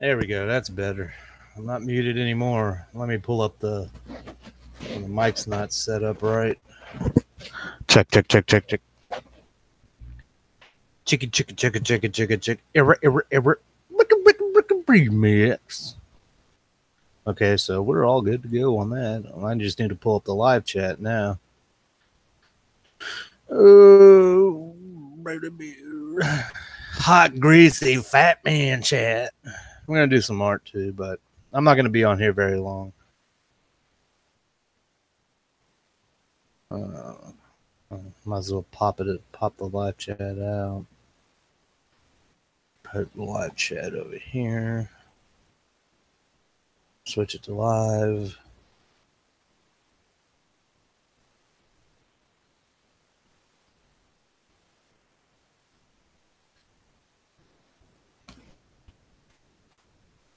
There we go. That's better. I'm not muted anymore. Let me pull up the mic's not set up right. Check. Chicken. Error. Remix. Okay, so we're all good to go on that. I just need to pull up the live chat now. Oh, hot, greasy, fat man chat. I'm going to do some art too, but I'm not going to be on here very long. Might as well pop the live chat out. Put the live chat over here. Switch it to live.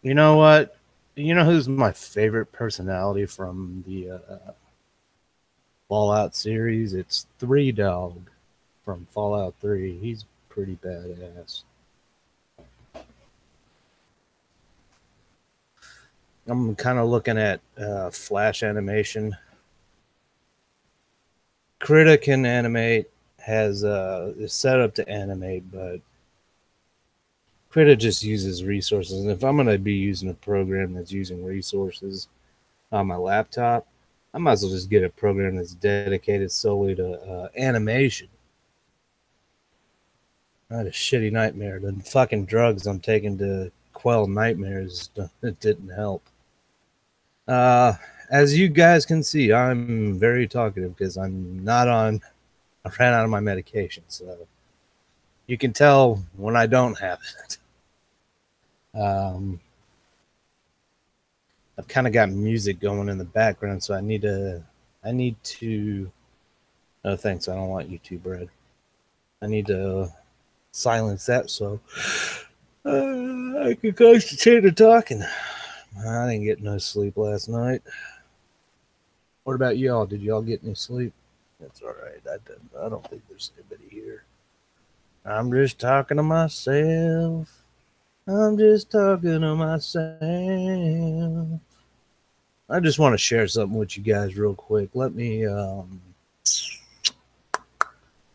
You know what? You know who's my favorite personality from the Fallout series? It's 3 Dog from Fallout 3. He's pretty badass. I'm kind of looking at Flash animation. Krita can animate, is set up to animate, but Krita just uses resources. And if I'm going to be using a program that's using resources on my laptop, I might as well just get a program that's dedicated solely to animation. I had a shitty nightmare. The fucking drugs I'm taking to quell nightmares, it didn't help. As you guys can see, I'm very talkative because I ran out of my medication, so you can tell when I don't have it. I've kind of got music going in the background, so I need to. No thanks, I don't want YouTube bread. I need to silence that so I can concentrate on talking. I didn't get no sleep last night. What about y'all? Did y'all get any sleep? That's all right. I don't think there's anybody here. I'm just talking to myself. I just want to share something with you guys real quick. Let me,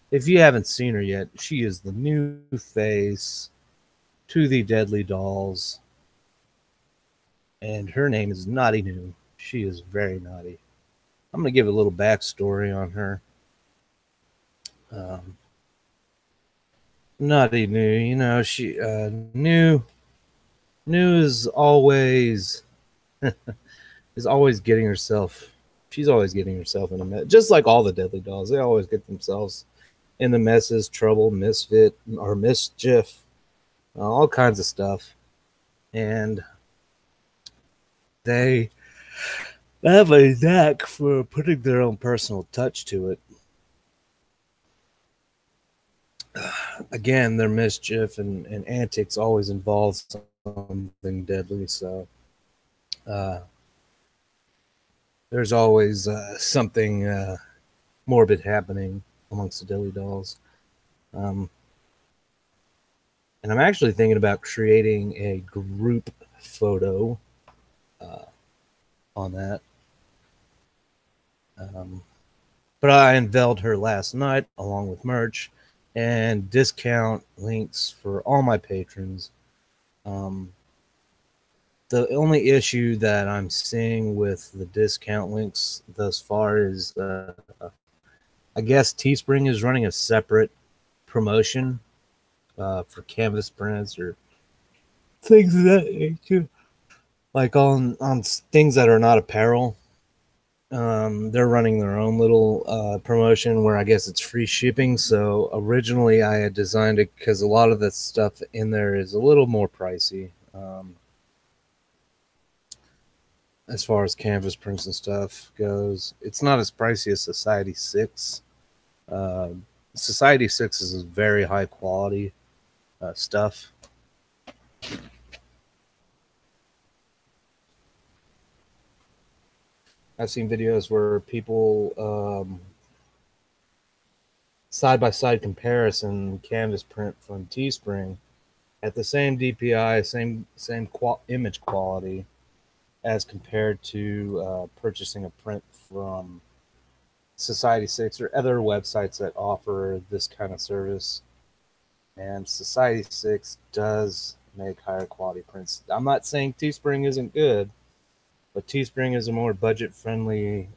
if you haven't seen her yet, she is the new face to the Deadly Dolls. And her name is Naughty New. She is very naughty. I'm going to give a little backstory on her. Naughty New, you know, she, New is always, is always getting herself, she's always getting herself in a mess. Just like all the Deadly Dolls, they always get themselves in the messes, trouble, misfit, or mischief, all kinds of stuff. And they have a knack for putting their own personal touch to it. Again, their mischief and antics always involve something deadly. So there's always something morbid happening amongst the Deadly Dolls. And I'm actually thinking about creating a group photo on that. But I unveiled her last night along with merch and discount links for all my patrons. The only issue that I'm seeing with the discount links thus far is I guess Teespring is running a separate promotion for canvas prints or things of that nature. Like on things that are not apparel. They're running their own little promotion where I guess it's free shipping. So originally I had designed it because a lot of the stuff in there is a little more pricey. As far as canvas prints and stuff goes, it's not as pricey as Society 6. Society 6 is very high quality stuff. I've seen videos where people side-by-side comparison canvas print from Teespring at the same DPI, same image quality as compared to purchasing a print from Society 6 or other websites that offer this kind of service. And Society 6 does make higher quality prints. I'm not saying Teespring isn't good, but Teespring is a more budget friendly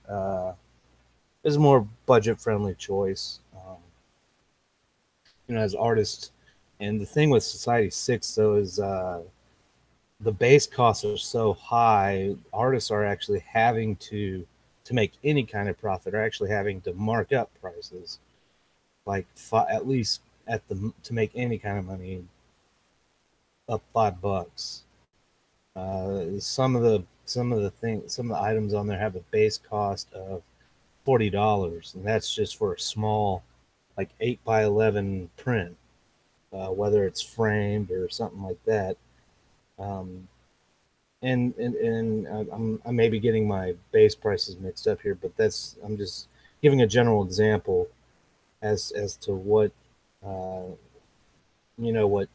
choice. As artists. And the thing with Society 6 though is the base costs are so high, artists are actually having to make any kind of profit, are actually having to mark up prices, like at least to make any kind of money, up $5. Some of the items on there have a base cost of $40, and that's just for a small, like 8x11 print, whether it's framed or something like that. And I may be getting my base prices mixed up here, but I'm just giving a general example as to what what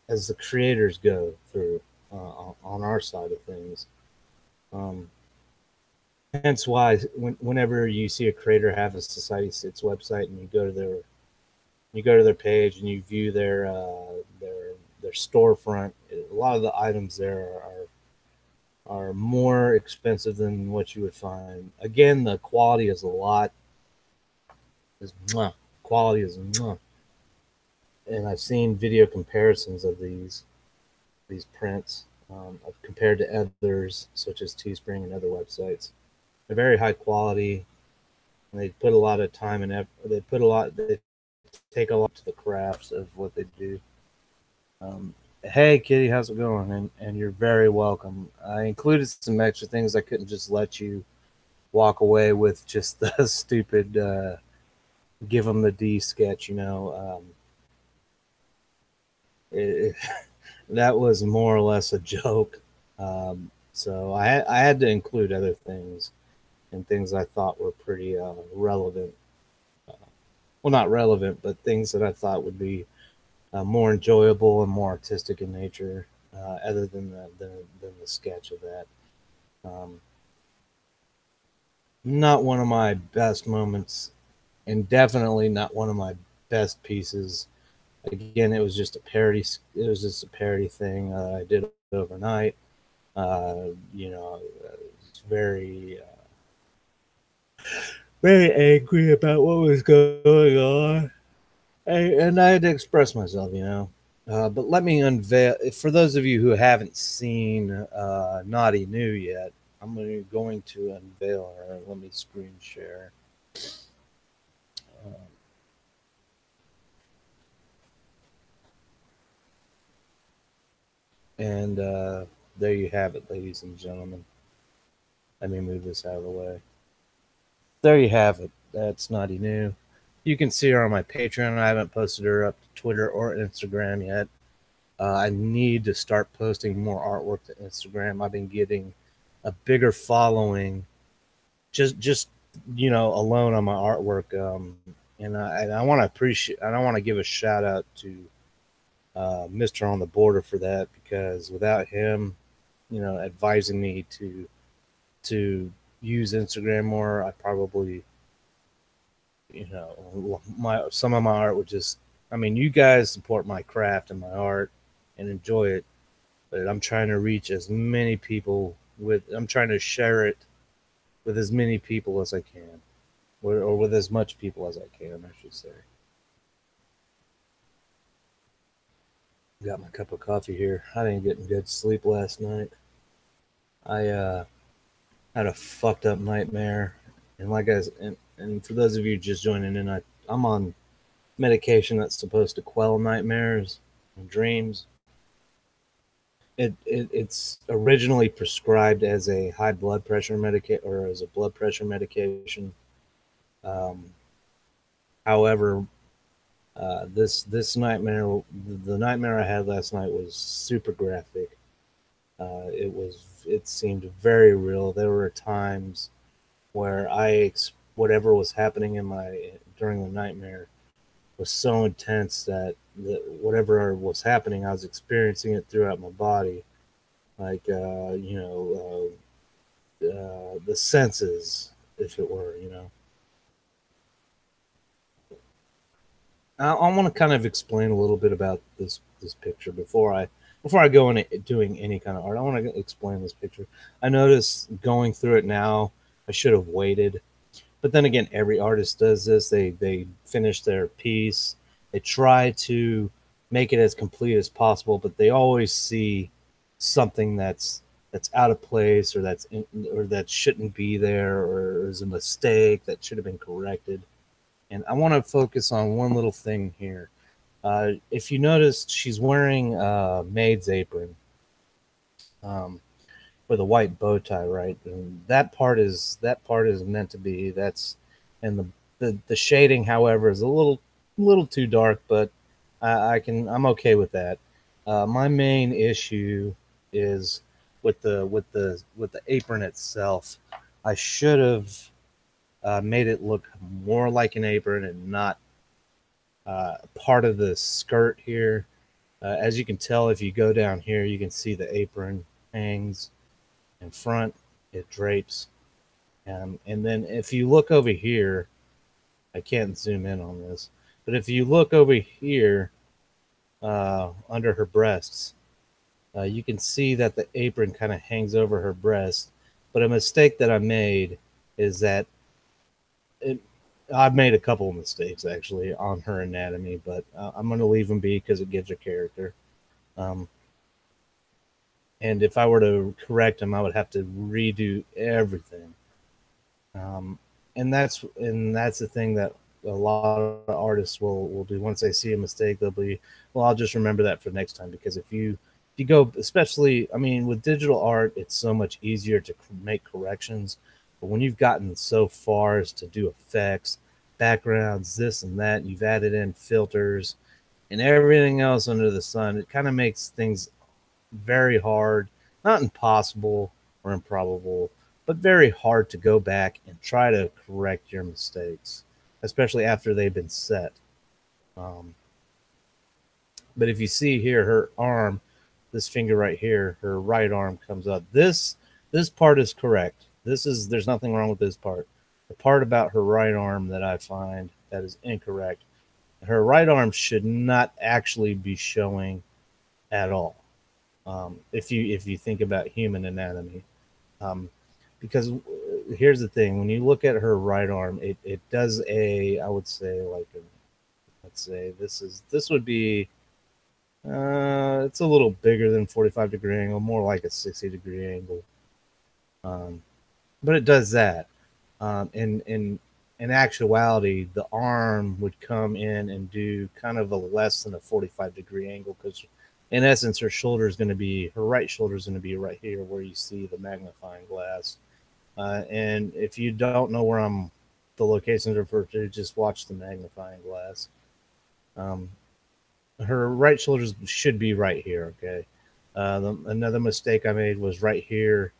as the creators go through on our side of things. Hence why whenever you see a creator have a Society 6 website and you go to their page and you view their storefront, a lot of the items there are more expensive than what you would find. Again, the quality is quality is mwah. And I've seen video comparisons of these prints compared to others such as Teespring and other websites. They're very high quality, and they put a lot of time and effort. They take a lot to the crafts of what they do. Hey, Kitty, how's it going? And you're very welcome. I included some extra things. I couldn't just let you walk away with just the stupid give them the D sketch, that was more or less a joke. So I had to include other things and things I thought were pretty relevant. Well, not relevant, but things that I thought would be more enjoyable and more artistic in nature, other than the sketch of that. Not one of my best moments, and definitely not one of my best pieces. Again, it was just a parody. It was just a parody thing I did overnight. It's very angry about what was going on, and I had to express myself. But let me unveil, for those of you who haven't seen Naughty New yet, I'm going to unveil her. Let me screen share. And there you have it, ladies and gentlemen. Let me move this out of the way. There you have it. That's Naughty New. You can see her on my Patreon. I haven't posted her up to Twitter or Instagram yet. I need to start posting more artwork to Instagram. I've been getting a bigger following just alone on my artwork. And I want to appreciate, and I want to give a shout out to MrOnTheBorder for that, because without him, advising me to use Instagram more, I probably, some of my art would just, you guys support my craft and my art and enjoy it, but I'm trying to reach as many people I'm trying to share it with as many people as I can, or with as much people as I can, I should say. Got my cup of coffee here. I didn't get good sleep last night. I had a fucked up nightmare, and and for those of you just joining in, I'm on medication that's supposed to quell nightmares and dreams. It's originally prescribed as a high blood pressure or as a blood pressure medication. However, this nightmare, the nightmare I had last night, was super graphic. It seemed very real. There were times where whatever was happening during the nightmare, was so intense that whatever was happening, I was experiencing it throughout my body, like the senses, if it were, I want to kind of explain a little bit about this picture before I go into doing any kind of art. I want to explain this picture. I noticed going through it now, I should have waited. But then again, every artist does this. They finish their piece. They try to make it as complete as possible, but they always see something that's out of place, or or that shouldn't be there, or is a mistake that should have been corrected. And I want to focus on one little thing here. If you notice, she's wearing a maid's apron. With a white bow tie, right? And that part is meant to be. That's and the shading, however, is a little too dark, but I'm okay with that. My main issue is with the apron itself. I should have made it look more like an apron and not part of the skirt here. As you can tell, if you go down here, you can see the apron hangs in front, it drapes. And then if you look over here, I can't zoom in on this, but if you look over here under her breasts, you can see that the apron kind of hangs over her breast. But a mistake that I made is that it, I've made a couple of mistakes actually on her anatomy, but I'm going to leave them be because it gives her character. Um, and if I were to correct them, I would have to redo everything. Um, and that's the thing that a lot of artists will do. Once they see a mistake, they'll be, well, I'll just remember that for next time. Because if you go, especially, I mean, with digital art, it's so much easier to make corrections. But when you've gotten so far as to do effects, backgrounds, this and that, you've added in filters and everything else under the sun, it kind of makes things very hard, not impossible or improbable, but very hard to go back and try to correct your mistakes, especially after they've been set. Um, but if you see here, her arm, this finger right here, her right arm comes up. This part is correct. There's nothing wrong with this part. The part about her right arm that I find that is incorrect. Her right arm should not actually be showing at all. If you think about human anatomy, um, because here's the thing: when you look at her right arm, it does a, I would say, like a, let's say this would be it's a little bigger than 45-degree angle, more like a 60-degree angle. Um, but it does that. In actuality, the arm would come in and do kind of a less than a 45-degree angle, because in essence, her right shoulder is going to be right here where you see the magnifying glass. And if you don't know the locations referred to, just watch the magnifying glass. Um, her right shoulder should be right here. Okay. Another mistake I made was right here.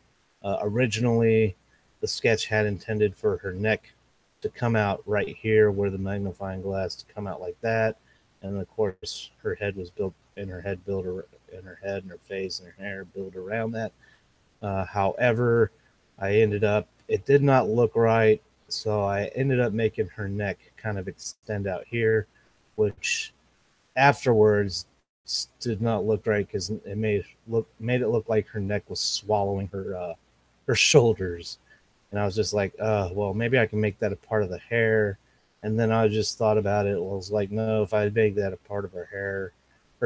Originally, the sketch had intended for her neck to come out right here where the magnifying glass to come out like that. And of course, her head was built, and her head built, and her head and her face and her hair built around that. However, it did not look right. So I ended up making her neck kind of extend out here, which afterwards did not look right because it made it look like her neck was swallowing her shoulders. And I was just like, well, maybe I can make that a part of the hair. And then I just thought about it. Well, I was like, no, if I make that a part of her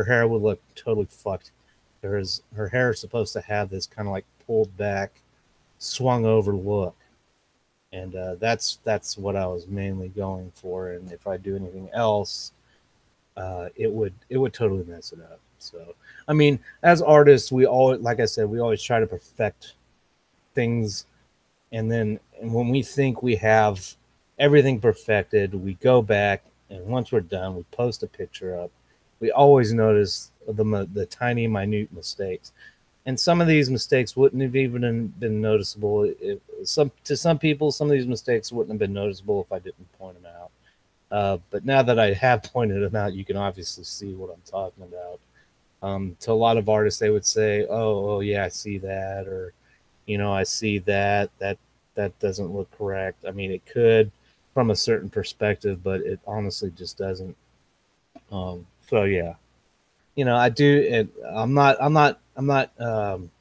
hair would look totally fucked. Her hair is supposed to have this kind of like pulled back, swung over look. And that's what I was mainly going for. And if I do anything else, it would totally mess it up. So, I mean, as artists, we always, like I said, we always try to perfect things. And then when we think we have everything perfected, we go back, and once we're done, we post a picture up. We always notice the tiny, minute mistakes. And some of these mistakes wouldn't have even been noticeable. To some people, some of these mistakes wouldn't have been noticeable if I didn't point them out. But now that I have pointed them out, you can obviously see what I'm talking about. To a lot of artists, they would say, oh yeah, I see that," or I see that that doesn't look correct. I mean, it could from a certain perspective, but it honestly just doesn't. So yeah, I do. I'm not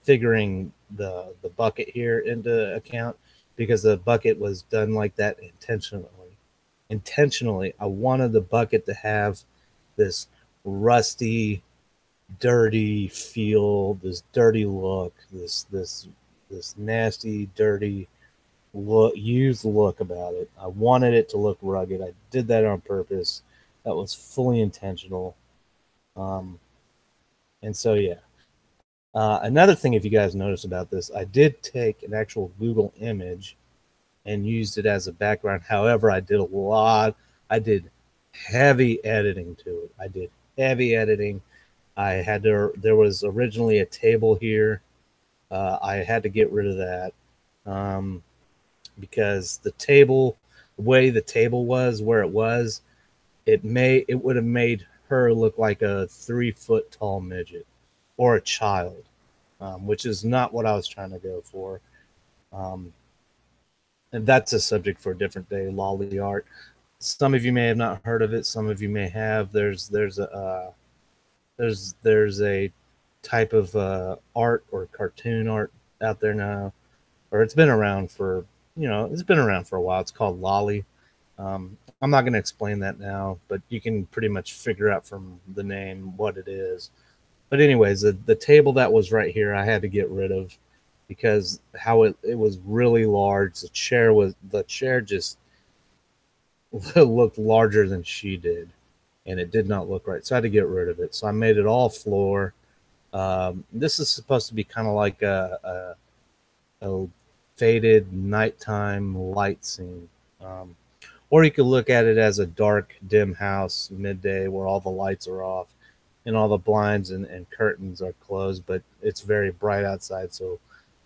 figuring the bucket here into account because the bucket was done like that intentionally. Intentionally, I wanted the bucket to have this rusty, dirty feel, this dirty look, this nasty, dirty look, used look about it. I wanted it to look rugged. I did that on purpose. That was fully intentional. Um, and so yeah. Another thing, if you guys notice about this, I did take an actual Google image and used it as a background. However, I did heavy editing to it. I did heavy editing. There was originally a table here. I had to get rid of that because the way the table was, where it was, it would have made her look like a 3-foot tall midget or a child, which is not what I was trying to go for. And that's a subject for a different day. Lolly art. Some of you may have not heard of it. Some of you may have. There's a type of art or cartoon art out there now, or it's been around for a while. It's called lolly. I'm not going to explain that now, but you can pretty much figure out from the name what it is. But anyways, the table that was right here, I had to get rid of because how it was really large. The chair just looked larger than she did, and it did not look right. So I had to get rid of it. So I made it all floor. This is supposed to be kind of like a faded nighttime light scene. Or you could look at it as a dark, dim house midday where all the lights are off and all the blinds and curtains are closed, but it's very bright outside. So,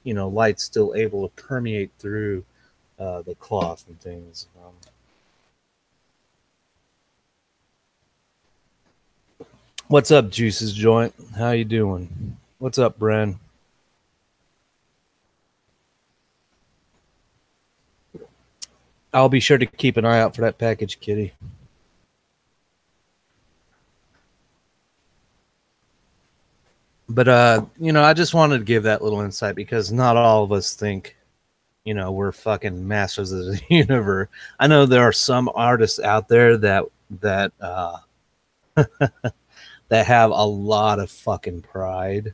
light's still able to permeate through the cloth and things. What's up, Juices Joint? How you doing? What's up, Bren? I'll be sure to keep an eye out for that package, Kitty. But I just wanted to give that little insight because not all of us think, we're fucking masters of the universe. I know there are some artists out there that that have a lot of fucking pride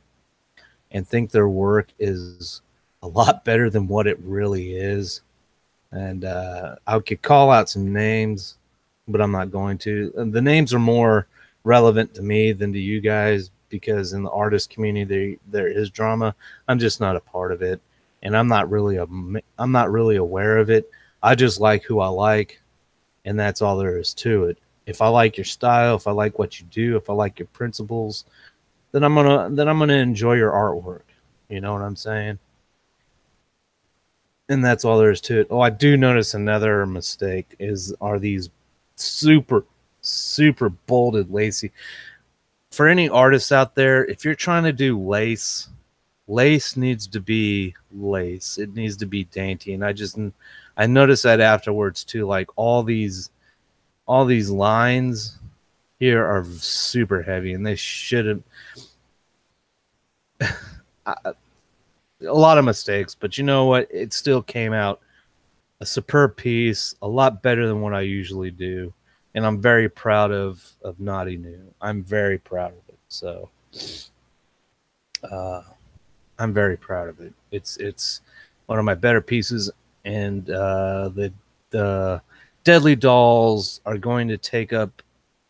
and think their work is a lot better than what it really is. And I could call out some names, but I'm not going to. And the names are more relevant to me than to you guys because in the artist community there is drama. I'm just not a part of it, and I'm not really aware of it. I just like who I like, and that's all there is to it. If I like your style, if I like what you do, if I like your principles, then I'm gonna enjoy your artwork. You know what I'm saying? And that's all there is to it. Oh, I do notice another mistake are these super bolded lacy. For any artists out there, if you're trying to do lace needs to be lace. It needs to be dainty. And I noticed that afterwards too. Like all these lines here are super heavy, and they shouldn't. A lot of mistakes, but you know what? It still came out a superb piece, a lot better than what I usually do, and I'm very proud of Naughty New. I'm very proud of it. So, I'm very proud of it. It's one of my better pieces, and the Deadly Dolls are going to take up.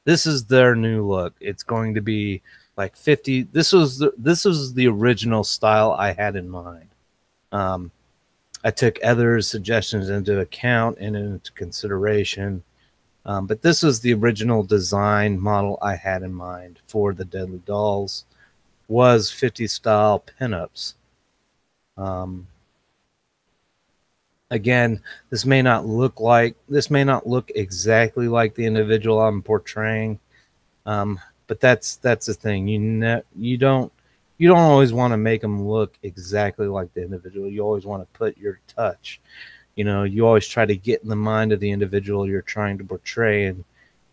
This is their new look. It's going to be like 50. This was the original style I had in mind. I took others' suggestions into account and into consideration, but this was the original design model I had in mind for the Deadly Dolls. Was 50 style pinups. Again, this may not look exactly like the individual I'm portraying, but that's the thing. You don't always want to make them look exactly like the individual. You always want to put your touch. You always try to get in the mind of the individual you're trying to portray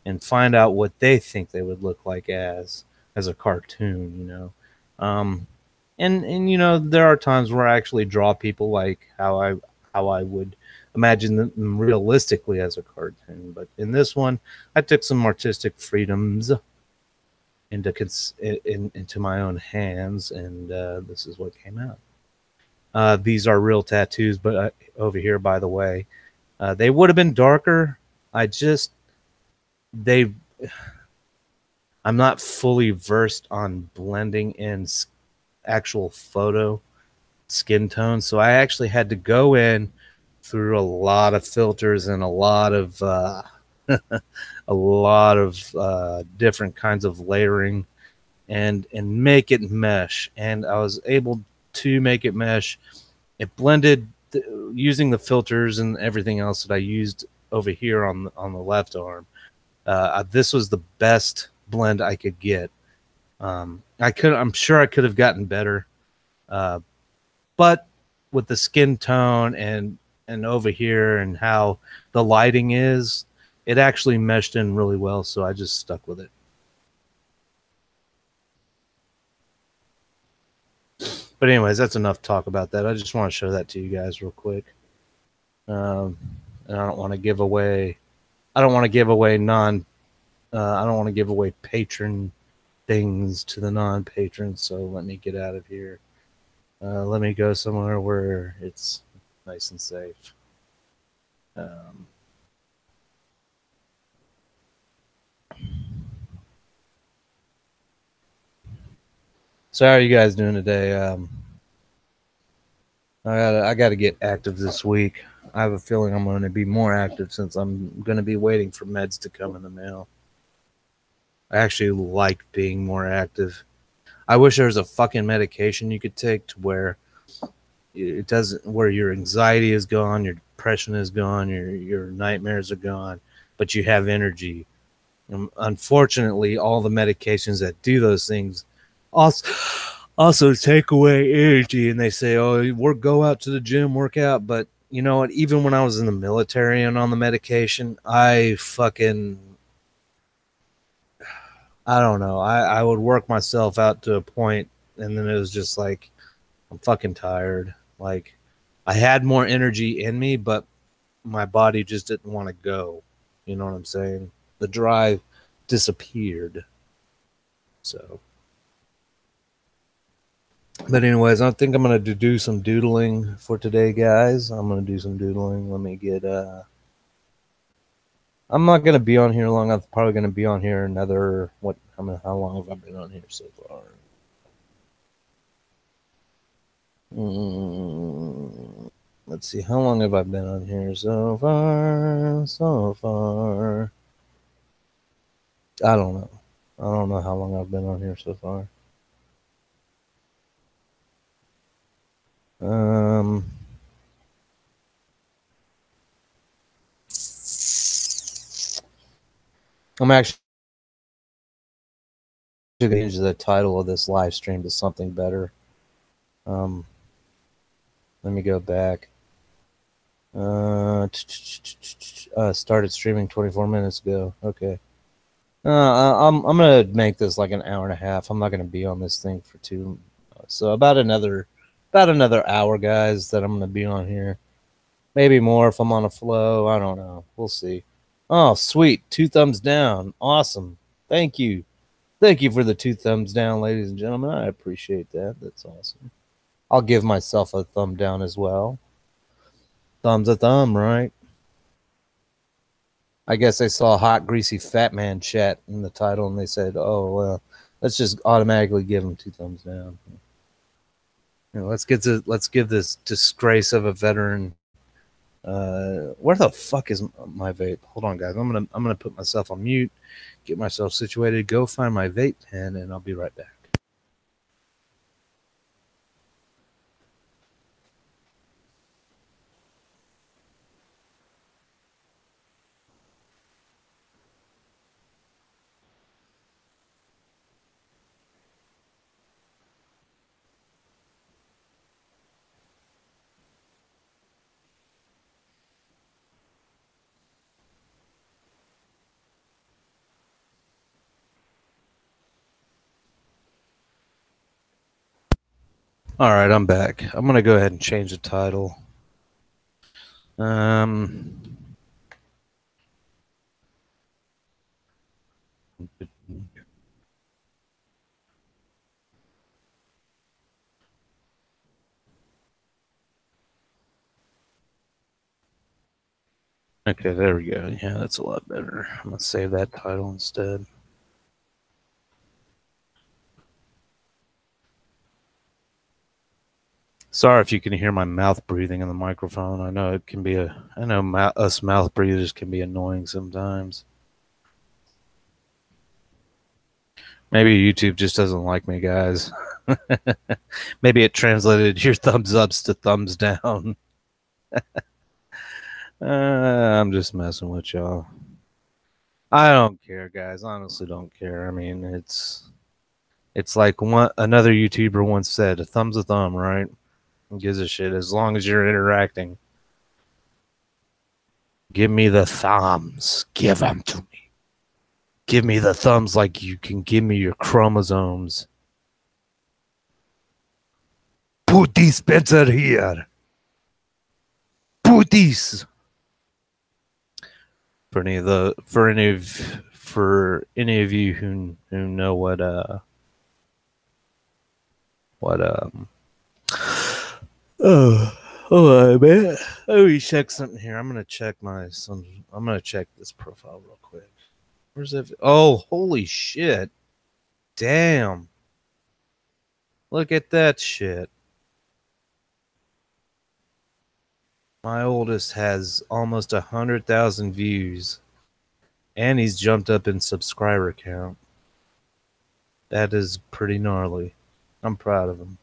and find out what they think they would look like as a cartoon. And there are times where I actually draw people like how I would imagine them realistically as a cartoon. But in this one, I took some artistic freedoms into my own hands, and this is what came out. These are real tattoos, but over here, by the way, they would have been darker. They I'm not fully versed on blending in actual photo skin tone, so I actually had to go in through a lot of filters and a lot of different kinds of layering and make it mesh. And I was able to make it mesh. It blended using the filters and everything else that I used over here on the left arm. This was the best blend I could get. I'm sure I could have gotten better, but with the skin tone and over here and how the lighting is, it actually meshed in really well. So I just stuck with it. But anyways, that's enough talk about that. I just want to show that to you guys real quick. And I don't want to give away. I don't want to give away patron things to the non-patrons. So let me get out of here. Let me go somewhere where it's nice and safe. So how are you guys doing today? I gotta get active this week. I have a feeling I'm going to be more active since I'm going to be waiting for meds to come in the mail. I actually like being more active. I wish there was a fucking medication you could take to where it doesn't, where your anxiety is gone, your depression is gone, your nightmares are gone, but you have energy. And unfortunately, all the medications that do those things also take away energy, and they say, "Oh, go out to the gym, work out." But you know what? Even when I was in the military and on the medication, I don't know. I would work myself out to a point, and then it was just like, I'm fucking tired. Like, I had more energy in me, but my body just didn't want to go. You know what I'm saying? The drive disappeared. So, but anyways, I think I'm gonna do some doodling for today, guys. I'm gonna do some doodling. Let me get I'm not gonna be on here long. I'm probably gonna be on here another how long have I been on here so far? Let's see, how long have I been on here so far? I don't know. I don't know how long I've been on here so far. I'm actually going to change the title of this live stream to something better. Let me go back. Started streaming 24 minutes ago. Okay. I'm gonna make this like an hour and a half. I'm not gonna be on this thing for so about another hour, guys, that I'm gonna be on here. Maybe more if I'm on a flow. I don't know. We'll see. Oh, sweet. 2 thumbs down. Awesome. Thank you. Thank you for the 2 thumbs down, ladies and gentlemen. I appreciate that. That's awesome. I'll give myself a thumb down as well. Thumb's a thumb, right? I guess I saw Hot Greasy Fat Man chat in the title, and they said, "Oh, well, let's just automatically give him 2 thumbs down." You know, let's give this disgrace of a veteran. Where the fuck is my vape? Hold on, guys. I'm gonna put myself on mute, get myself situated, go find my vape pen, and I'll be right back. All right, I'm back. I'm gonna go ahead and change the title. Um. Okay, there we go. Yeah, that's a lot better. I'm gonna save that title instead. Sorry if you can hear my mouth breathing in the microphone. I know it can be us mouth breathers can be annoying sometimes. Maybe YouTube just doesn't like me, guys. Maybe it translated your thumbs ups to thumbs down. I'm just messing with y'all. I don't care, guys. Honestly, don't care. I mean, it's like another YouTuber once said, "A thumb's a thumb, right? Who gives a shit as long as you're interacting." Give me the thumbs. Give them to me. Give me the thumbs like you can give me your chromosomes. Put this Spencer here. Put this. For any of you who know what oh man. Let me check something here. I'm gonna check this profile real quick. Where's that? Oh, holy shit. Damn. Look at that shit. My oldest has almost 100,000 views, and he's jumped up in subscriber count. That is pretty gnarly. I'm proud of him.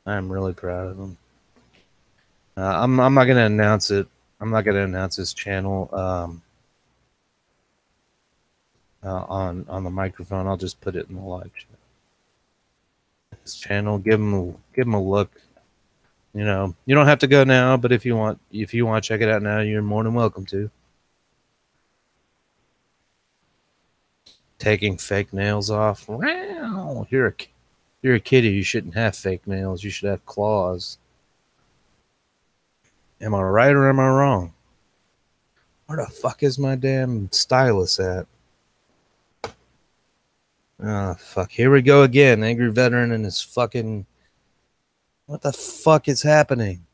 I'm really proud of him. I'm not gonna announce it. I'm not gonna announce his channel on the microphone. I'll just put it in the live chat. His channel. Give him a look. You know, you don't have to go now, but if you want to check it out now, you're more than welcome to. Taking fake nails off. Wow, you're a kitty. You shouldn't have fake nails. You should have claws. Am I right or am I wrong? Where the fuck is my damn stylus at? Oh, fuck. Here we go again. AngryVeteran and his fucking... What the fuck is happening?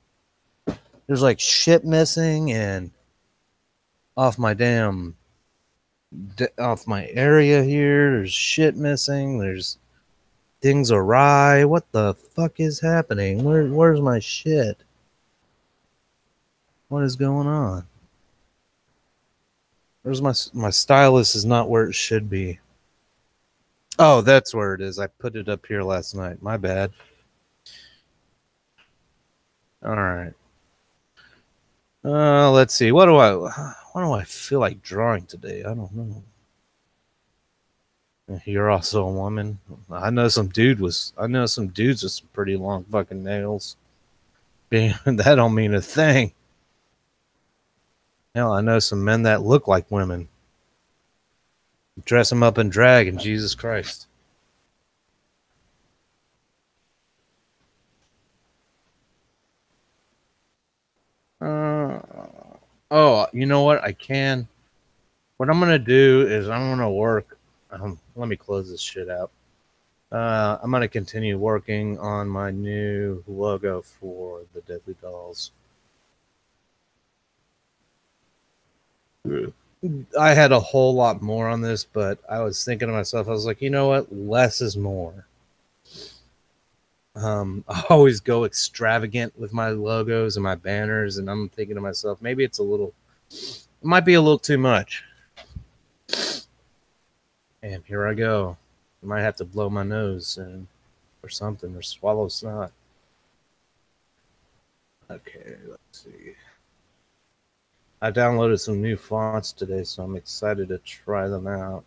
There's like shit missing and off my off my area here. There's shit missing. There's things awry. What the fuck is happening? Where's my shit? What is going on? Where's my stylus is not where it should be. Oh, that's where it is. I put it up here last night. My bad. All right. Let's see. What do I feel like drawing today? I don't know. You're also a woman. I know some dudes with some pretty long fucking nails. That don't mean a thing. Hell, I know some men that look like women. Dress them up in drag, and Jesus Christ. Oh, you know what? I can. What I'm gonna do is I'm gonna work. Let me close this shit out. I'm gonna continue working on my new logo for the Deadly Dolls. I had a whole lot more on this, but I was thinking to myself, I was like, you know what? Less is more. I always go extravagant with my logos and my banners, and I'm thinking to myself, maybe it might be a little too much. And here I go. I might have to blow my nose or something, or swallow snot. Okay, let's see. I downloaded some new fonts today, so I'm excited to try them out.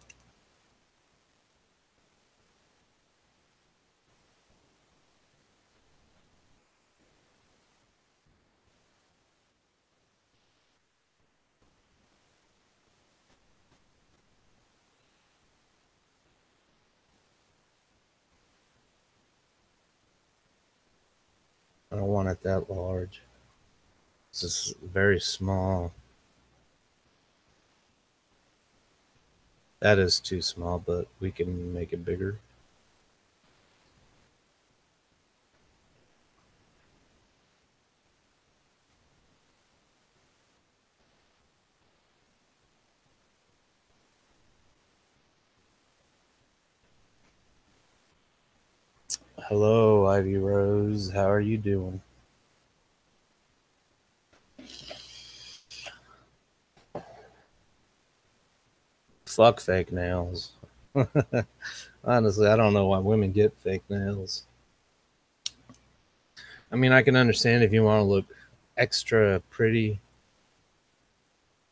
not that large. This is very small. That is too small, but we can make it bigger. Hello, Ivy Rose. How are you doing? Fuck fake nails. Honestly, I don't know why women get fake nails. I mean, I can understand if you want to look extra pretty.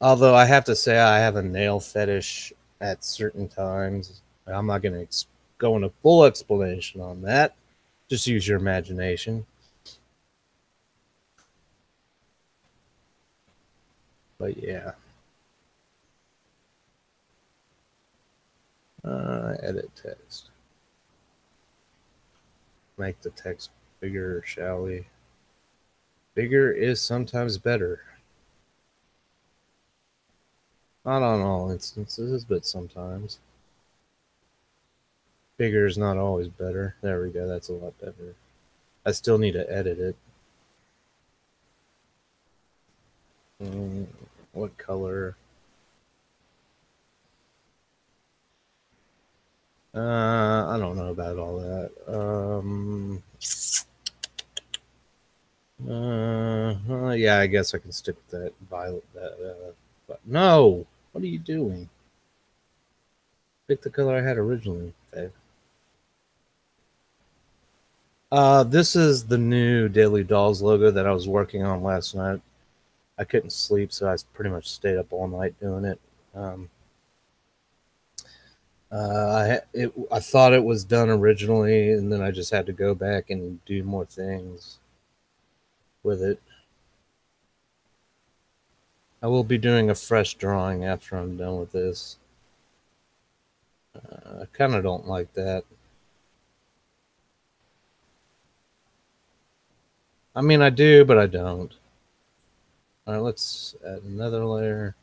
Although I have to say, I have a nail fetish at certain times. I'm not going to go into full explanation on that. Just use your imagination. But yeah. Edit text. Make the text bigger, shall we? Bigger is sometimes better. Not on all instances, but sometimes. Bigger is not always better. There we go. That's a lot better. I still need to edit it. What color? I don't know about all that. Yeah, I guess I can stick with that violet. But no, what are you doing? Pick the color I had originally, Dave. This is the new Daily Dolls logo that I was working on last night. I couldn't sleep, so I pretty much stayed up all night doing it. I thought it was done originally, and then I just had to go back and do more things with it. I will be doing a fresh drawing after I'm done with this. I kind of don't like that. I mean, I do, but I don't. All right, let's add another layer.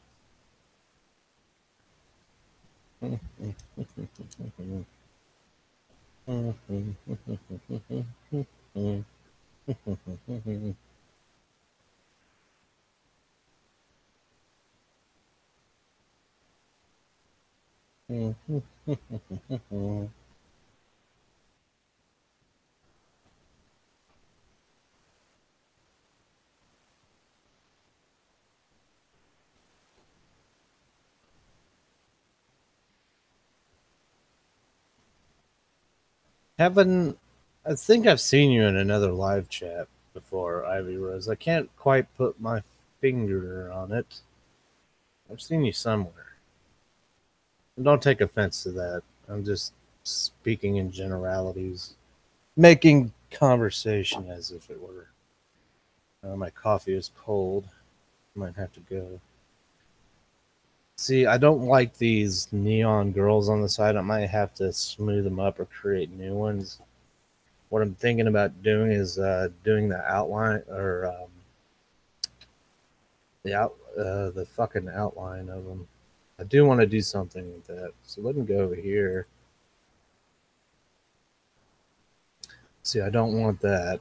I think I've seen you in another live chat before, Ivy Rose. I can't quite put my finger on it. I've seen you somewhere. And don't take offense to that. I'm just speaking in generalities, making conversation as if it were. My coffee is cold. Might have to go. See, I don't like these neon girls on the side. I might have to smooth them up or create new ones. What I'm thinking about doing is doing the outline or the fucking outline of them. I do want to do something with that. So let me go over here. See, I don't want that.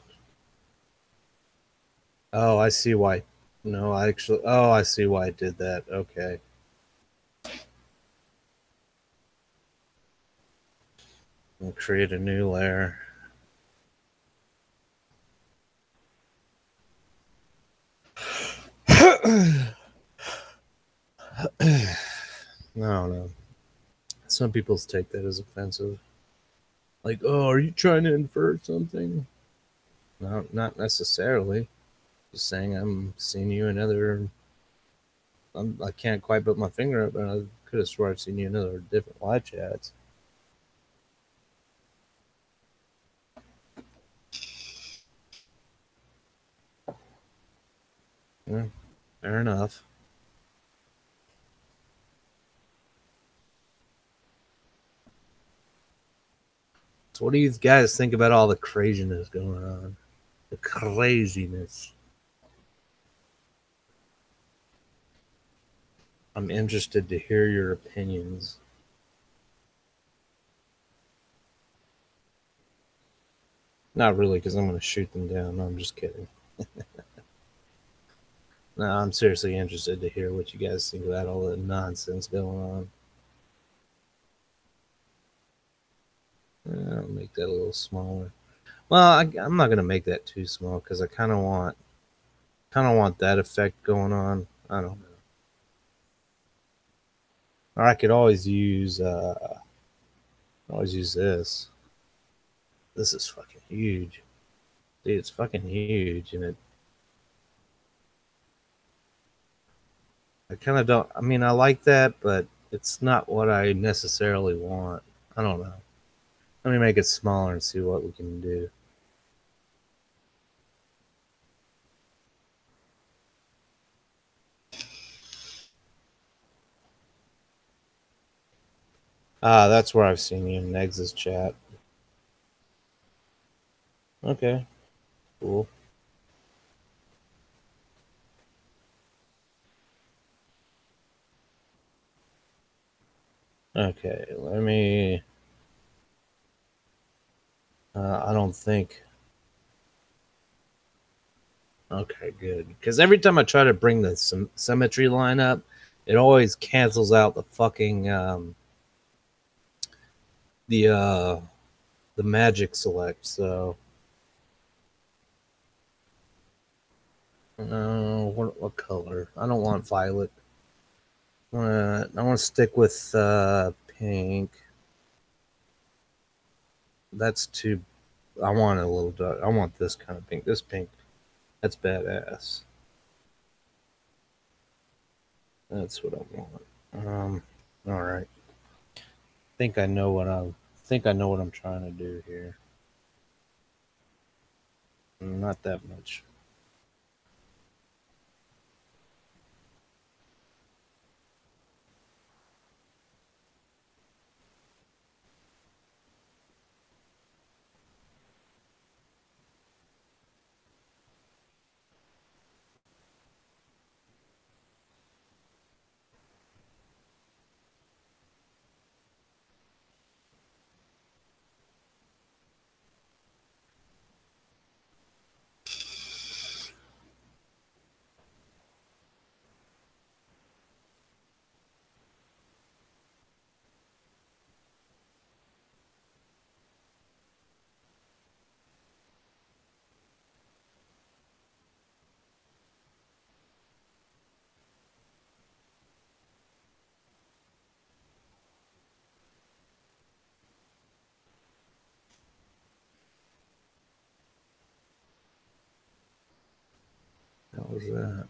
Oh, I see why. No, I actually. Oh, I see why I did that. Okay. I'll create a new layer. No. Some people take that as offensive. Like, oh, are you trying to infer something? No, not necessarily. Just saying I'm seeing you in other. I can't quite put my finger up, but I could have sworn I've seen you in other different live chats. Yeah, fair enough. So what do you guys think about all the craziness going on? The craziness. I'm interested to hear your opinions. Not really, because I'm going to shoot them down. No, I'm just kidding. No, I'm seriously interested to hear what you guys think about all the nonsense going on. I'll make that a little smaller. Well, I'm not going to make that too small because I kind of want that effect going on. I don't know. Or I could always use this. This is fucking huge. Dude, it's fucking huge, and I kind of don't. I mean, I like that, but it's not what I necessarily want. I don't know. Let me make it smaller and see what we can do. Ah, that's where I've seen you in Negs' chat. Okay, cool. Okay, let me. I don't think. Okay, good. Because every time I try to bring the symmetry line up, it always cancels out the fucking the magic select. So, what color? I don't want violet. I want to stick with pink. That's too. I want a little dark. I want this kind of pink. This pink. That's badass. That's what I want. All right. Think I know what I'm trying to do here. Not that much. How was that?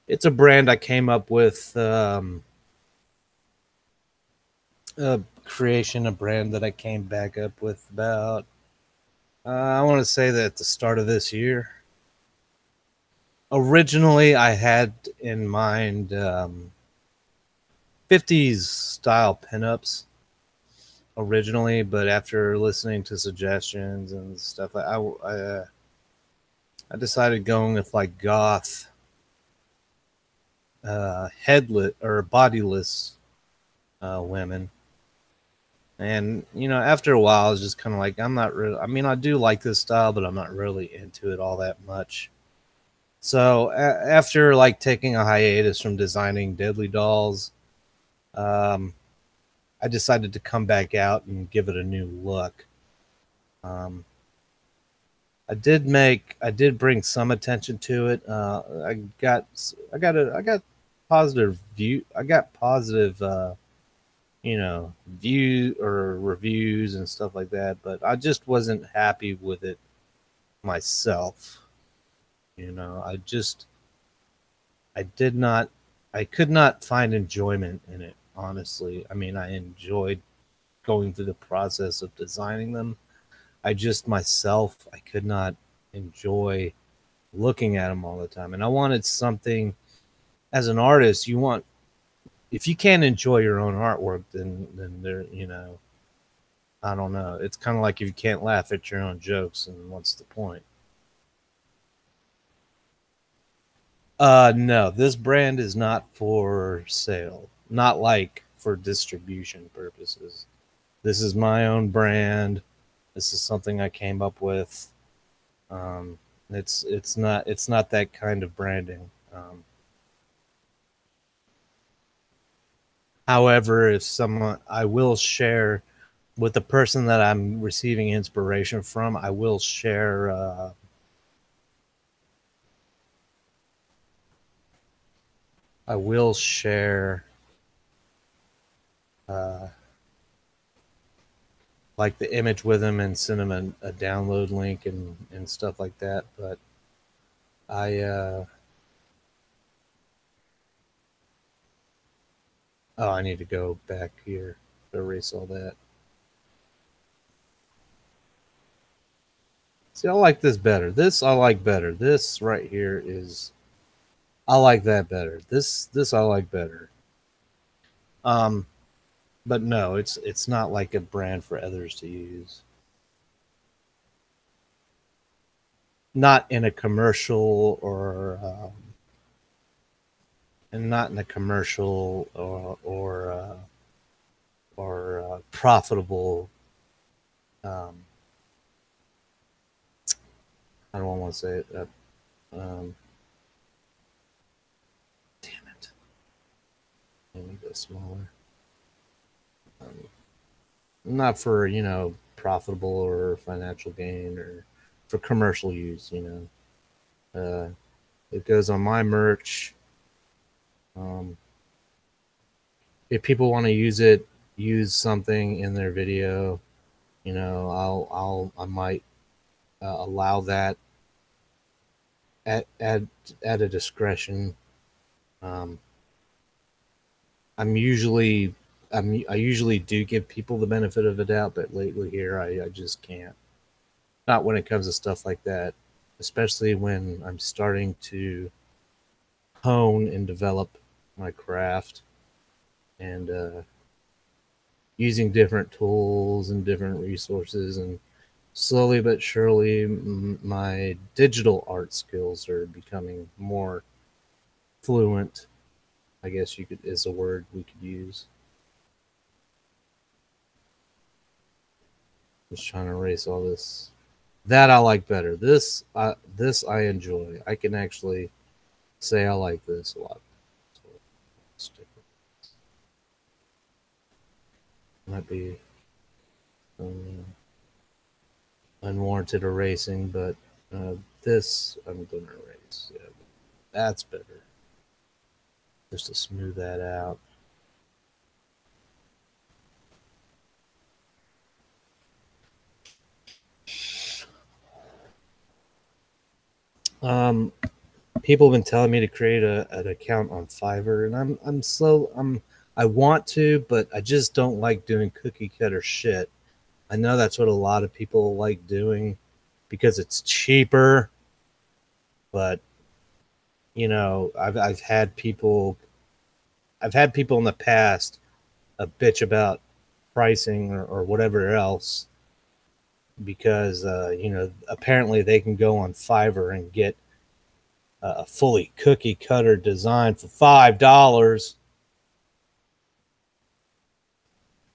It's a brand I came up with. A creation, a brand that I came back up with about. I want to say that at the start of this year. Originally, I had in mind 50s style pinups originally, but after listening to suggestions and stuff, I decided going with like goth, headless or bodiless women. And after a while, I was just kind of like, I'm not really. I mean, I do like this style, but I'm not really into it all that much. So after like taking a hiatus from designing Deadly Dolls, um, I decided to come back out and give it a new look. I did bring some attention to it. I got positive view. I got positive, view or reviews and stuff like that. But I just wasn't happy with it myself. I could not find enjoyment in it. Honestly, I mean, I enjoyed going through the process of designing them. I just myself, I could not enjoy looking at them all the time. And I wanted something as an artist, you want if you can't enjoy your own artwork, then there, I don't know. It's kind of like if you can't laugh at your own jokes, and what's the point? No, this brand is not for sale. Not like for distribution purposes. This is my own brand. This is something I came up with. Um, it's not that kind of branding. However, if someone, I will share with the person that I'm receiving inspiration from. I will share. I will share. Uh, like the image with them and send them a download link and stuff like that. But I oh, I need to go back here to erase all that. See, I like this better. This I like better. This right here is, I like that better. This I like better. Um, but no, it's not like a brand for others to use. Not in a commercial and not in a commercial or profitable. Um, I don't want to say it. Damn it! Let me go smaller. Not for profitable or financial gain or for commercial use. It goes on my merch. Um, if people want to use it, use something in their video, I might allow that at a discretion. Um, I'm usually I usually do give people the benefit of the doubt, but lately here I just can't. Not when it comes to stuff like that, especially when I'm starting to hone and develop my craft and using different tools and different resources, and slowly but surely my digital art skills are becoming more fluent. I guess you could is a word we could use. Just trying to erase all this. That I like better. This I enjoy. I can actually say I like this a lot. Might be unwarranted erasing, but this I'm going to erase. Yeah, that's better. Just to smooth that out. People have been telling me to create an account on Fiverr, and I want to, but I just don't like doing cookie cutter shit. I know that's what a lot of people like doing because it's cheaper, but I've had people in the past a bitch about pricing or whatever else because apparently they can go on Fiverr and get a fully cookie cutter design for $5,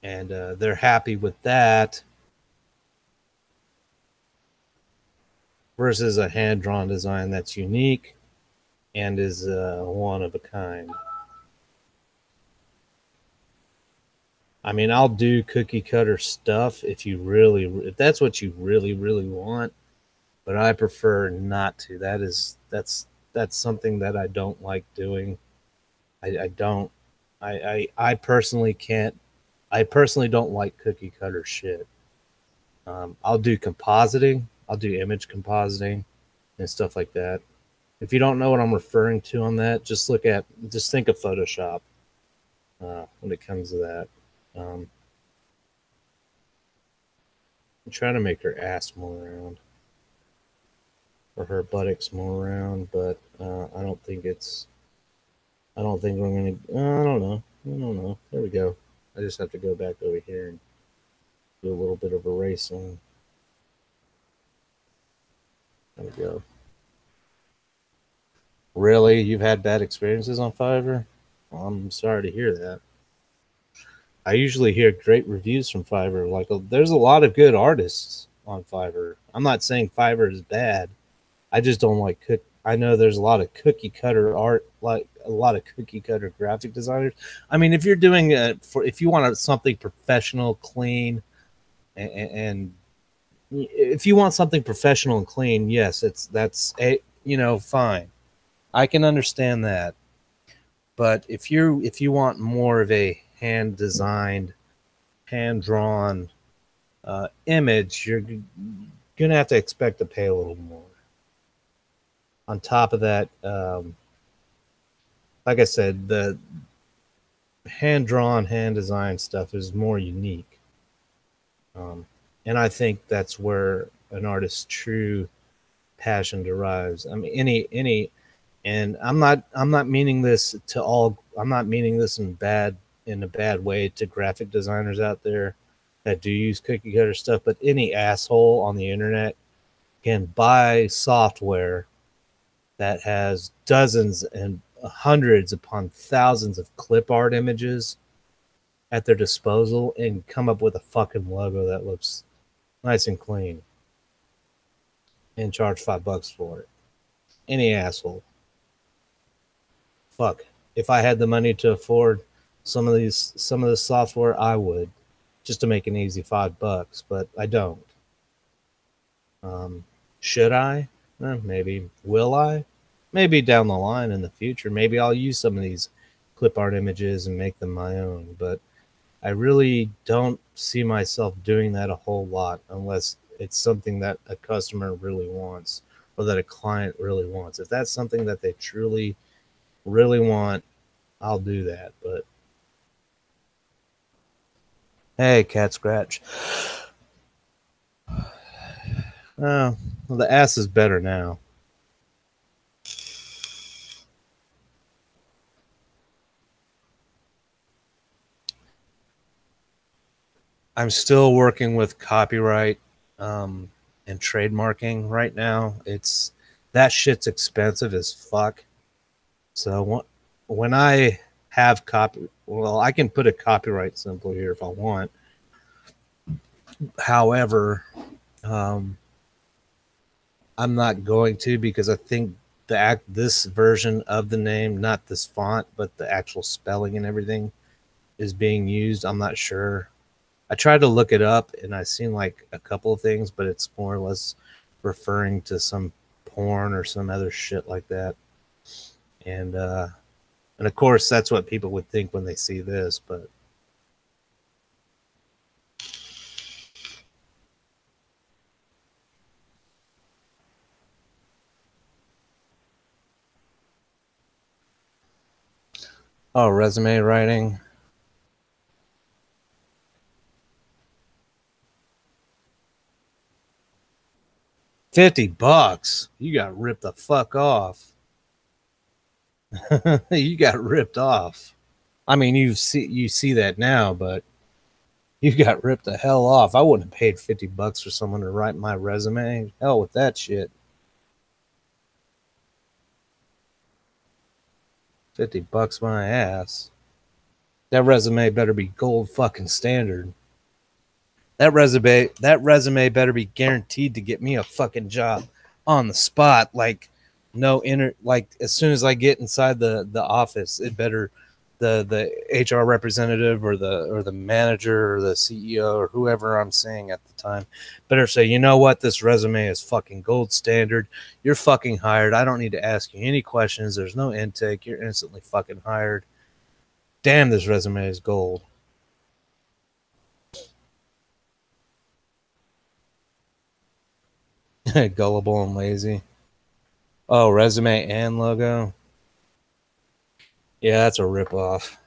and they're happy with that versus a hand drawn design that's unique and is one of a kind. I mean, I'll do cookie cutter stuff if that's what you really want, but I prefer not to. That's something that I don't like doing. I don't. I personally can't. I personally don't like cookie cutter shit. I'll do compositing. I'll do image compositing and stuff like that. If you don't know what I'm referring to on that, just think of Photoshop when it comes to that. I'm trying to make her ass more round or her buttocks more round, but I don't think we're gonna. I don't know. I don't know. There we go. I just have to go back over here and do a little bit of erasing. There we go. Really? You've had bad experiences on Fiverr? Well, I'm sorry to hear that. I usually hear great reviews from Fiverr. Like, there's a lot of good artists on Fiverr. I'm not saying Fiverr is bad. I just don't like cook. I know there's a lot of cookie cutter art, like a lot of cookie cutter graphic designers. I mean, if you're doing if you want something professional, clean, and if you want something professional and clean, yes, that's a fine. I can understand that. But if you want more of a hand designed, hand drawn image, you're gonna have to expect to pay a little more. On top of that, like I said, the hand drawn, hand designed stuff is more unique, and I think that's where an artist's true passion derives. I mean, any, and I'm not meaning this to all. I'm not meaning this in a bad way to graphic designers out there that do use cookie cutter stuff, but any asshole on the internet can buy software that has dozens and hundreds upon thousands of clip art images at their disposal and come up with a fucking logo that looks nice and clean and charge $5 for it. Any asshole. Fuck. If I had the money to afford some of this software, I would, just to make an easy $5, but I don't. Should I? Maybe. Will I? Maybe down the line in the future. Maybe I'll use some of these clip art images and make them my own. But I really don't see myself doing that a whole lot unless it's something that a customer really wants or that a client really wants. If that's something that they truly, really want, I'll do that. But hey, cat scratch. Oh, well, the ass is better now. I'm still working with copyright and trademarking right now. It's that shit's expensive as fuck. So when I have well, I can put a copyright symbol here if I want. However, I'm not going to, because I think this version of the name, not this font, but the actual spelling and everything, is being used. I'm not sure. I tried to look it up and I seen like a couple of things, but it's more or less referring to some porn or some other shit like that. And of course that's what people would think when they see this, but oh, resume writing. $50. You got ripped the fuck off. You got ripped off. I mean, you see that now, but you got ripped the hell off. I wouldn't have paid $50 for someone to write my resume. Hell with that shit. $50 my ass. That resume better be gold fucking standard. That resume better be guaranteed to get me a fucking job on the spot. Like like as soon as I get inside the office, it better the HR representative or the manager or the CEO or whoever I'm seeing at the time better say, you know what, this resume is fucking gold standard. You're fucking hired. I don't need to ask you any questions. There's no intake. You're instantly fucking hired. Damn, this resume is gold. Gullible and lazy. Oh, resume and logo. Yeah, that's a ripoff.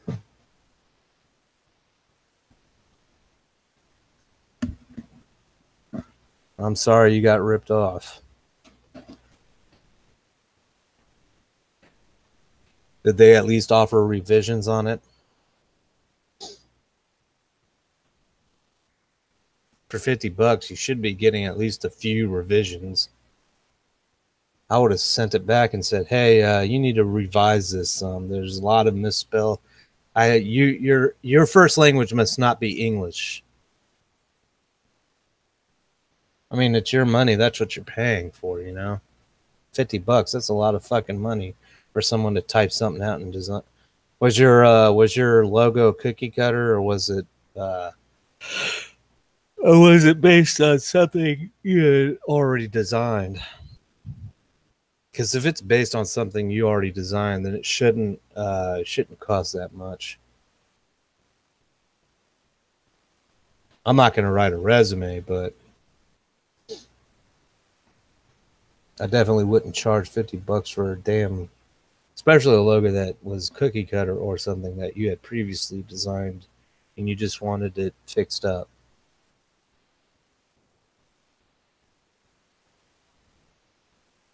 I'm sorry you got ripped off. Did they at least offer revisions on it? for $50, you should be getting at least a few revisions. I would have sent it back and said, "Hey, you need to revise this. There's a lot of misspell. Your first language must not be English. I mean, it's your money. That's what you're paying for, you know. $50. That's a lot of fucking money for someone to type something out and design." Was your logo cookie cutter, or was it based on something you had already designed? Because if it's based on something you already designed, then it shouldn't cost that much. I'm not going to write a resume, but I definitely wouldn't charge $50 for a damn, especially a logo that was cookie cutter or something that you had previously designed and you just wanted it fixed up.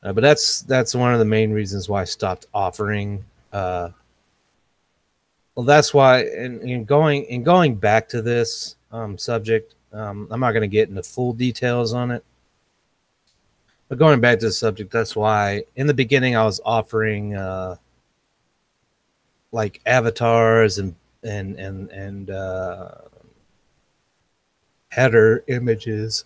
But that's one of the main reasons why I stopped offering. Well, that's why. And going back to this subject, I'm not going to get into full details on it. But going back to the subject, that's why in the beginning I was offering like avatars and header images,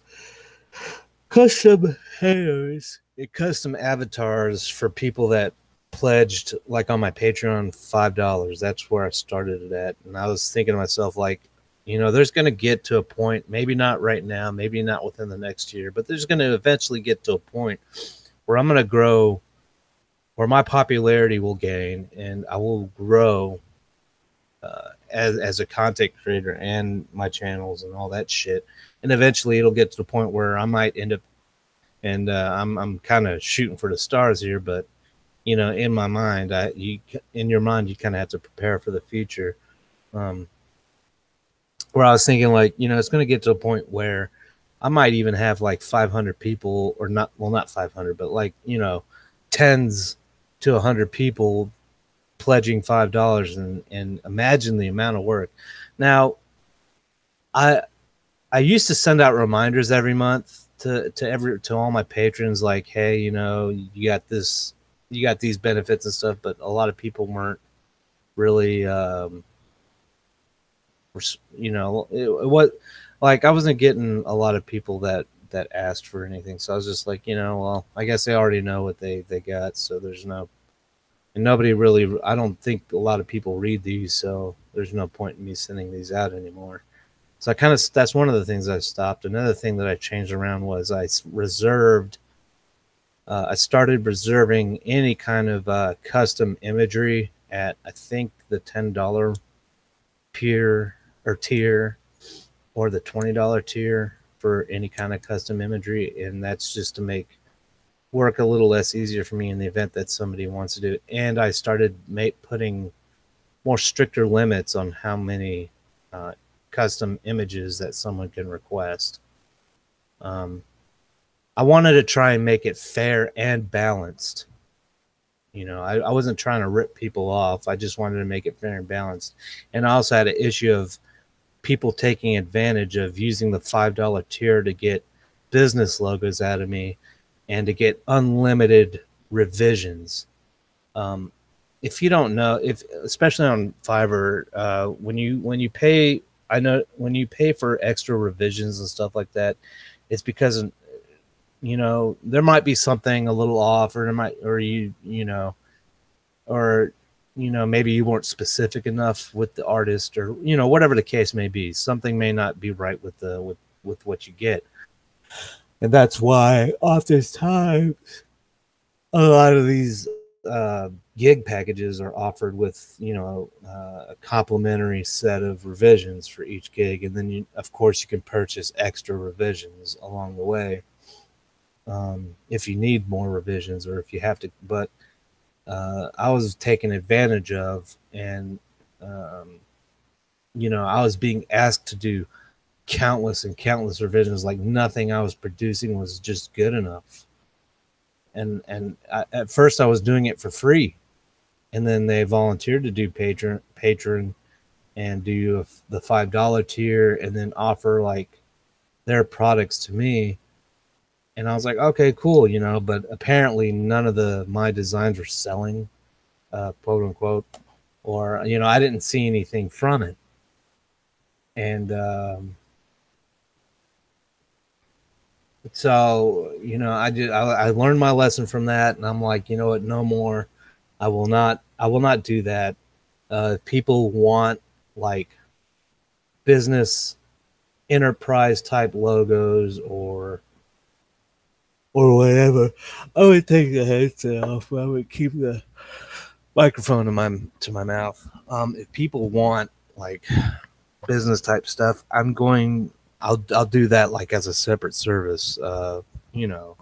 custom headers, custom avatars for people that pledged, like on my Patreon, $5. That's where I started it at. And I was thinking to myself, like, you know, there's going to get to a point, maybe not right now, maybe not within the next year, but there's going to eventually get to a point where I'm going to grow, where my popularity will gain, and I will grow as a content creator and my channels and all that shit. And eventually it'll get to the point where I might end up, and I'm kind of shooting for the stars here, but you know, in my mind, in your mind, you kind of have to prepare for the future. Where I was thinking, like, you know, it's going to get to a point where I might even have like 500 people, or not, well, not 500, but like, you know, tens to 100 people pledging $5, and imagine the amount of work. Now, I used to send out reminders every month to all my patrons, like, hey, you know, you got this, you got these benefits and stuff, but a lot of people weren't really, you know, what, like, I wasn't getting a lot of people that asked for anything. So I was just like, you know, well, I guess they already know what they got. So there's no, and nobody really, I don't think a lot of people read these. So there's no point in me sending these out anymore. So I kind of, that's one of the things I stopped. Another thing that I changed around was I reserved, I started reserving any kind of custom imagery at, I think, the $10 tier or the $20 tier for any kind of custom imagery. And that's just to make work a little less easier for me in the event that somebody wants to do it. And I started putting more stricter limits on how many custom images that someone can request. I wanted to try and make it fair and balanced. You know, I wasn't trying to rip people off. I just wanted to make it fair and balanced. And I also had an issue of people taking advantage of using the $5 tier to get business logos out of me and to get unlimited revisions. If you don't know, especially on Fiverr, when you pay, I know when you pay for extra revisions and stuff like that, it's because, you know, there might be something a little off, or there might, or you know, maybe you weren't specific enough with the artist, or, you know, whatever the case may be. Something may not be right with with what you get. And that's why oftentimes a lot of these gig packages are offered with, you know, a complimentary set of revisions for each gig. And then, of course, you can purchase extra revisions along the way if you need more revisions, or if you have to. But I was taken advantage of, and, you know, I was being asked to do countless and countless revisions. Like, nothing I was producing was just good enough. And at first I was doing it for free, and then they volunteered to do patron and do the $5 tier, and then offer like their products to me. And I was like, okay, cool, you know, but apparently none of my designs were selling, quote unquote, or, you know, I didn't see anything from it. And so, you know, I learned my lesson from that, and I'm like, you know what, no more. I will not do that. People want like business enterprise type logos or whatever. I would take the headset off. I would keep the microphone to my mouth. If people want like business type stuff, I'll do that like as a separate service. You know,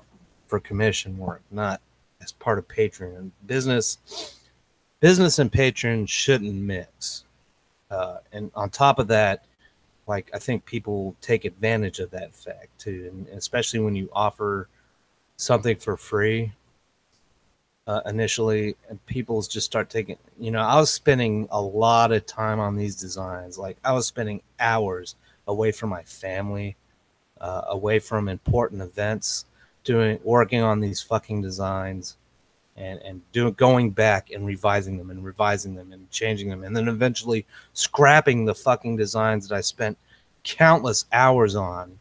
for commission work, not as part of Patreon. Business and Patreon shouldn't mix. And on top of that, like I think people take advantage of that fact too, and especially when you offer something for free initially, and people just start taking. You know, I was spending a lot of time on these designs. Like I was spending hours away from my family, away from important events, working on these fucking designs, and going back and revising them and changing them, and then eventually scrapping the fucking designs that I spent countless hours on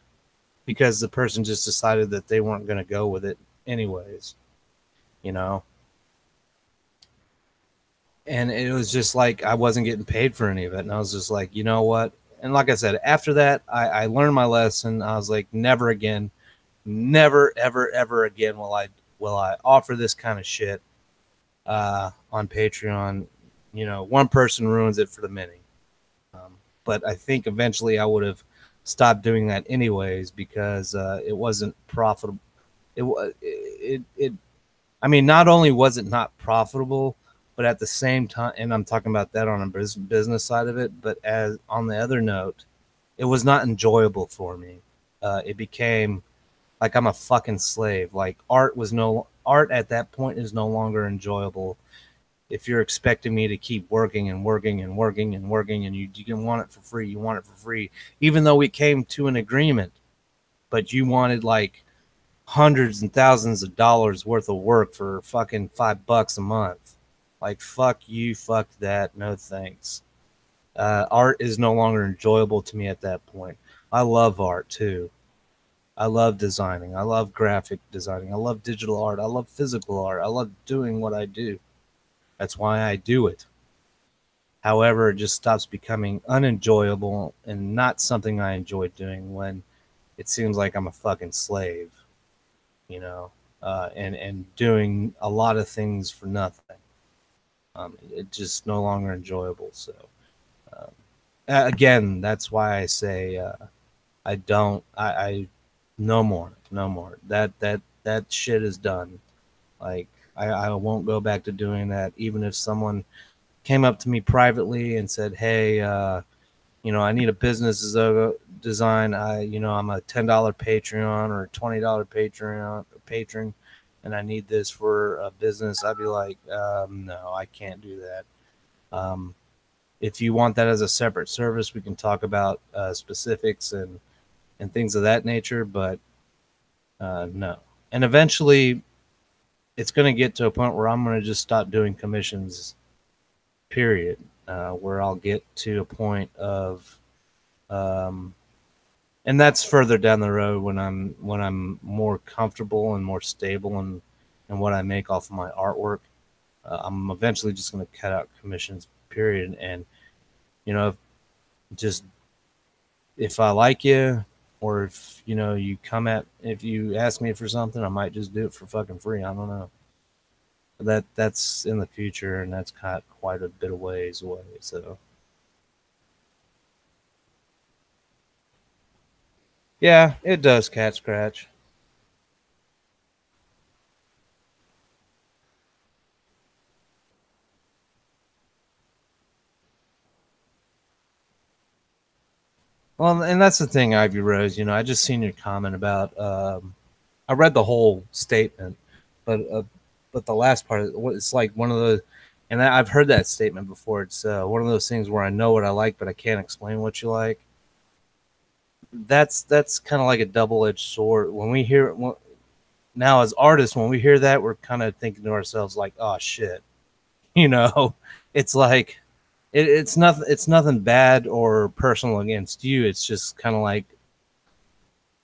because the person just decided that they weren't going to go with it anyways, you know. And it was just like I wasn't getting paid for any of it, and I was just like, you know what? And like I said, after that, I learned my lesson. I was like, never again, never ever again will I offer this kind of shit on Patreon. You know, one person ruins it for the many. But I think eventually I would have stopped doing that anyways because it wasn't profitable. It. I mean, not only was it not profitable, but at the same time, and I'm talking about that on a business side of it, but as on the other note, it was not enjoyable for me. It became like I'm a fucking slave. Like art at that point is no longer enjoyable. If you're expecting me to keep working and working and working and working, and you can want it for free, you want it for free, even though we came to an agreement, but you wanted like hundreds and thousands of dollars worth of work for fucking $5 a month. Like, fuck you, fuck that, no thanks. Art is no longer enjoyable to me at that point. I love art too. I love designing. I love graphic designing. I love digital art. I love physical art. I love doing what I do. That's why I do it. However, it just stops becoming unenjoyable and not something I enjoy doing when it seems like I'm a fucking slave, you know, and doing a lot of things for nothing. It's just no longer enjoyable. So, um, again, that's why I say I don't. I no more, no more. That shit is done. Like I won't go back to doing that, even if someone came up to me privately and said, "Hey, you know, I need a business design. I'm a $10 Patreon or $20 Patreon patron, and I need this for a business." I'd be like, "No, I can't do that." If you want that as a separate service, we can talk about specifics and things of that nature. But no. And eventually, it's going to get to a point where I'm going to just stop doing commissions. Period. Where I'll get to a point of and that's further down the road when I'm more comfortable and more stable and what I make off of my artwork. I'm eventually just going to cut out commissions, period. And you know, just if I like you, or if you know if you ask me for something, I might just do it for fucking free. I don't know. That's in the future, and that's quite a bit of ways away. So. Yeah, it does cat scratch. Well, and that's the thing, Ivy Rose. You know, I just seen your comment about. I read the whole statement, but the last part, it's like one of the, and I've heard that statement before. It's one of those things where I know what I like, but I can't explain what you like. that's kind of like a double-edged sword. When we hear now as artists, when we hear that, we're kind of thinking to ourselves like, oh shit, you know. It's like it's nothing bad or personal against you. It's just kind of like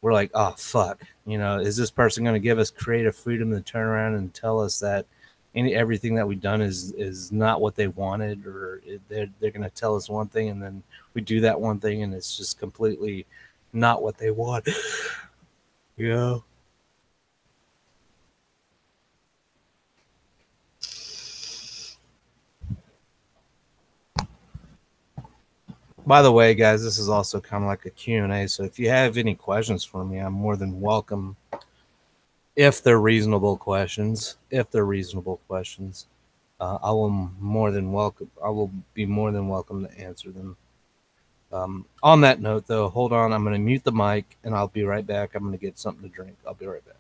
we're like, oh fuck, you know, is this person going to give us creative freedom to turn around and tell us that everything that we've done is not what they wanted, or they're going to tell us one thing and then we do that one thing and it's just completely not what they want. You know. By the way, guys, this is also kind of like a Q&A, so if you have any questions for me, I'm more than welcome. If they're reasonable questions, I will be more than welcome to answer them. On that note, though, hold on. I'm going to mute the mic, and I'll be right back. I'm going to get something to drink. I'll be right back.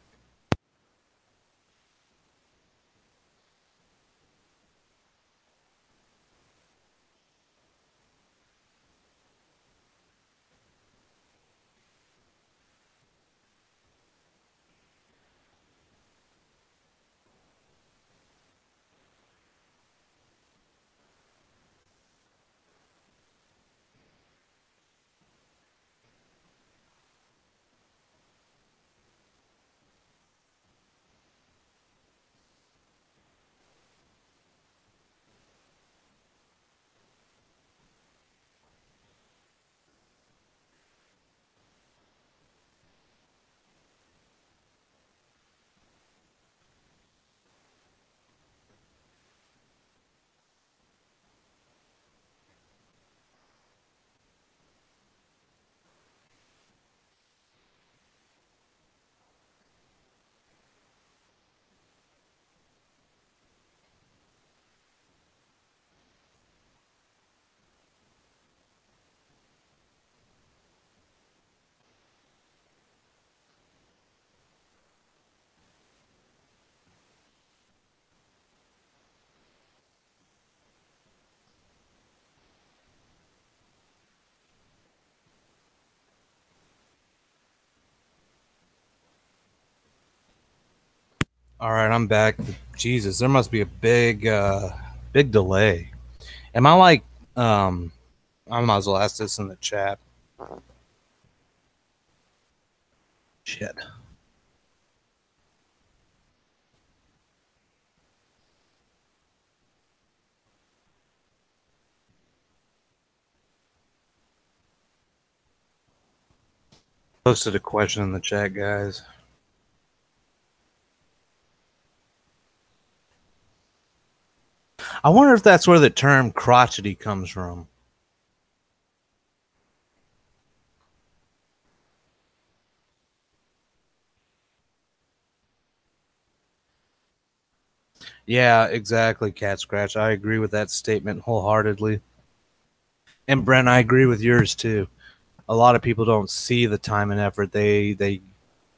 All right, I'm back. Jesus, there must be a big delay. Am I like, I might as well ask this in the chat. Shit. Posted a question in the chat, guys. I wonder if that's where the term crotchety comes from. Yeah, exactly, Cat Scratch. I agree with that statement wholeheartedly. And Brent, I agree with yours too. A lot of people don't see the time and effort. They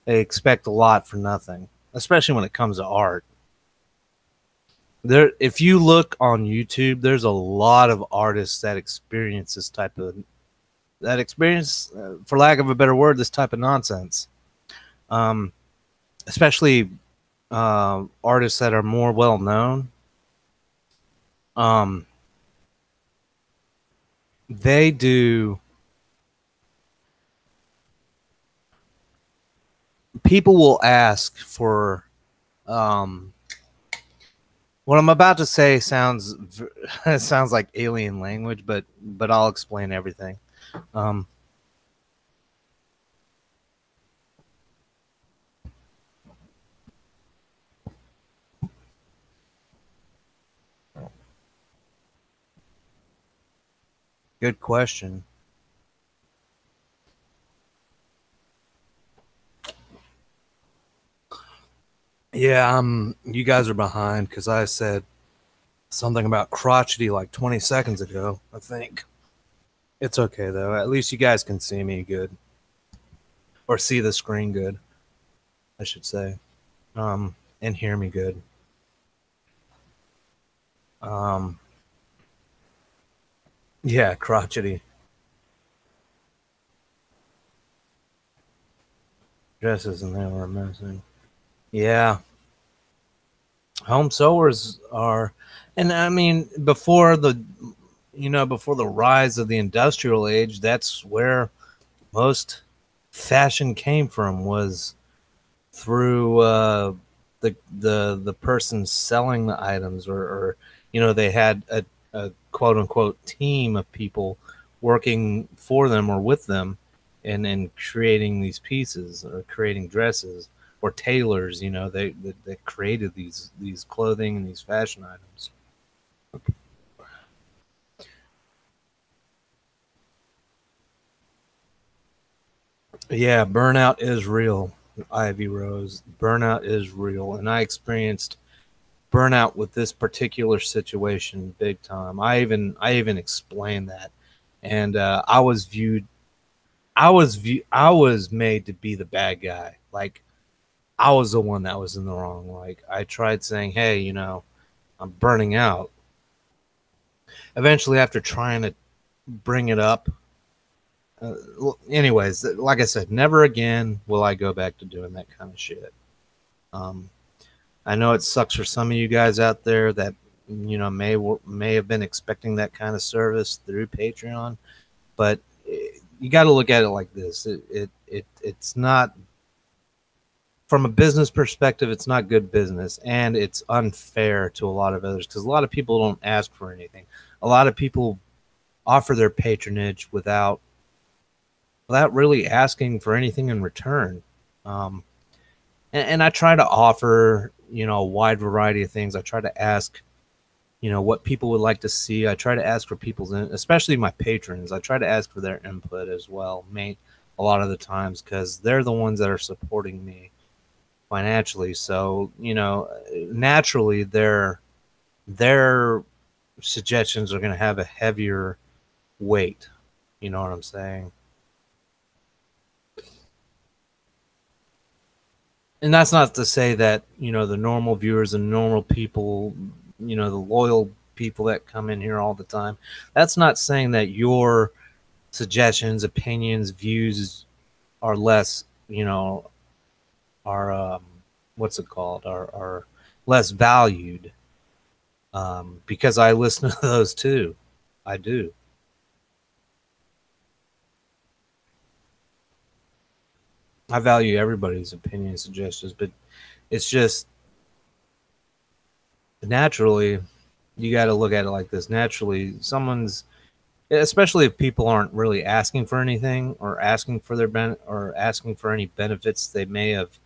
expect a lot for nothing, especially when it comes to art. There, if you look on YouTube, there's a lot of artists that experience this type of for lack of a better word, this type of nonsense. Especially artists that are more well known. They do. People will ask for what I'm about to say sounds sounds like alien language, but I'll explain everything. Good question. Yeah, you guys are behind because I said something about crotchety like 20 seconds ago, I think. It's okay though. At least you guys can see me good. Or see the screen good, I should say. And hear me good. Yeah, crotchety. dresses and they were missing. Yeah. Home sewers are, and I mean, before the rise of the industrial age, that's where most fashion came from, was through the person selling the items, or they had a quote unquote team of people working for them or with them, and creating these pieces or creating dresses, or tailors, they created these clothing and these fashion items. Yeah, burnout is real, Ivy Rose. Burnout is real, and I experienced burnout with this particular situation big time. I even explained that, and I was made to be the bad guy. Like, I was the one that was in the wrong. Like, I tried saying, "Hey, I'm burning out." Eventually, after trying to bring it up, anyways, like I said, never again will I go back to doing that kind of shit. Um, I know it sucks for some of you guys out there that may have been expecting that kind of service through Patreon, but you got to look at it like this. It's not, from a business perspective, it's not good business, and it's unfair to a lot of others, because a lot of people don't ask for anything. A lot of people offer their patronage without really asking for anything in return. Um, and I try to offer, a wide variety of things. I try to ask, what people would like to see. I try to ask for people's, especially my patrons. I try to ask for their input as well, a lot of the times, because they're the ones that are supporting me financially. So, naturally, their suggestions are going to have a heavier weight. You know what I'm saying? And that's not to say that, the normal viewers and normal people, the loyal people that come in here all the time, that's not saying that your suggestions, opinions, views are less, are what's it called, are less valued, because I listen to those too. I do. I value everybody's opinion and suggestions, but it's just, naturally, you got to look at it like this. Naturally, especially if people aren't really asking for anything, or asking for or asking for any benefits, they may have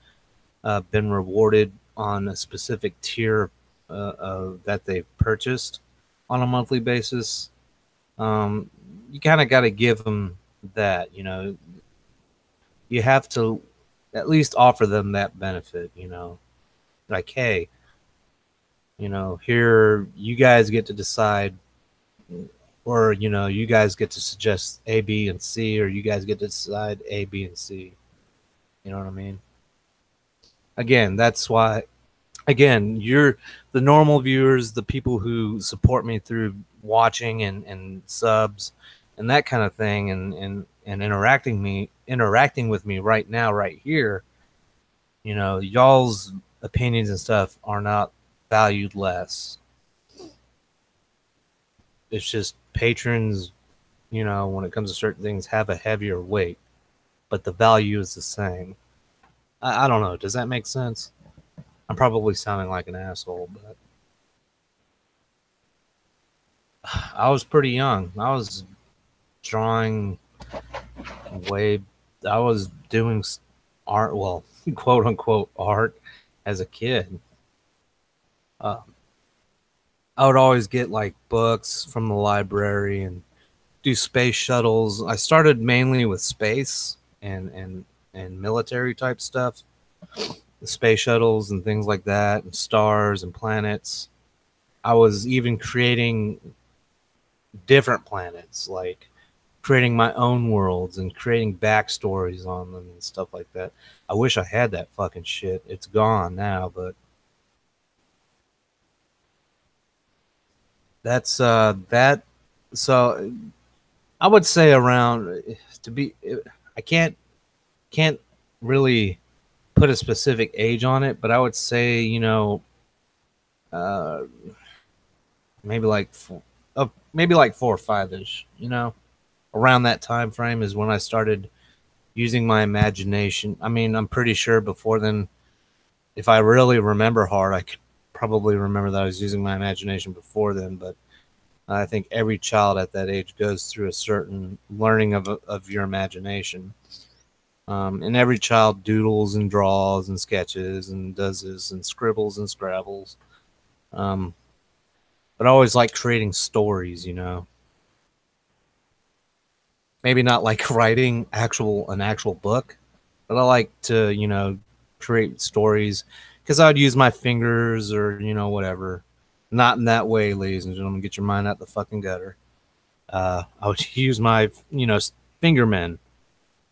been rewarded on a specific tier that they've purchased on a monthly basis. You kind of got to give them that. You have to at least offer them that benefit. Like, hey, here, you guys get to decide, or you guys get to suggest A, B, and C, or you guys get to decide A, B, and C. You know what I mean? Again, that's why. Again, you're the normal viewers, the people who support me through watching and subs and that kind of thing, and interacting with me right now, right here. Y'all's opinions and stuff are not valued less. It's just patrons, when it comes to certain things, have a heavier weight, but the value is the same. I don't know. Does that make sense? I'm probably sounding like an asshole, but I was pretty young. I was drawing way. I was doing art, well, quote unquote art, as a kid. Uh, I would always get like books from the library and do space shuttles. I started mainly with space and military type stuff, the space shuttles and things like that, and stars and planets. I was even creating different planets, like creating my own worlds and creating backstories on them and stuff like that. I wish I had that fucking shit. It's gone now, but that's that. So I would say around, to be, I can't really put a specific age on it, but I would say, you know, maybe like maybe like 4 or 5ish. You know, around that time frame is when I started using my imagination. I mean, I'm pretty sure before then, if I really remember hard, I could probably remember that I was using my imagination before then. But I think every child at that age goes through a certain learning of your imagination. And every child doodles and draws and sketches and does this and scribbles and scrabbles. But I always like creating stories, you know. Maybe not like writing an actual book, but I like to, you know, create stories because I'd use my fingers or, you know, whatever. Not in that way, ladies and gentlemen. Get your mind out the fucking gutter. I would use my, you know, finger men.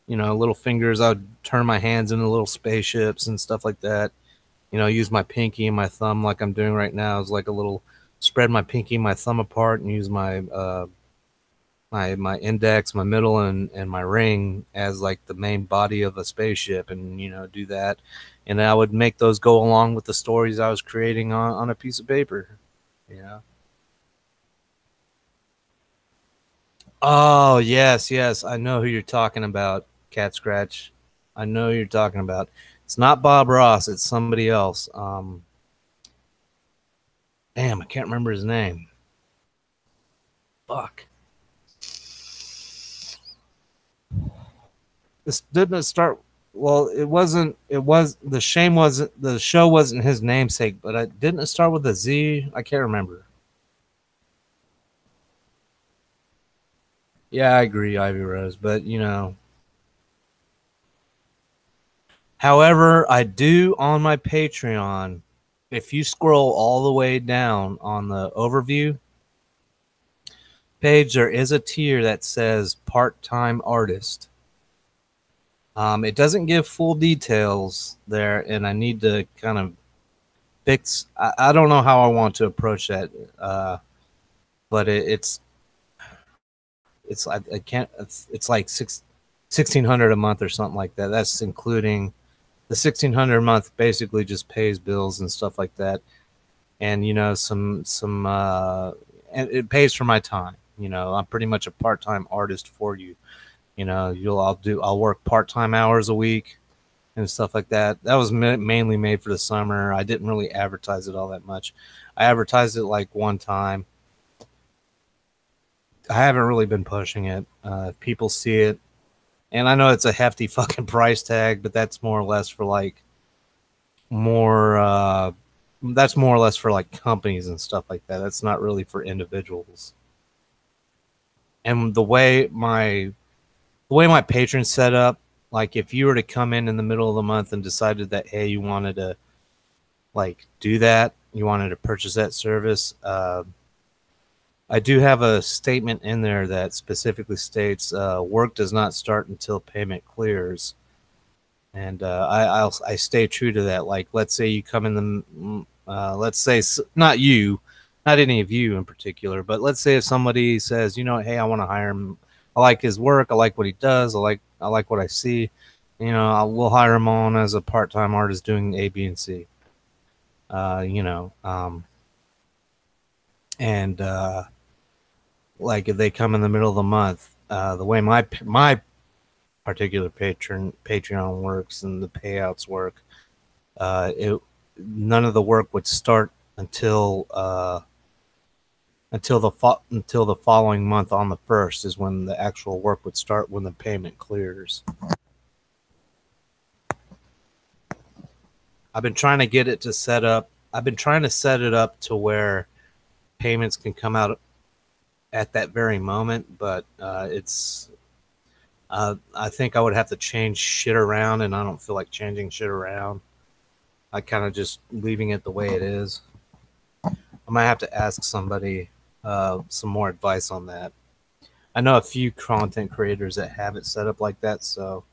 You know, little fingers. I would turn my hands into little spaceships and stuff like that. You know, use my pinky and my thumb like I'm doing right now. Is like a little spread my pinky and my thumb apart and use my my index, my middle, and my ring as like the main body of a spaceship, and you know, do that. And I would make those go along with the stories I was creating on a piece of paper. You know. Oh yes, yes, I know who you're talking about, Cat Scratch. I know who you're talking about. It's not Bob Ross. It's somebody else. Damn, I can't remember his name. Fuck. This didn't start. Well, it wasn't. It was the shame wasn't the show wasn't his namesake, but it didn't start with a Z. I can't remember. Yeah, I agree, Ivy Rose, but you know. However, I do on my Patreon. If you scroll all the way down on the overview page, there is a tier that says part-time artist. It doesn't give full details there, and I need to kind of fix. I don't know how I want to approach that, but it's I can't. It's like 1,600 a month or something like that. That's including the 1,600 a month. Basically, just pays bills and stuff like that, and you know some and it pays for my time. You know, I'm pretty much a part-time artist for you. You know, I'll work part-time hours a week and stuff like that. That was mainly made for the summer. I didn't really advertise it all that much. I advertised it like one time. I haven't really been pushing it. People see it, and I know it's a hefty fucking price tag, but that's more or less for like more. That's more or less for like companies and stuff like that. That's not really for individuals. And the way my patrons set up, like if you were to come in the middle of the month and decided that, hey, you wanted to like do that, you wanted to purchase that service, I do have a statement in there that specifically states work does not start until payment clears. And I stay true to that. Like, let's say you come in let's say not you, not any of you in particular, but let's say if somebody says, you know, hey, I want to hire him. I like his work. I like what he does. I like what I see. You know, we'll hire him on as a part-time artist doing A, B, and C. You know, and like if they come in the middle of the month, the way my particular Patreon works and the payouts work, none of the work would start until the following month on the 1st is when the actual work would start, when the payment clears. I've been trying to get it to set up. I've been trying to set it up to where payments can come out at that very moment, but I think I would have to change shit around, and I don't feel like changing shit around. I kind of just leaving it the way it is. I might have to ask somebody some more advice on that. I know a few content creators that have it set up like that, so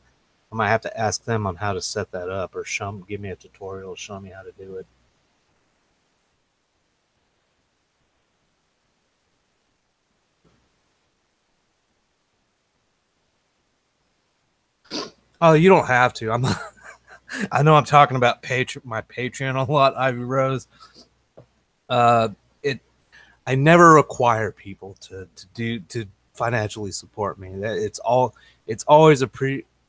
I might have to ask them on how to set that up, or give me a tutorial, show me how to do it. Oh, you don't have to. I know I'm talking about my Patreon a lot, Ivy Rose. It I never require people to financially support me. It's always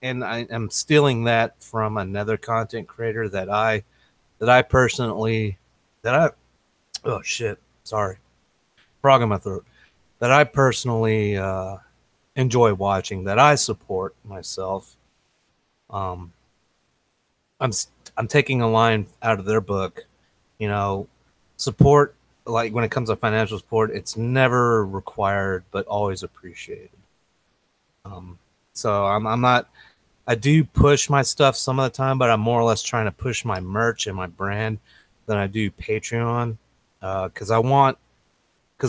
and I am stealing that from another content creator that I personally oh shit, sorry, frog in my throat, that I personally enjoy watching, that I support myself. I'm taking a line out of their book, you know, support, like when it comes to financial support, it's never required but always appreciated. So I'm not, I do push my stuff some of the time, but I'm more or less trying to push my merch and my brand than I do Patreon. Because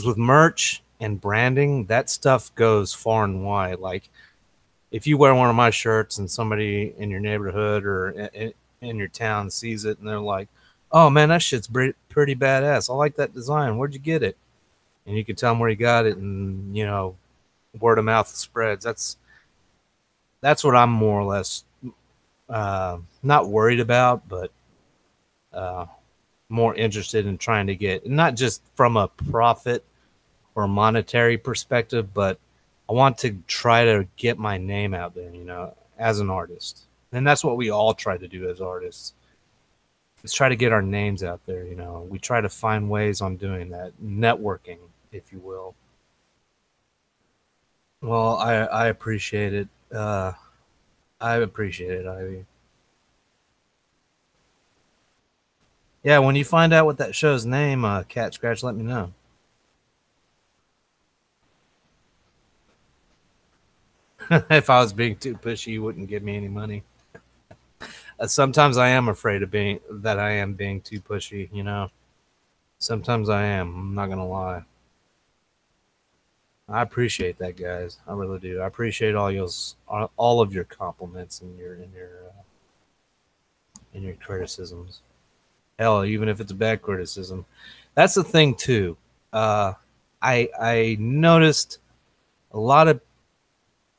with merch and branding, that stuff goes far and wide. Like if you wear one of my shirts and somebody in your neighborhood or in your town sees it and they're like, oh man, that shit's pretty badass. I like that design. Where'd you get it? And you can tell them where you got it, and word of mouth spreads. That's what I'm more or less not worried about, but more interested in trying to get, not just from a profit or monetary perspective, but I want to try to get my name out there, as an artist. And that's what we all try to do as artists. Is try to get our names out there, We try to find ways on doing that, networking, if you will. Well, I appreciate it. I appreciate it, Ivy. Yeah, when you find out what that show's name, Cat Scratch, let me know. If I was being too pushy, you wouldn't give me any money. Sometimes I am afraid of being too pushy, Sometimes I am. I'm not gonna lie. I appreciate that, guys. I really do. I appreciate all of your compliments and your criticisms. Hell, even if it's a bad criticism. That's the thing too. I noticed a lot of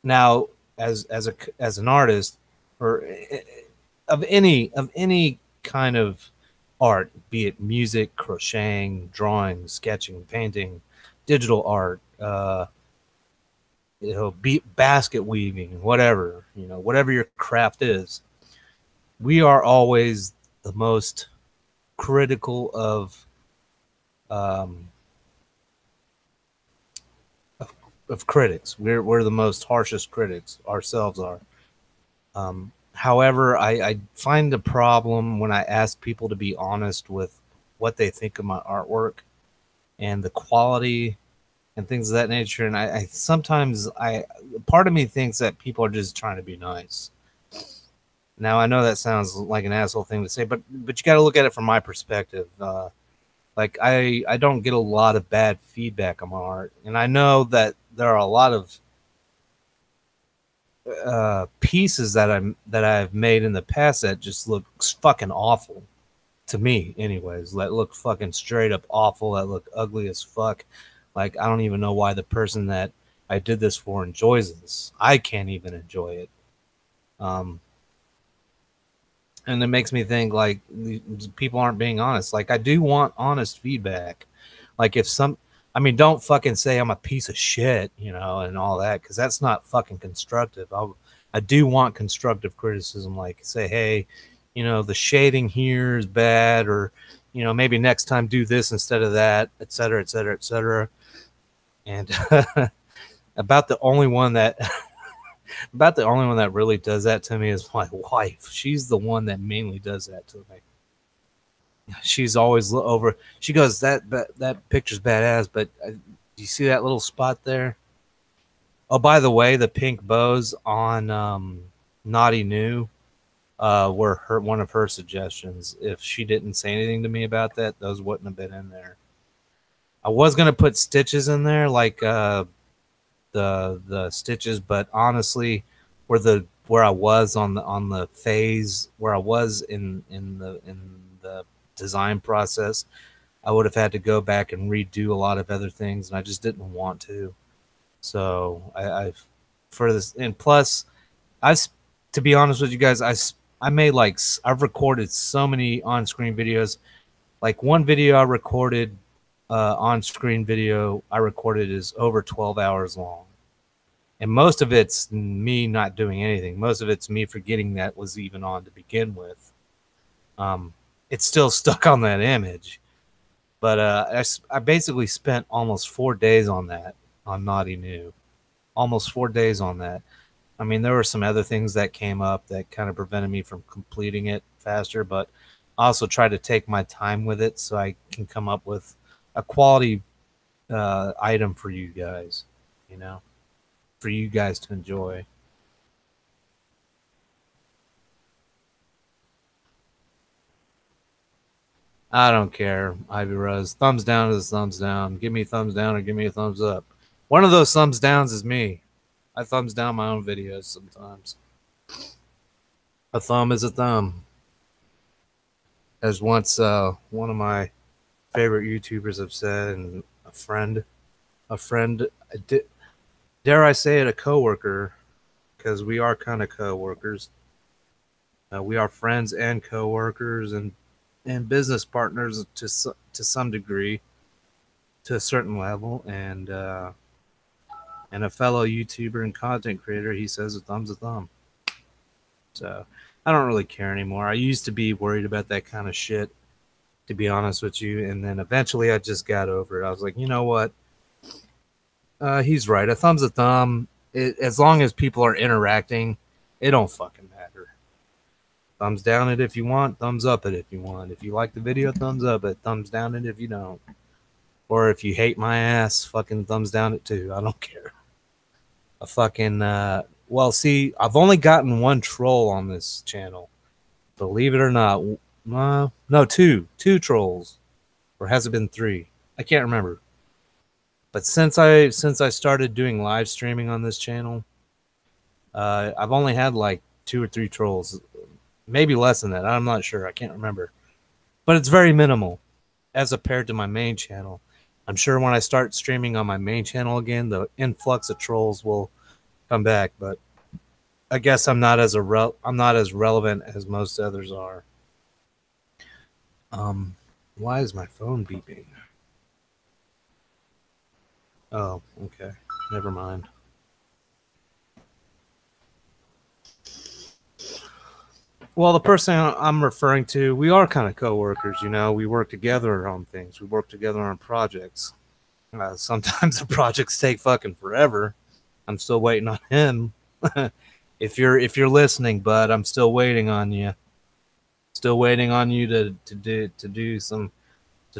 now as an artist, or of any kind of art, be it music, crocheting, drawing, sketching, painting, digital art, be basket weaving, whatever, whatever your craft is, we are always the most critical of critics. We're the most harshest critics, ourselves are. However, I find a problem when I ask people to be honest with what they think of my artwork and the quality and things of that nature. And I sometimes part of me thinks that people are just trying to be nice. Now, I know that sounds like an asshole thing to say, but you got to look at it from my perspective. Like I don't get a lot of bad feedback on my art, and I know that there are a lot of pieces that I've made in the past that just looks fucking awful to me, anyways. That look fucking straight up awful. That look ugly as fuck. Like I don't even know why the person that I did this for enjoys this. I can't even enjoy it. And it makes me think like people aren't being honest. Like I do want honest feedback. Like don't fucking say I'm a piece of shit, and all that, because that's not fucking constructive. I do want constructive criticism, like say, hey, the shading here is bad, or maybe next time do this instead of that, et cetera, et cetera, et cetera. And about the only one that really does that to me is my wife. She's the one that mainly does that to me. She's always over. She goes, that picture's badass, but do you see that little spot there? Oh, by the way, the pink bows on Naughty New were one of her suggestions. If she didn't say anything to me about that, those wouldn't have been in there. I was gonna put stitches in there, like the stitches, but honestly, where I was on the phase, where I was in the design process, I would have had to go back and redo a lot of other things, and I just didn't want to. So I for this, and plus, to be honest with you guys, I made like, I've recorded so many on-screen videos. Like one video I recorded, on-screen video I recorded is over 12 hours long. And most of it's me not doing anything. Most of it's me forgetting that was even on to begin with. It's still stuck on that image. But I basically spent almost 4 days on that, on Naughty New. Almost 4 days on that. I mean, there were some other things that came up that kind of prevented me from completing it faster, but I also tried to take my time with it so I can come up with a quality item for you guys, you know, for you guys to enjoy. I don't care, Ivy Rose. Thumbs down is thumbs down. Give me a thumbs down or give me a thumbs up. One of those thumbs downs is me. I thumbs down my own videos sometimes. A thumb is a thumb. As once one of my favorite YouTubers have said, and a friend, dare I say it, a coworker, because we are kind of coworkers. We are friends and coworkers and business partners to some degree, to a certain level, and a fellow YouTuber and content creator. He says a thumb's a thumb. So I don't really care anymore. I used to be worried about that kind of shit, to be honest with you, and then eventually I just got over it. I was like, you know what? He's right. A thumb's a thumb. As long as people are interacting, it don't fucking matter. Thumbs down it if you want. Thumbs up it if you want. If you like the video, thumbs up it. Thumbs down it if you don't. Or if you hate my ass, fucking thumbs down it too. I don't care. A fucking well, see, I've only gotten one troll on this channel. Believe it or not. No, two trolls. Or has it been 3? I can't remember. But since I started doing live streaming on this channel, I've only had like 2 or 3 trolls, maybe less than that. I'm not sure. I can't remember, but it's very minimal as compared to my main channel. I'm sure when I start streaming on my main channel again, the influx of trolls will come back. But I guess I'm not as relevant as most others are. Why is my phone beeping? Oh, okay. Never mind. Well, the person I'm referring to, we are kind of coworkers, you know. We work together on things. We work together on projects. Sometimes the projects take fucking forever. I'm still waiting on him. If you're listening, bud, I'm still waiting on you. Still waiting on you to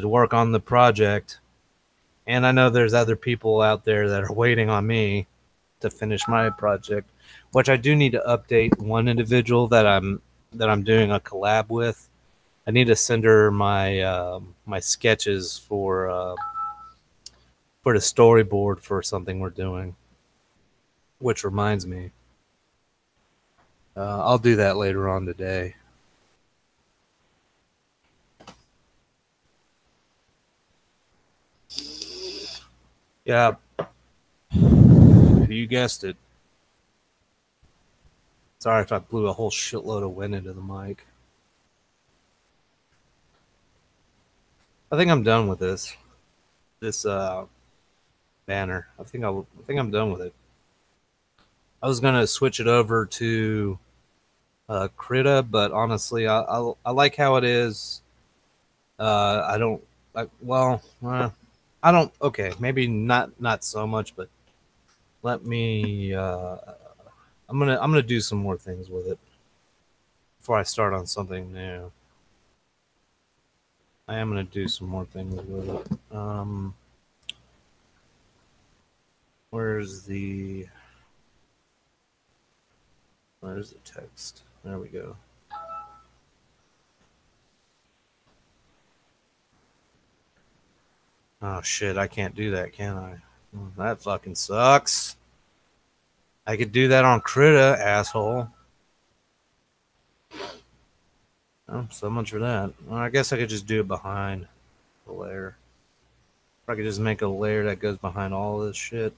work on the project. And I know there's other people out there that are waiting on me to finish my project, which I do need to update one individual that I'm doing a collab with. I need to send her my my sketches for the storyboard for something we're doing. Which reminds me, I'll do that later on today. Yeah, you guessed it. Sorry if I blew a whole shitload of wind into the mic. I think I'm done with this banner. I think I'm done with it. I was gonna switch it over to Krita, but honestly, I like how it is. I don't like. Well, I don't. Okay, maybe not so much, but let me. I'm gonna do some more things with it before I start on something new. I am gonna do some more things with it. Where's the text? There we go. Oh shit, I can't do that, can I? That fucking sucks. I could do that on Krita, asshole. Oh, so much for that. Well, I guess I could just do it behind the layer. Or I could just make a layer that goes behind all this shit.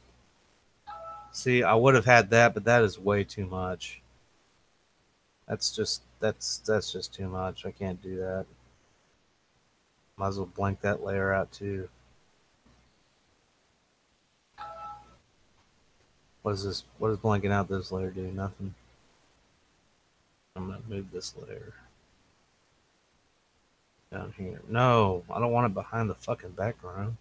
See, I would have had that, but that is way too much. That's just too much. I can't do that. Might as well blank that layer out too. What is this? What does blanking out this layer do? Nothing. I'm gonna move this layer down here. No, I don't want it behind the fucking background.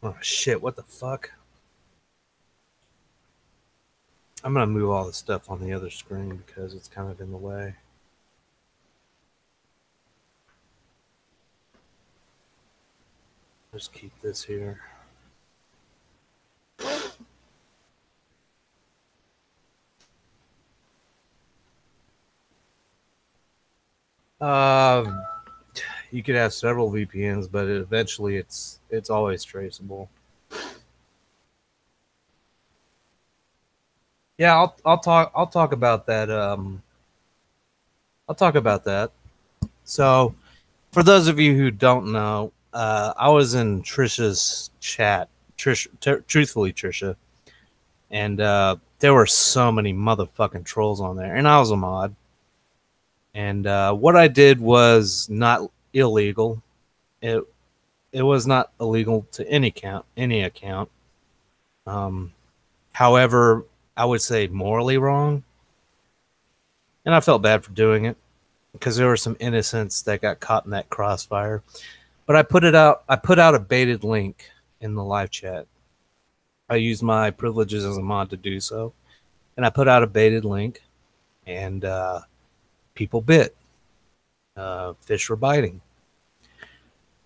Oh shit, what the fuck? I'm gonna move all the stuff on the other screen because it's kind of in the way. Just keep this here. You could have several VPNs, but eventually it's always traceable. Yeah, I'll talk about that. I'll talk about that. So, for those of you who don't know, I was in Trisha's chat. Truthfully, Trisha, and there were so many motherfucking trolls on there, and I was a mod. And what I did was not illegal. It was not illegal to any account. However, I would say morally wrong, and I felt bad for doing it because there were some innocents that got caught in that crossfire. But I put out a baited link in the live chat. I used my privileges as a mod to do so, and I put out a baited link, and people bit. Fish were biting,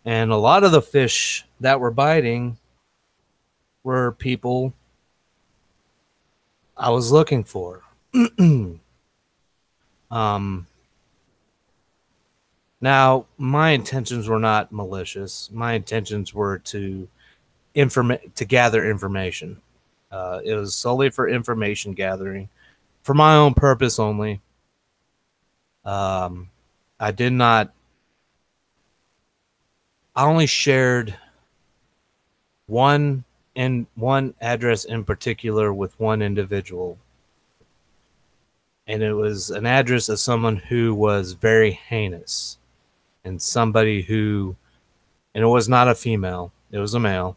and a lot of the fish that were biting were people I was looking for. Now, my intentions were not malicious. My intentions were to gather information. It was solely for information gathering, for my own purpose only. I did not. I only shared one address in particular with one individual, and it was an address of someone who was very heinous, and somebody who, and it was not a female, it was a male,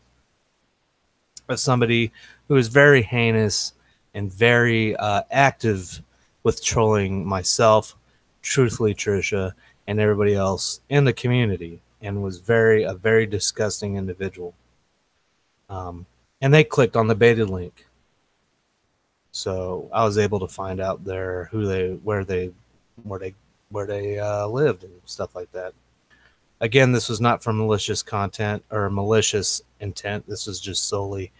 but somebody who was very heinous and very active with trolling myself, truthfully Trisha, and everybody else in the community, and was a very disgusting individual. And they clicked on the baited link, so I was able to find out where they lived and stuff like that. Again, this was not for malicious content or malicious intent. This was just solely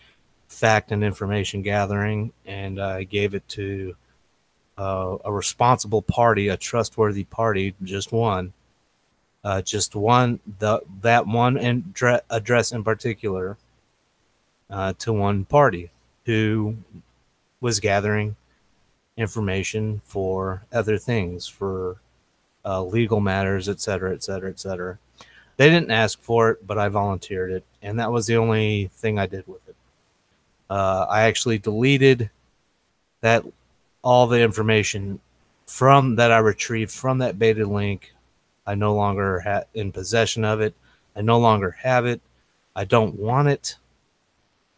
fact and information gathering, and I gave it to a responsible party, a trustworthy party, just one. That one address in particular, to one party who was gathering information for other things, for legal matters, etc., etc., etc. They didn't ask for it, but I volunteered it, and that was the only thing I did with it. I actually deleted all the information from that I retrieved from that baited link. I no longer in possession of it. I no longer have it. I don't want it.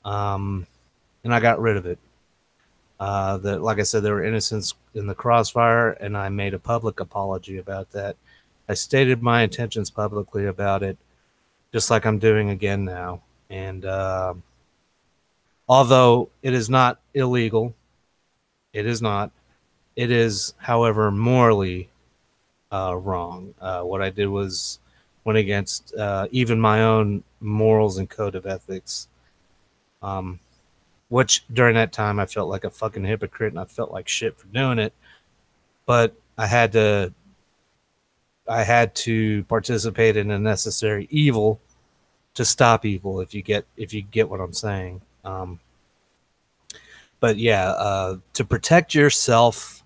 And I got rid of it. Like I said, there were innocents in the crossfire, and I made a public apology about that. I stated my intentions publicly about it, just like I'm doing again now. And although it is not illegal, it is not. It is, however, morally wrong. What I did was went against even my own morals and code of ethics. Which during that time I felt like a fucking hypocrite, and I felt like shit for doing it. But I had to participate in a necessary evil to stop evil. If you get what I'm saying. But yeah, to protect yourself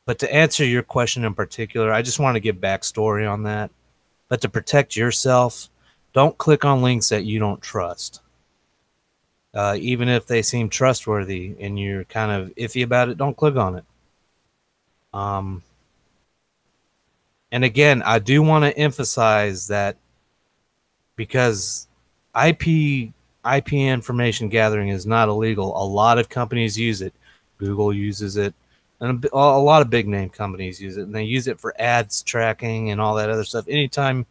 But to answer your question in particular, I just want to give backstory on that. But to protect yourself, don't click on links that you don't trust. Even if they seem trustworthy and you're kind of iffy about it, don't click on it. And again, I do want to emphasize that because IP information gathering is not illegal. A lot of companies use it. Google uses it, and a lot of big name companies use it, and they use it for ads tracking and all that other stuff. Anytime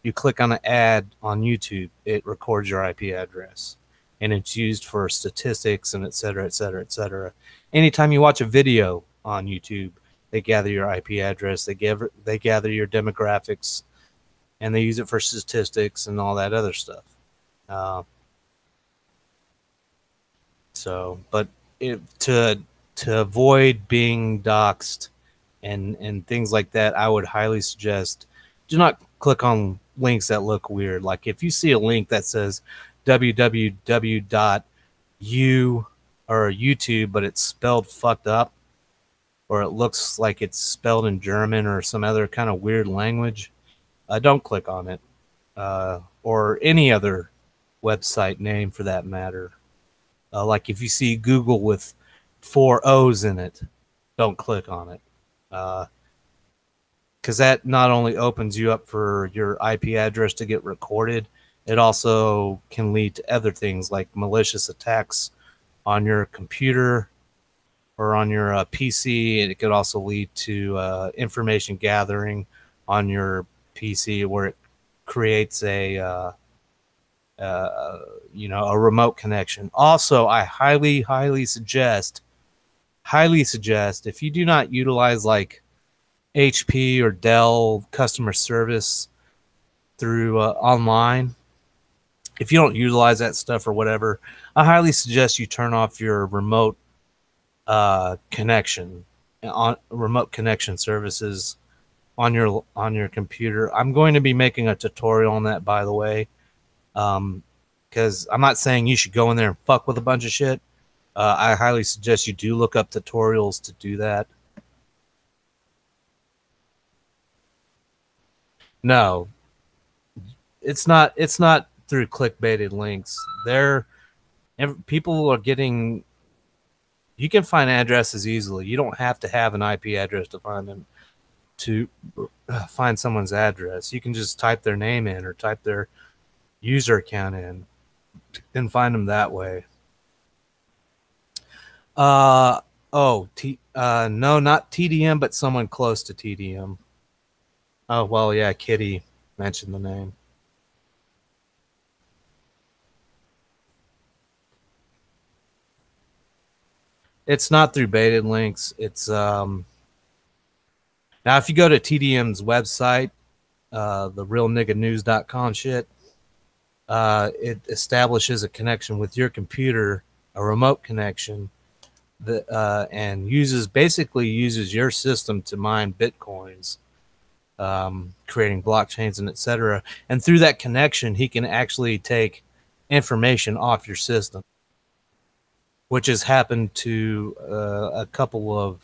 you click on an ad on YouTube, it records your IP address, and it's used for statistics and et cetera, et cetera, et cetera. Anytime you watch a video on YouTube, they gather your IP address, they gather your demographics, and they use it for statistics and all that other stuff. Uh, but to avoid being doxxed and things like that, I would highly suggest do not click on links that look weird. Like if you see a link that says www.u or YouTube, but it's spelled fucked up, or it looks like it's spelled in German or some other kind of weird language, don't click on it, or any other website name for that matter. Like if you see Google with 4 O's in it, don't click on it. Because that not only opens you up for your IP address to get recorded, it also can lead to other things like malicious attacks on your computer or on your PC. And it could also lead to information gathering on your PC where it creates a a remote connection. Also, I highly suggest if you do not utilize like HP or Dell customer service through online, if you don't utilize that stuff or whatever, I highly suggest you turn off your remote connection on remote connection services on your computer. I'm going to be making a tutorial on that, by the way. Because I'm not saying you should go in there and fuck with a bunch of shit. I highly suggest you do look up tutorials to do that. No, it's not through clickbaited links. People are getting. You can find addresses easily. You don't have to have an IP address to find them. To find someone's address, you can just type their name in or type their user account in and find them that way. No, not TDM, but someone close to TDM. Oh, well, yeah, Kitty mentioned the name. It's not through baited links. It's now if you go to TDM's website, the realnigganews.com shit, it establishes a connection with your computer, a remote connection, that and basically uses your system to mine bitcoins, creating blockchains and etc. And through that connection, he can actually take information off your system, which has happened to a couple of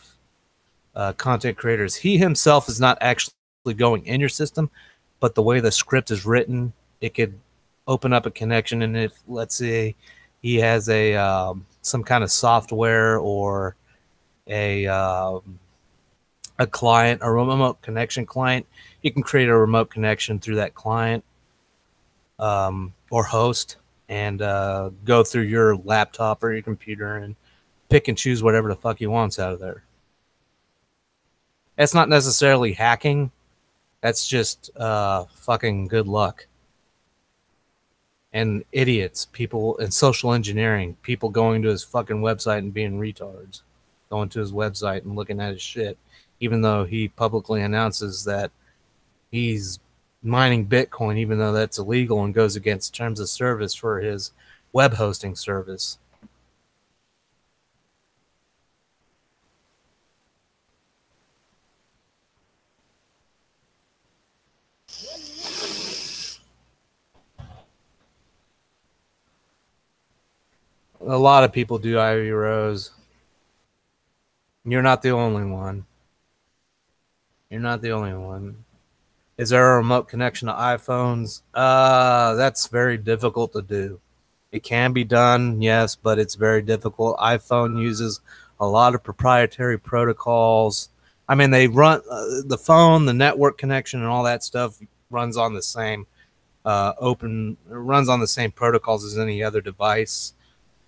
content creators. He himself is not actually going in your system, but the way the script is written, it could open up a connection. And if, let's say, he has a some kind of software or a client, a remote connection client, you can create a remote connection through that client or host and go through your laptop or your computer and pick and choose whatever the fuck he wants out of there. That's not necessarily hacking. That's just fucking good luck. And idiots, people, and social engineering, people going to his fucking website and being retards, going to his website and looking at his shit, even though he publicly announces that he's mining Bitcoin, even though that's illegal and goes against terms of service for his web hosting service. A lot of people do Ivy Rose. You're not the only one. You're not the only one. Is there a remote connection to iPhones? That's very difficult to do. It can be done, yes, but it's very difficult. iPhone uses a lot of proprietary protocols. I mean, they run the phone, the network connection, and all that stuff runs on the same runs on the same protocols as any other device.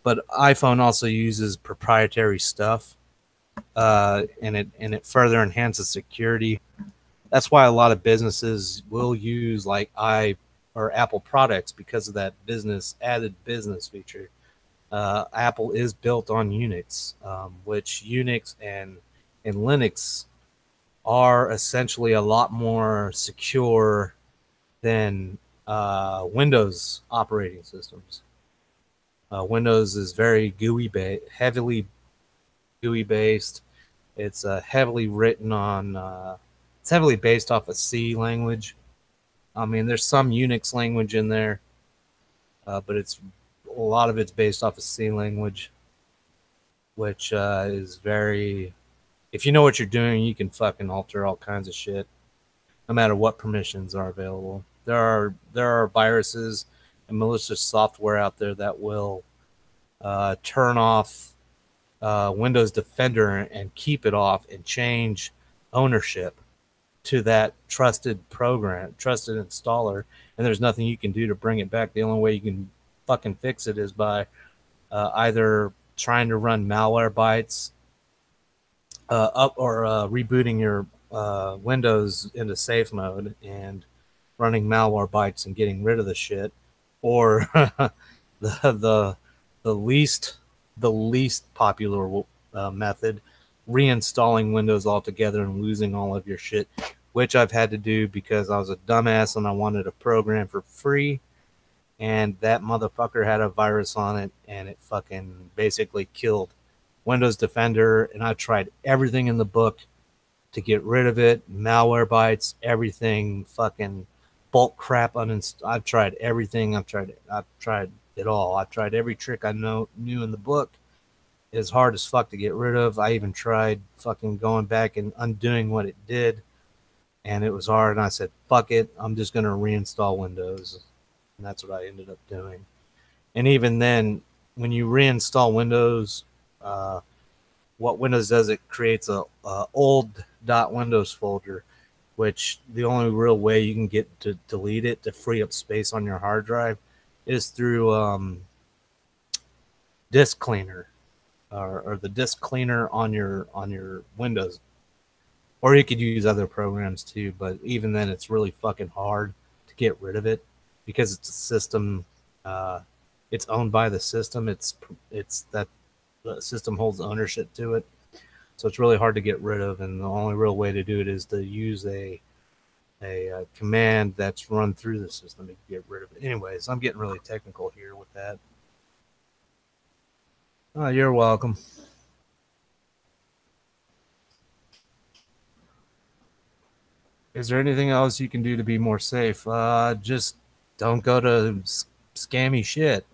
But iPhone also uses proprietary stuff, and it further enhances security. That's why a lot of businesses will use like or Apple products because of that added business feature. Apple is built on Unix, which Unix and Linux are essentially a lot more secure than Windows operating systems. Windows is very heavily GUI based. It's heavily written on. It's heavily based off of C language. I mean, there's some Unix language in there, but a lot of it's based off of C language, which is very. If you know what you're doing, you can fucking alter all kinds of shit, no matter what permissions are available. There are viruses and malicious software out there that will turn off Windows Defender and keep it off and change ownership to that trusted installer, and there's nothing you can do to bring it back. The only way you can fucking fix it is by either trying to run Malwarebytes up or rebooting your Windows into safe mode and running Malwarebytes and getting rid of the shit, or the least popular method, reinstalling Windows altogether and losing all of your shit, which I've had to do because I was a dumbass and I wanted a program for free, and that motherfucker had a virus on it, and it fucking basically killed Windows Defender. And I tried everything in the book to get rid of it, Malwarebytes, everything, fucking bulk crap I've tried everything. I've tried it all. I've tried every trick I knew in the book. It's hard as fuck to get rid of. I even tried fucking going back and undoing what it did, and it was hard. And I said, fuck it, I'm just going to reinstall Windows. And that's what I ended up doing. And even then, when you reinstall Windows, what Windows does, it creates a old .windows folder, which the only real way you can get to delete it to free up space on your hard drive is through disk cleaner, or the disk cleaner on your Windows. Or you could use other programs too, but even then it's really fucking hard to get rid of it because it's a system. It's owned by the system. It's that the system holds ownership to it, so it's really hard to get rid of. And the only real way to do it is to use a command that's run through the system to get rid of it. Anyways, I'm getting really technical here with that. Oh, you're welcome. Is there anything else you can do to be more safe? Just don't go to scammy shit.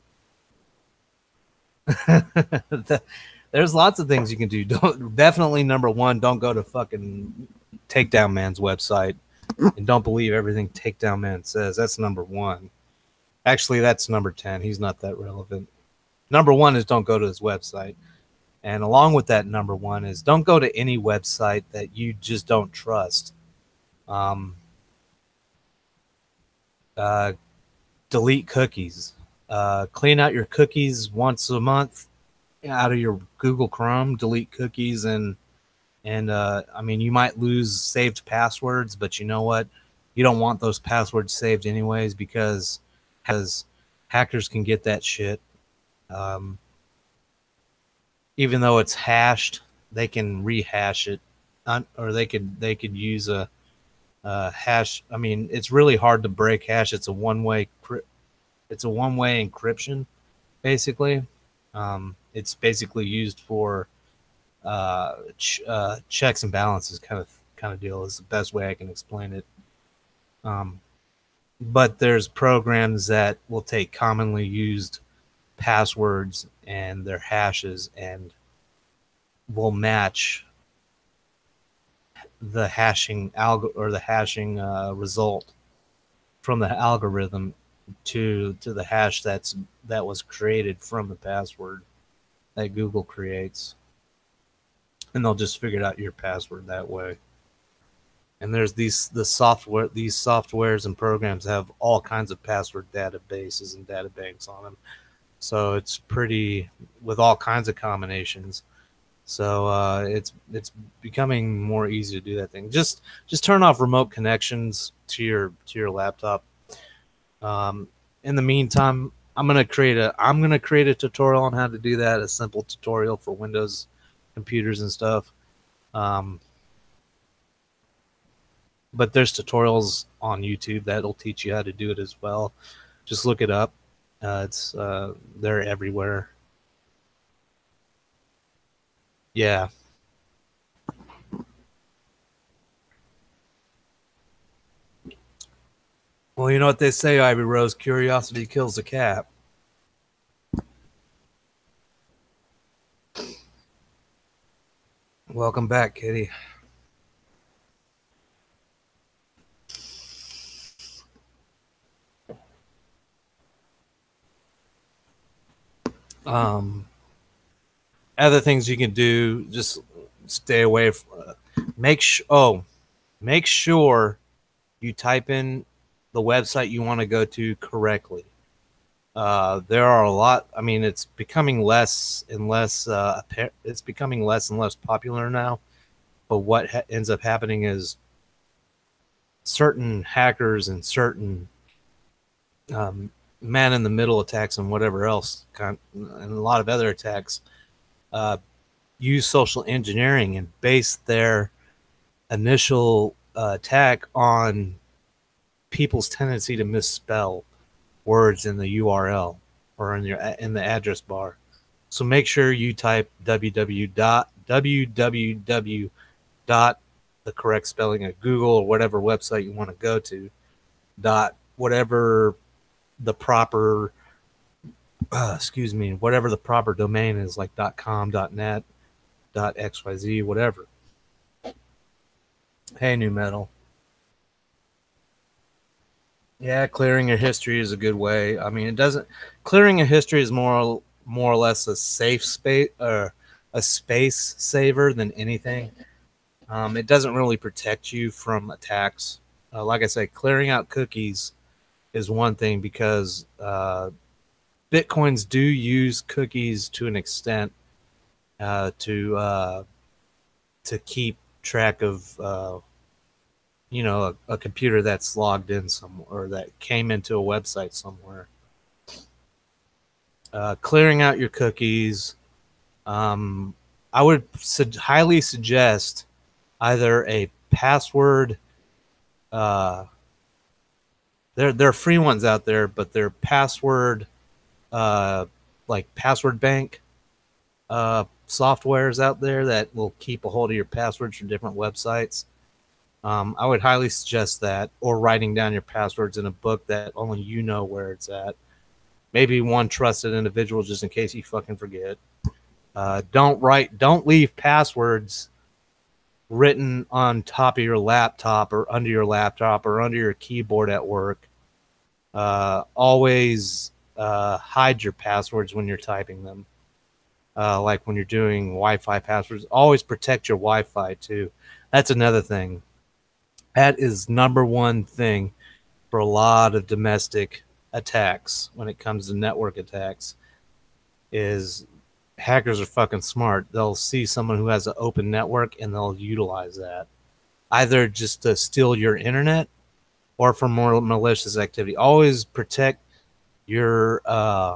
There's lots of things you can do. Definitely number one, don't go to fucking Takedown Man's website, and don't believe everything Takedown Man says. That's number one. Actually, that's number 10. He's not that relevant. Number one is don't go to his website. And along with that, number one is don't go to any website that you just don't trust. Delete cookies. Clean out your cookies once a month out of your Google Chrome. Delete cookies, and I mean, you might lose saved passwords, but you know what? You don't want those passwords saved anyways because hackers can get that shit. Even though it's hashed, they can rehash it, or they could use a hash. I mean, it's really hard to break hash. It's a one-way encryption, basically. It's basically used for checks and balances kind of deal is the best way I can explain it. But there's programs that will take commonly used passwords and their hashes and will match the hashing result from the algorithm to the hash that was created from the password that Google creates, and they'll just figure out your password that way. And there's these softwares and programs have all kinds of password databases and databanks on them, so it's pretty with all kinds of combinations. So it's becoming more easy to do that thing. Just turn off remote connections to your laptop. In the meantime, I'm gonna create a tutorial on how to do that. A simple tutorial for Windows computers and stuff. But there's tutorials on YouTube that'll teach you how to do it as well. Just look it up. They're everywhere. Yeah. Well, you know what they say, Ivy Rose, curiosity kills the cat. Welcome back, Kitty. Other things you can do, just stay away from, make sure you type in the website you want to go to correctly. There are a lot. I mean, it's becoming less and less. It's becoming less and less popular now. But what ends up happening is certain hackers and certain man-in-the-middle attacks and whatever else, and a lot of other attacks, use social engineering and base their initial attack on people's tendency to misspell words in the URL or in the address bar. So make sure you type www. The correct spelling of Google or whatever website you want to go to, whatever the proper whatever the proper domain is, like .com, .net, .xyz, whatever. Hey, New Metal. Yeah, clearing your history is a good way. I mean, clearing a history is more or less a safe space or a space saver than anything. It doesn't really protect you from attacks. Like I said, clearing out cookies is one thing because Bitcoins do use cookies to an extent to keep track of a computer that's logged in somewhere or that came into a website somewhere. Clearing out your cookies. I would highly suggest either a password. There are free ones out there, but they're password, like password bank softwares out there that will keep a hold of your passwords for different websites. I would highly suggest that, or writing down your passwords in a book that only you know where it's at. Maybe one trusted individual, just in case you fucking forget. Don't leave passwords written on top of your laptop or under your laptop or under your keyboard at work. Always hide your passwords when you're typing them. Like when you're doing Wi-Fi passwords, always protect your Wi-Fi too. That's another thing. That is number one thing for a lot of domestic attacks when it comes to network attacks. Is hackers are fucking smart. They'll see someone who has an open network and they'll utilize that, either just to steal your internet or for more malicious activity. Always protect your. I'm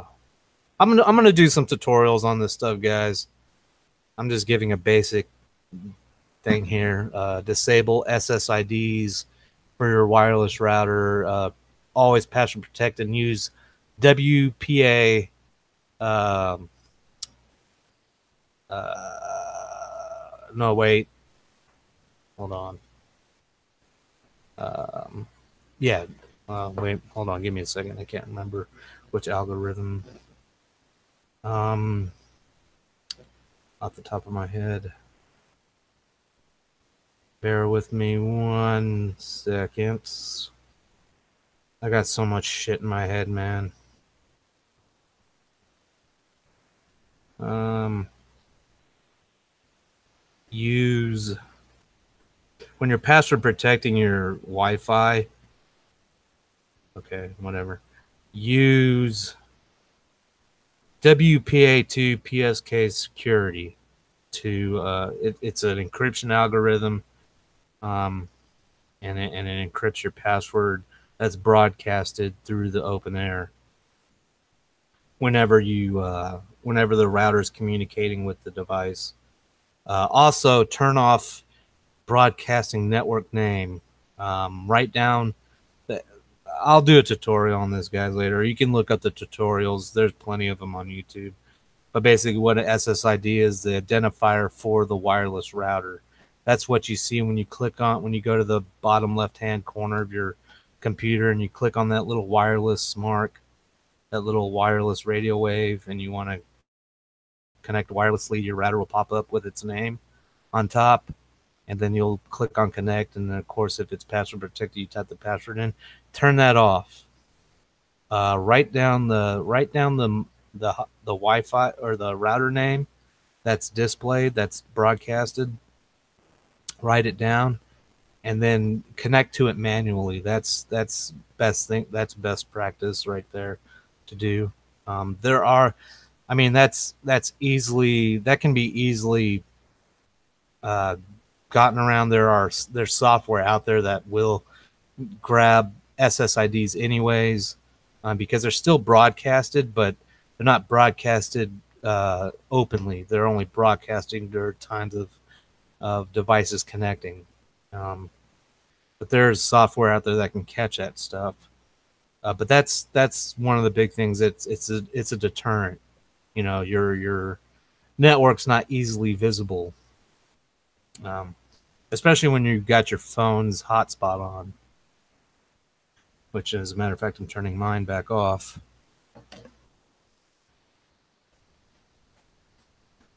gonna do some tutorials on this stuff, guys. I'm just giving a basic thing here. Disable SSIDs for your wireless router. Always password protect and use WPA. No, wait. Hold on. Yeah. Wait. Hold on. Give me a second. I can't remember which algorithm. Off the top of my head. Bear with me 1 second. I got so much shit in my head, man. Use when you're password protecting your Wi-Fi. Okay, whatever. Use WPA2 PSK security to it's an encryption algorithm, and it encrypts your password that's broadcasted through the open air whenever whenever the router is communicating with the device. Also, turn off broadcasting network name. Write down. I'll do a tutorial on this, guys, later. You can look up the tutorials. There's plenty of them on YouTube. But basically, what an SSID is, the identifier for the wireless router. That's what you see when you when you go to the bottom left-hand corner of your computer and you click on that little wireless mark, that little wireless radio wave, and you want to connect wirelessly, your router will pop up with its name on top, and then you'll click on connect, and then of course if it's password protected, you type the password in. Turn that off. Write down the Wi-Fi or the router name that's displayed, that's broadcasted. Write it down, and then connect to it manually. That's best thing. That's best practice right there to do. There are, I mean, that's easily, that can be easily gotten around. There's software out there that will grab SSIDs anyways, because they're still broadcasted, but they're not broadcasted openly. They're only broadcasting during times of devices connecting. But there's software out there that can catch that stuff. But that's one of the big things. It's a deterrent. You know, your network's not easily visible, especially when you've got your phone's hotspot on. Which, as a matter of fact, I'm turning mine back off.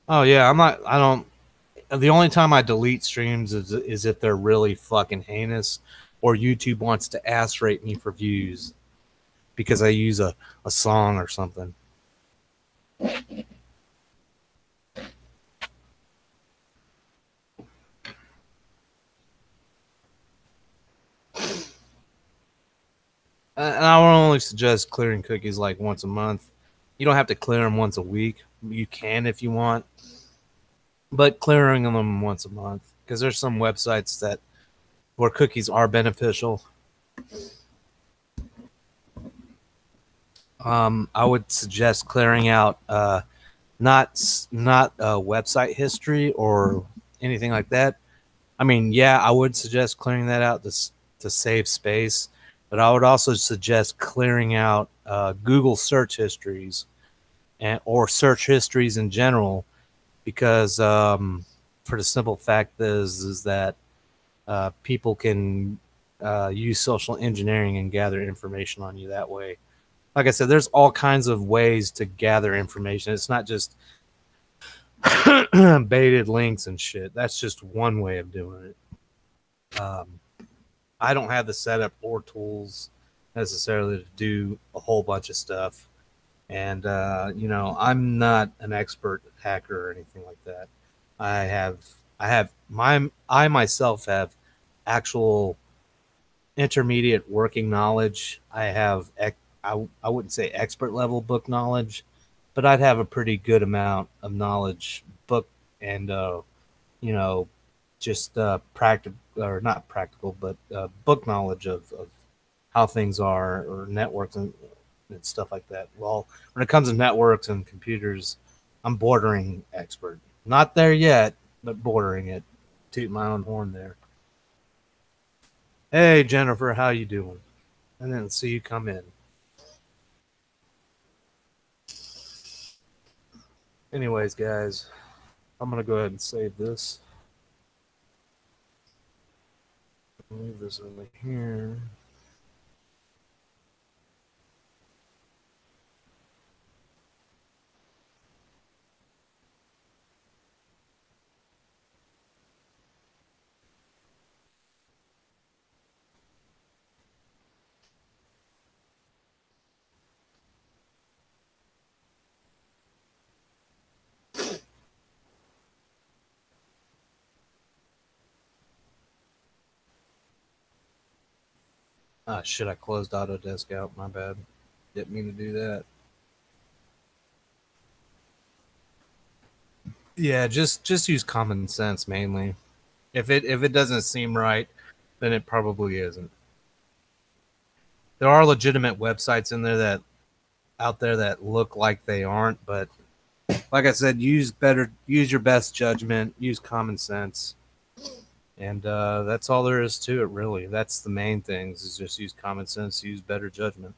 Oh yeah, I don't. The only time I delete streams is if they're really fucking heinous, or YouTube wants to ass rate me for views because I use a song or something. And I would only suggest clearing cookies like once a month. You don't have to clear them once a week. You can if you want, but clearing them once a month, because there's some websites that where cookies are beneficial. I would suggest clearing out not website history or anything like that. I mean, yeah, I would suggest clearing that out to save space, but I would also suggest clearing out Google search histories or search histories in general, because for the simple fact is that people can use social engineering and gather information on you that way. Like I said, there's all kinds of ways to gather information. It's not just baited links and shit. That's just one way of doing it. I don't have the setup or tools necessarily to do a whole bunch of stuff. And, you know, I'm not an expert hacker or anything like that. I myself have actual intermediate working knowledge. I have, I wouldn't say expert level book knowledge, but I'd have a pretty good amount of knowledge, book and, you know, just practical, or not practical, but book knowledge of how things are, or networks and stuff like that. Well, when it comes to networks and computers, I'm bordering expert. Not there yet, but bordering it. Toot my own horn there. Hey, Jennifer, how you doing? I didn't see you come in. Anyways, guys, I'm going to go ahead and save this. Leave this over here. Shit, I closed Autodesk out. My bad. Didn't mean to do that. Yeah, just use common sense mainly. If it doesn't seem right, then it probably isn't. There are legitimate websites in there that out there that look like they aren't, but like I said, use your best judgment, use common sense, and that's all there is to it, really. That's the main things: is just use common sense, use better judgment.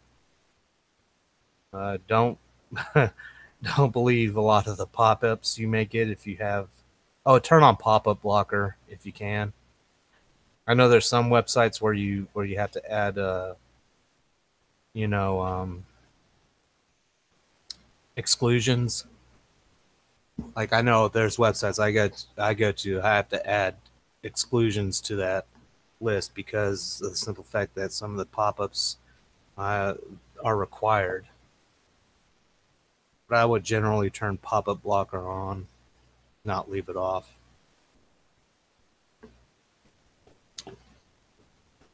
Don't don't believe a lot of the pop-ups you may get if you have. Oh, turn on pop-up blocker if you can. I know there's some websites where you have to add you know exclusions. Like I know there's websites I go to, I have to add exclusions to that list because of the simple fact that some of the pop-ups are required. But I would generally turn pop-up blocker on, not leave it off.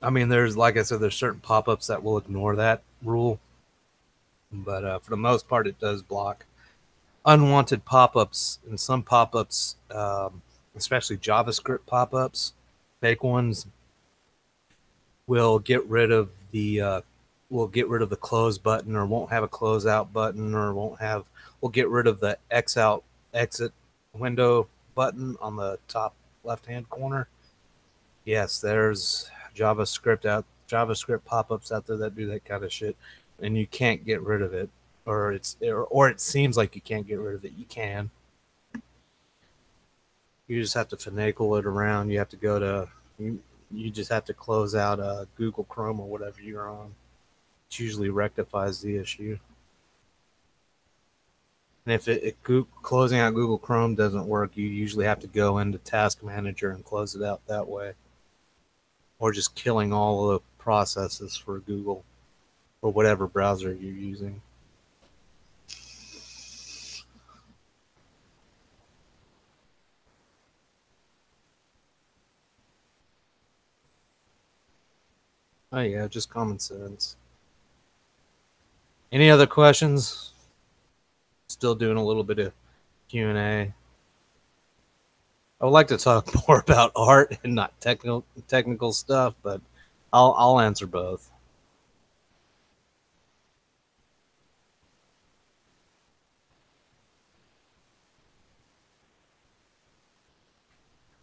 I mean, there's, like I said, there's certain pop-ups that will ignore that rule, but for the most part, it does block unwanted pop-ups. And some pop-ups, especially JavaScript pop-ups, fake ones, will get rid of the close button, or won't have a close out button, or will get rid of the exit window button on the top left hand corner. Yes, there's JavaScript pop-ups out there that do that kind of shit, and you can't get rid of it, or it seems like you can't get rid of it. You can. You just have to finagle it around. You have to go to you just have to close out Google Chrome or whatever you're on. It usually rectifies the issue. And if closing out Google Chrome doesn't work, you usually have to go into Task Manager and close it out that way. Or just killing all the processes for Google or whatever browser you're using. Oh yeah, just common sense. Any other questions? Still doing a little bit of Q&A. I would like to talk more about art and not technical stuff, but I'll answer both.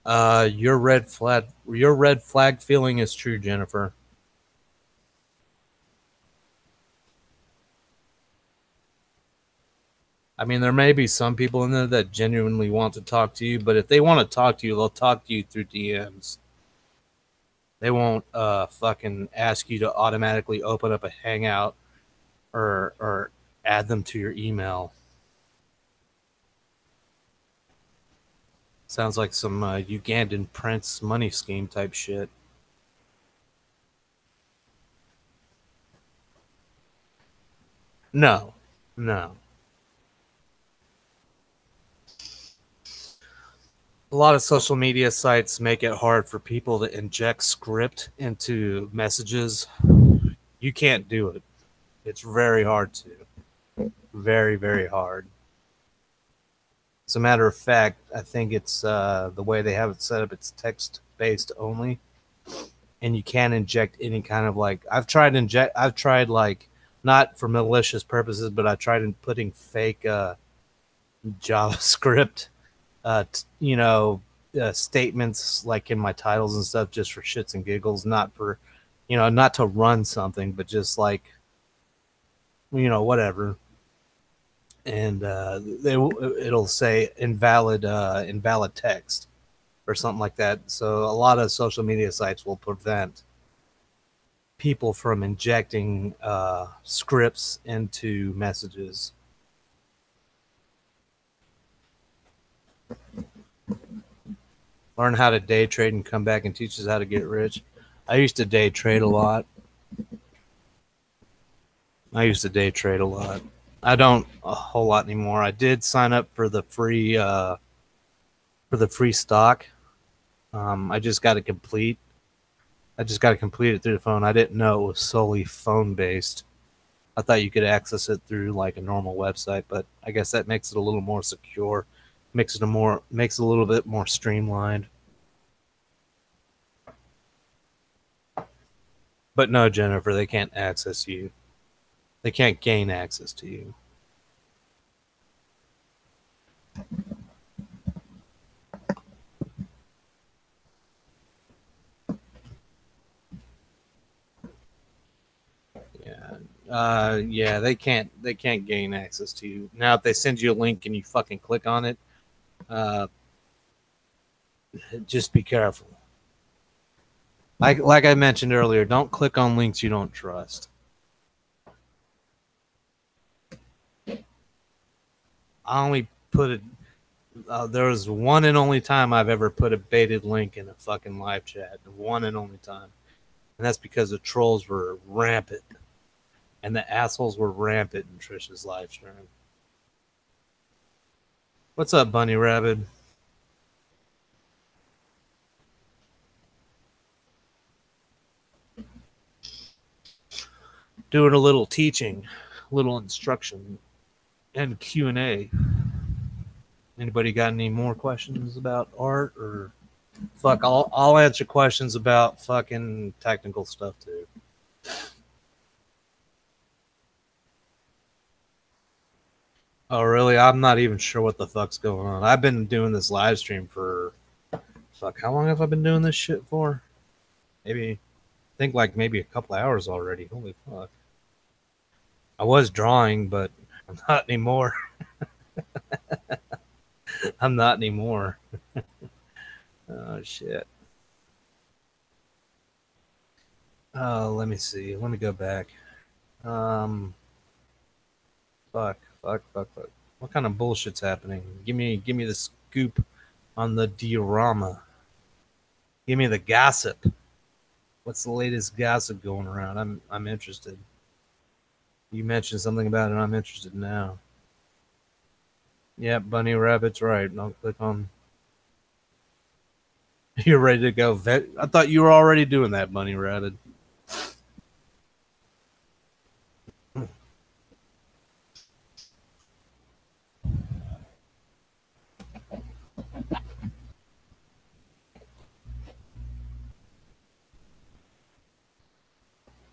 Your red flag feeling is true, Jennifer. I mean, there may be some people in there that genuinely want to talk to you, but if they want to talk to you, they'll talk to you through DMs. They won't fucking ask you to automatically open up a Hangout or add them to your email. Sounds like some Ugandan prince money scheme type shit. No. A lot of social media sites make it hard for people to inject script into messages. You can't do it. It's very hard to. Very, very hard. As a matter of fact, I think it's the way they have it set up, it's text-based only. And you can't inject any kind of I've tried not for malicious purposes, but I tried in putting fake JavaScript statements like in my titles and stuff, just for shits and giggles, not for not to run something, but just whatever. And it'll say invalid text or something like that. So a lot of social media sites will prevent people from injecting scripts into messages. Learn how to day trade and come back and teach us how to get rich. I used to day trade a lot. I don't a whole lot anymore. I did sign up for the free stock. I just got to complete I just got to complete it through the phone. I didn't know it was solely phone based. I thought you could access it through like a normal website, but I guess that makes it a little more secure, makes it a little bit more streamlined. But no, Jennifer, they can't access you. They can't gain access to you. Yeah, they can't gain access to you. Now if they send you a link and you fucking click on it, just be careful. Like I mentioned earlier, don't click on links you don't trust. I only put it. There was one and only time I've ever put a baited link in a fucking live chat. One and only time, and that's because the trolls were rampant, and the assholes were rampant in Trish's live stream. What's up, Bunney Rabid? Doing a little teaching, a little instruction, and Q&A. Anybody got any more questions about art or fuck? I'll answer questions about fucking technical stuff too. Oh really? I'm not even sure what the fuck's going on. I've been doing this live stream for fuck. How long have I been doing this shit for? Maybe I think like maybe a couple hours already. Holy fuck! I was drawing, but I'm not anymore. I'm not anymore. Oh shit. Let me see. Let me go back. Fuck. What kind of bullshit's happening? Give me the scoop on the diorama. Give me the gossip. What's the latest gossip going around? I'm interested. You mentioned something about it. I'm interested now. Yeah, Bunny Rabbit's right. Don't click on. You're ready to go. I thought you were already doing that, Bunny Rabbit.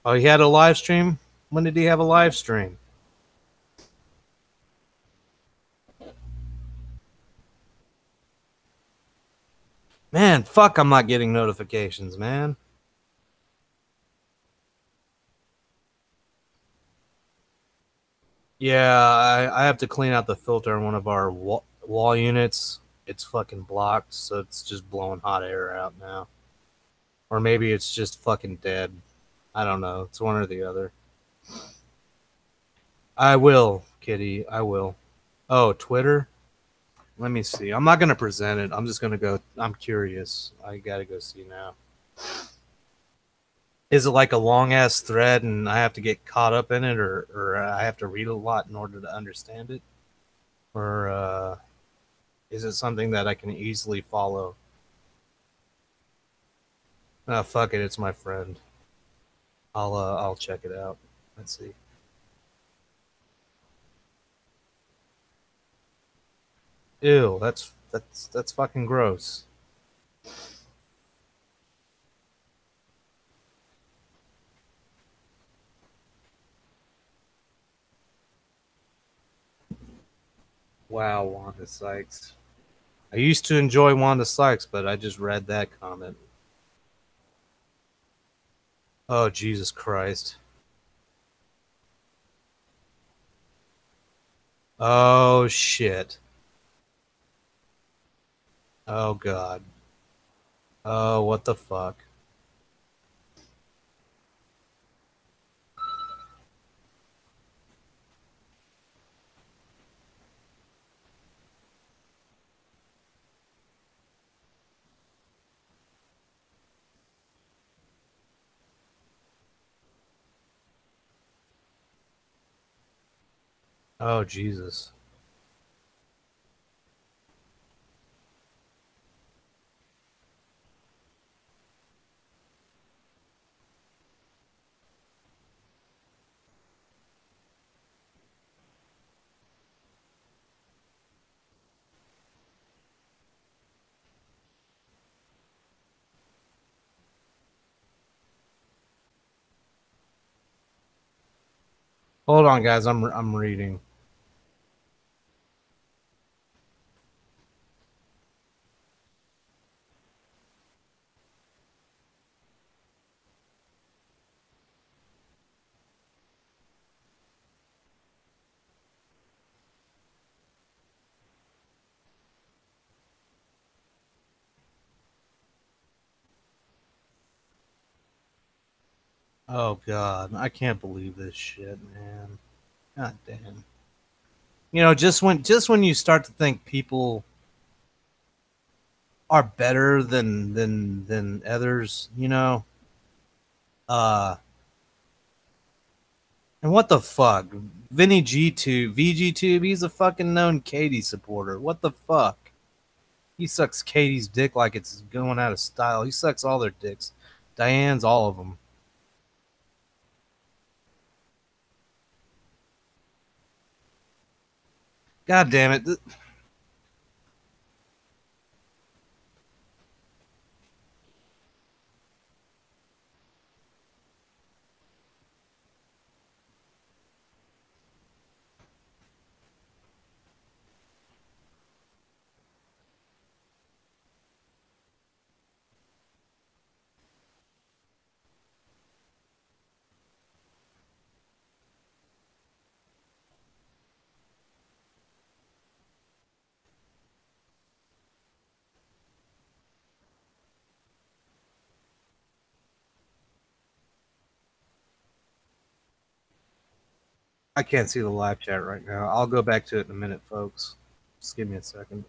Oh, he had a live stream? When did he have a live stream? Man, fuck, I'm not getting notifications, man. Yeah, I have to clean out the filter on one of our wall units. It's fucking blocked, so it's just blowing hot air out now. Or maybe it's just fucking dead. I don't know. It's one or the other. I will, Kitty. I will. Oh, Twitter? Let me see. I'm not going to present it. I'm just going to go. I'm curious. I got to go see now. Is it like a long ass thread and I have to get caught up in it, or I have to read a lot in order to understand it? Or is it something that I can easily follow? Oh, fuck it. It's my friend. I'll check it out. Let's see. Ew, that's fucking gross. Wow, Wanda Sykes. I used to enjoy Wanda Sykes, but I just read that comment. Oh, Jesus Christ. Oh, shit. Oh, God. Oh, what the fuck? Oh, Jesus. Hold on, guys. I'm reading. Oh God, I can't believe this shit, man. God damn. You know, just when you start to think people are better than others, you know, uh, and what the fuck, Vinny G2 VG2, he's a fucking known Katie supporter. What the fuck? He sucks Katie's dick like it's going out of style. He sucks all their dicks. Diane's, all of them. God damn it. I can't see the live chat right now. I'll go back to it in a minute, folks. Just give me a second.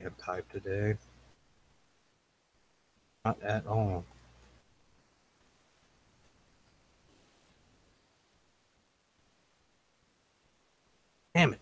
Can't type today. Not at all. Damn it.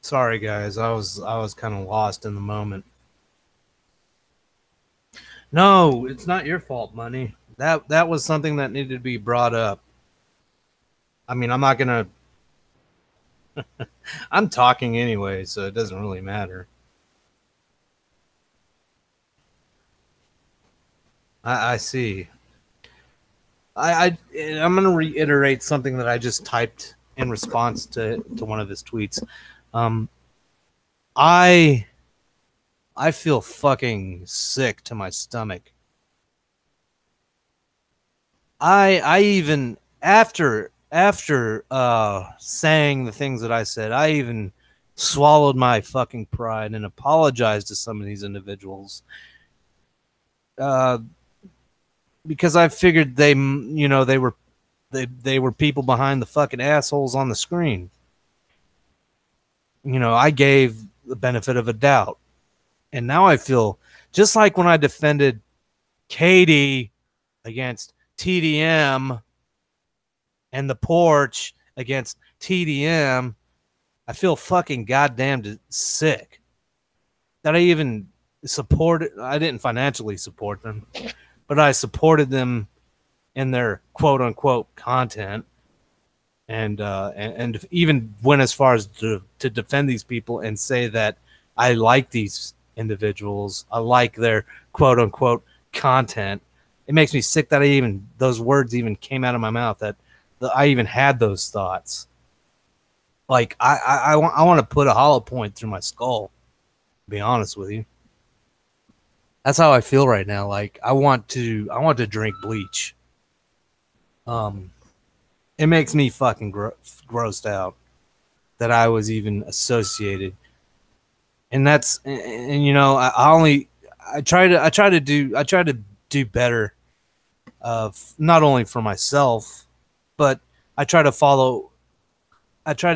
Sorry, guys. I was kind of lost in the moment. No, it's not your fault, Money. That was something that needed to be brought up. I mean, I'm not gonna. I'm talking anyway, so it doesn't really matter. I see. I'm gonna reiterate something that I just typed in response to one of his tweets. Um, I feel fucking sick to my stomach. I even after saying the things that I said, I even swallowed my fucking pride and apologized to some of these individuals. Because I figured they were people behind the fucking assholes on the screen. I gave the benefit of a doubt. And now I feel just like when I defended Katie against TDM and the porch against TDM, I feel fucking goddamn sick that I even supported. I didn't financially support them, but I supported them in their quote unquote content, and even went as far as to defend these people and say that I like these individuals. I like their quote unquote content. It makes me sick that those words even came out of my mouth, that I even had those thoughts. Like I want to put a hollow point through my skull. To be honest with you, that's how I feel right now. Like I want to drink bleach. It makes me fucking grossed out that I was even associated. And that's and I try to do better, not only for myself, but I try to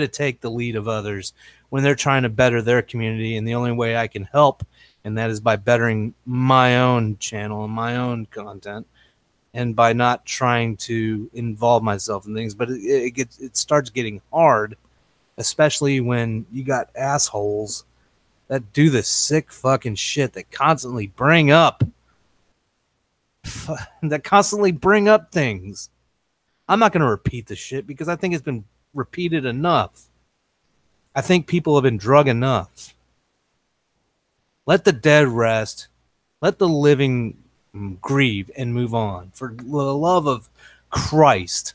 take the lead of others when they're trying to better their community, and the only way I can help, and that is by bettering my own channel and my own content, and by not trying to involve myself in things. But it starts getting hard, especially when you got assholes that do this sick fucking shit that constantly bring up things. I'm not going to repeat the shit because I think it's been repeated enough. I think people have been drug enough. Let the dead rest. Let the living grieve and move on. For the love of Christ.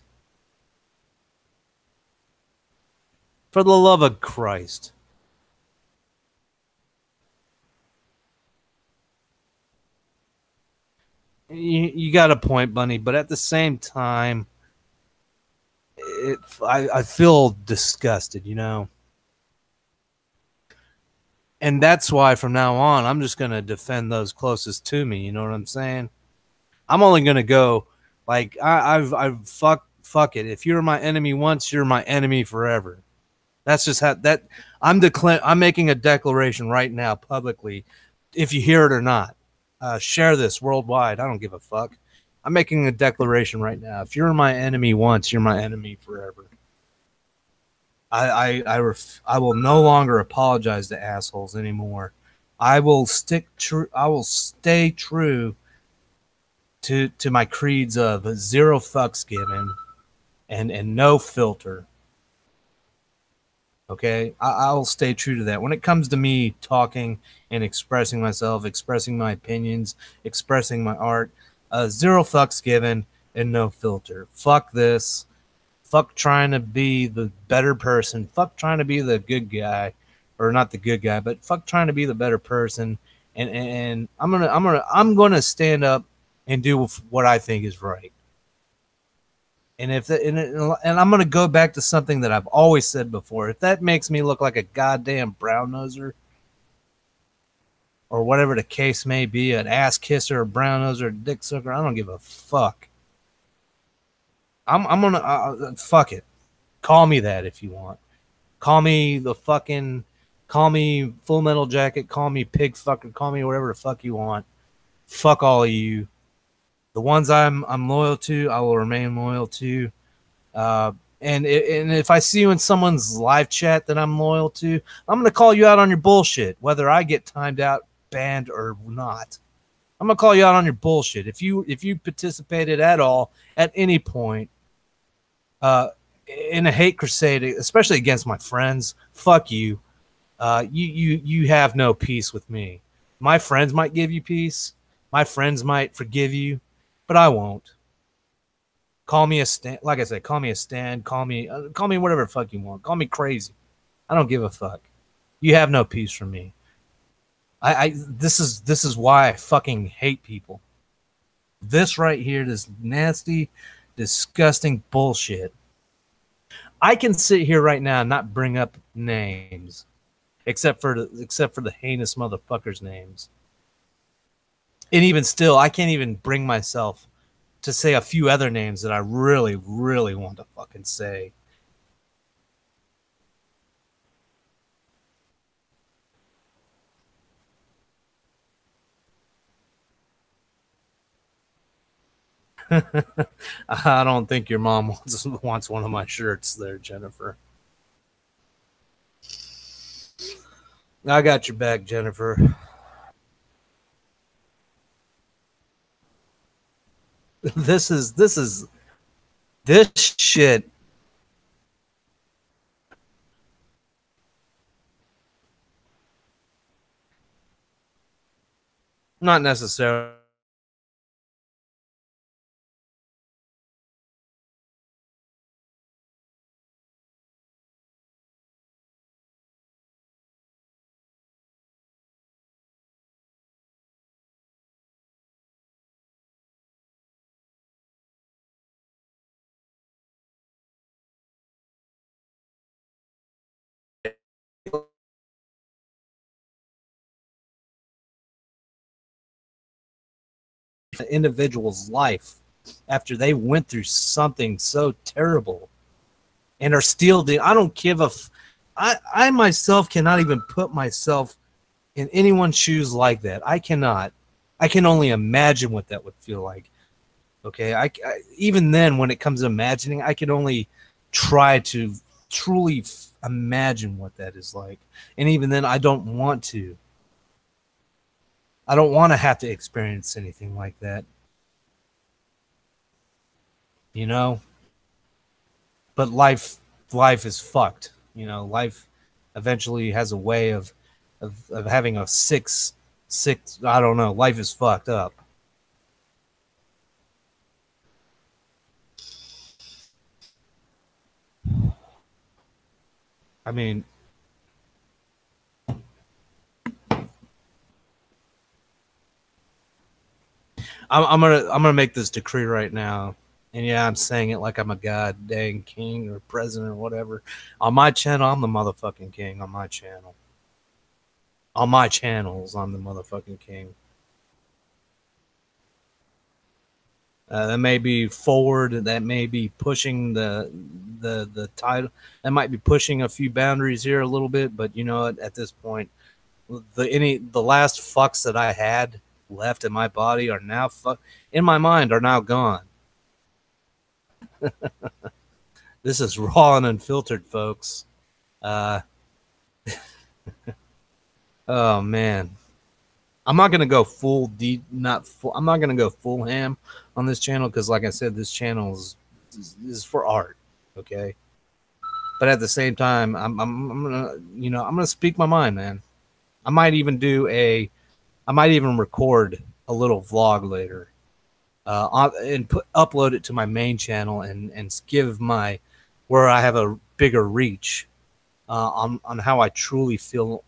For the love of Christ. You got a point, Bunny, but at the same time, I feel disgusted, and that's why from now on I'm just gonna defend those closest to me. You know what I'm saying? I'm only gonna go like I've fuck it. If you're my enemy once, you're my enemy forever. That's just how that I'm making a declaration right now publicly. If you hear it or not, share this worldwide. I don't give a fuck. I'm making a declaration right now. If you're my enemy once, you're my enemy forever. I will no longer apologize to assholes anymore. I will stay true to my creeds of zero fucks given and no filter. Okay, I'll stay true to that. When it comes to me talking and expressing myself, expressing my opinions, expressing my art, zero fucks given and no filter. Fuck this. Fuck trying to be the better person. Fuck trying to be the good guy, or not the good guy, but fuck trying to be the better person. And I'm gonna stand up and do what I think is right. And and I'm gonna go back to something that I've always said before. If that makes me look like a goddamn brown noser, or whatever the case may be, an ass kisser, a brown noser, a dick sucker, I don't give a fuck. I'm gonna fuck it. Call me that if you want. Call me call me Full Metal Jacket. Call me pig fucker. Call me whatever the fuck you want. Fuck all of you. The ones I'm loyal to, I will remain loyal to. And if I see you in someone's live chat that I'm loyal to, I'm gonna call you out on your bullshit, whether I get timed out, banned, or not. I'm gonna call you out on your bullshit. If you participated at all at any point in a hate crusade, especially against my friends, fuck you. You have no peace with me. My friends might give you peace. My friends might forgive you, but I won't. Call me a stand. Like I said, call me a stand. Call me whatever the fuck you want. Call me crazy. I don't give a fuck. You have no peace from me. This is why I fucking hate people. This right here, this nasty, disgusting bullshit. I can sit here right now and not bring up names, except for the heinous motherfuckers' names. And even still, I can't even bring myself to say a few other names that I really, really want to fucking say. I don't think your mom wants one of my shirts there, Jennifer. I got your back, Jennifer. This shit. Not necessarily. An individual's life after they went through something so terrible and are still doing. I don't give a I myself cannot even put myself in anyone's shoes like that. I cannot. I can only imagine what that would feel like. Okay, I even then, when it comes to imagining, I can only try to truly imagine what that is like, and even then, I don't want to. I don't want to have to experience anything like that. You know? But life is fucked. You know, life eventually has a way of having a six I don't know, life is fucked up. I mean, I'm gonna make this decree right now. And yeah, I'm saying it like I'm a god dang king or president or whatever. On my channel, I'm the motherfucking king. On my channel. On my channels, I'm the motherfucking king. That may be forward. That may be pushing the title. That might be pushing a few boundaries here a little bit. But you know, at this point, the last fucks that I had left in my body are now in my mind are now gone. This is raw and unfiltered, folks. Oh man, I'm not gonna go full deep, I'm not gonna go full ham on this channel because, like I said, this channel is for art, okay. But at the same time, I'm gonna, you know, I'm gonna speak my mind, man. I might even record a little vlog later, and upload it to my main channel and give my where I have a bigger reach on how I truly feel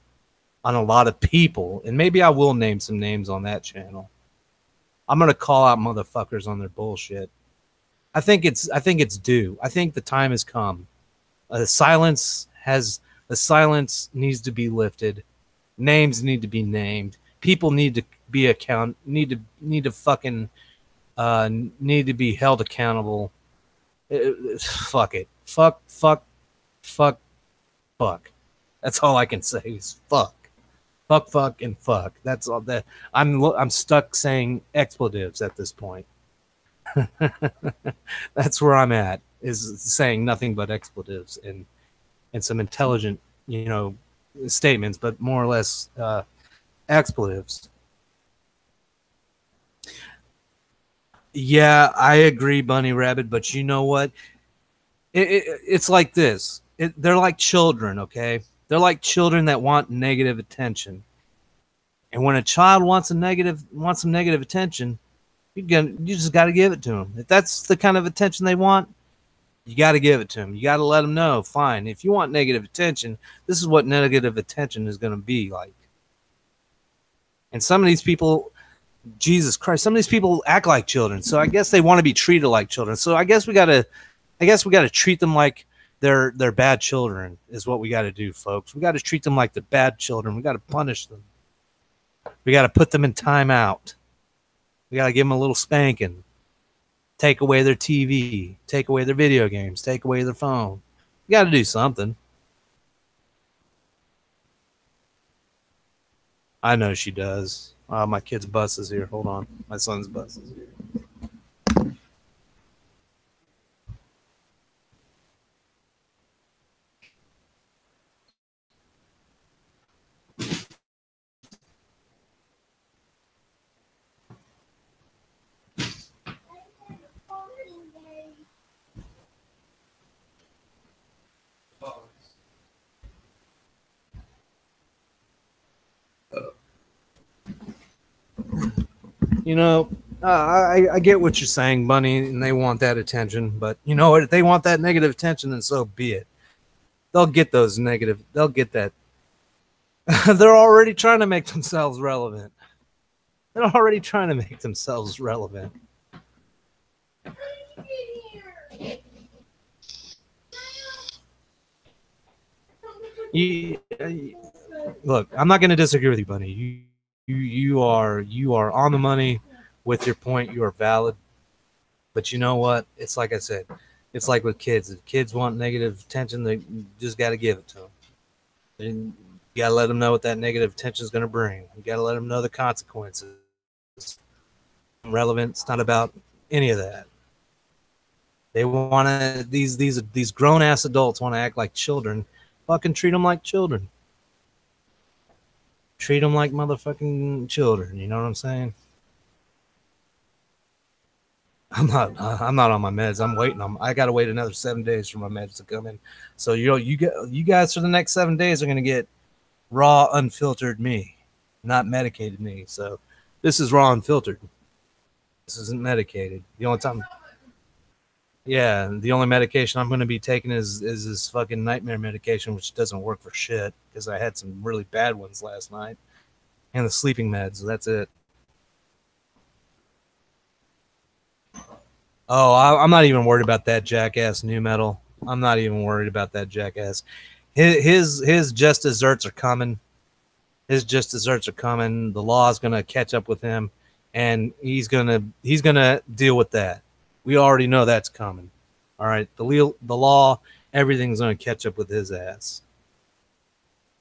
on a lot of people, and maybe I will name some names on that channel. I'm gonna call out motherfuckers on their bullshit. I think it's due. I think the time has come. The silence needs to be lifted. Names need to be named. People need to be need to fucking need to be held accountable. Fuck it. Fuck. That's all I can say is fuck. Fuck, and fuck. That's all that I'm stuck saying expletives at this point. That's where I'm at. is saying nothing but expletives and some intelligent, statements, but more or less expletives. Yeah, I agree, Bunney Rabid, but you know what? It's like this. They're like children, okay? They're like children that want negative attention. And when a child wants some negative attention, you just got to give it to them. If that's the kind of attention they want, you got to give it to them. You got to let them know, fine. If you want negative attention, this is what negative attention is going to be like. And some of these people, Jesus Christ, some of these people act like children. So I guess they want to be treated like children. So I guess we got to treat them like they're bad children is what we got to do, folks. We got to treat them like the bad children. We got to punish them. We got to put them in timeout. We got to give them a little spanking. Take away their TV. Take away their video games. Take away their phone. You got to do something. I know she does. My kid's bus is here. Hold on. My son's bus is here. You know, I get what you're saying, Bunny, and they want that attention. But you know what? If they want that negative attention, then so be it. They'll get those negative. They'll get that. They're already trying to make themselves relevant. They're already trying to make themselves relevant. Look, I'm not going to disagree with you, Bunny. You are on the money with your point. You are valid. But you know what? It's like I said. It's like with kids. If kids want negative attention, they just got to give it to them. And you got to let them know what that negative attention is going to bring. You got to let them know the consequences. Relevant. It's not about any of that. They want to. These grown ass adults want to act like children. Fucking treat them like children. Treat them like motherfucking children. You know what I'm saying? I'm not on my meds. I'm waiting on. I gotta wait another 7 days for my meds to come in. So you guys for the next 7 days are gonna get raw, unfiltered me, not medicated me. So this is raw, unfiltered. This isn't medicated. The only time, yeah, the only medication I'm gonna be taking is this fucking nightmare medication, which doesn't work for shit because I had some really bad ones last night, and the sleeping meds. That's it. Oh, I'm not even worried about that jackass new metal. I'm not even worried about that jackass. His just desserts are coming. His just desserts are coming. The law is gonna catch up with him, and he's gonna deal with that. We already know that's coming. All right, the law, everything's gonna catch up with his ass.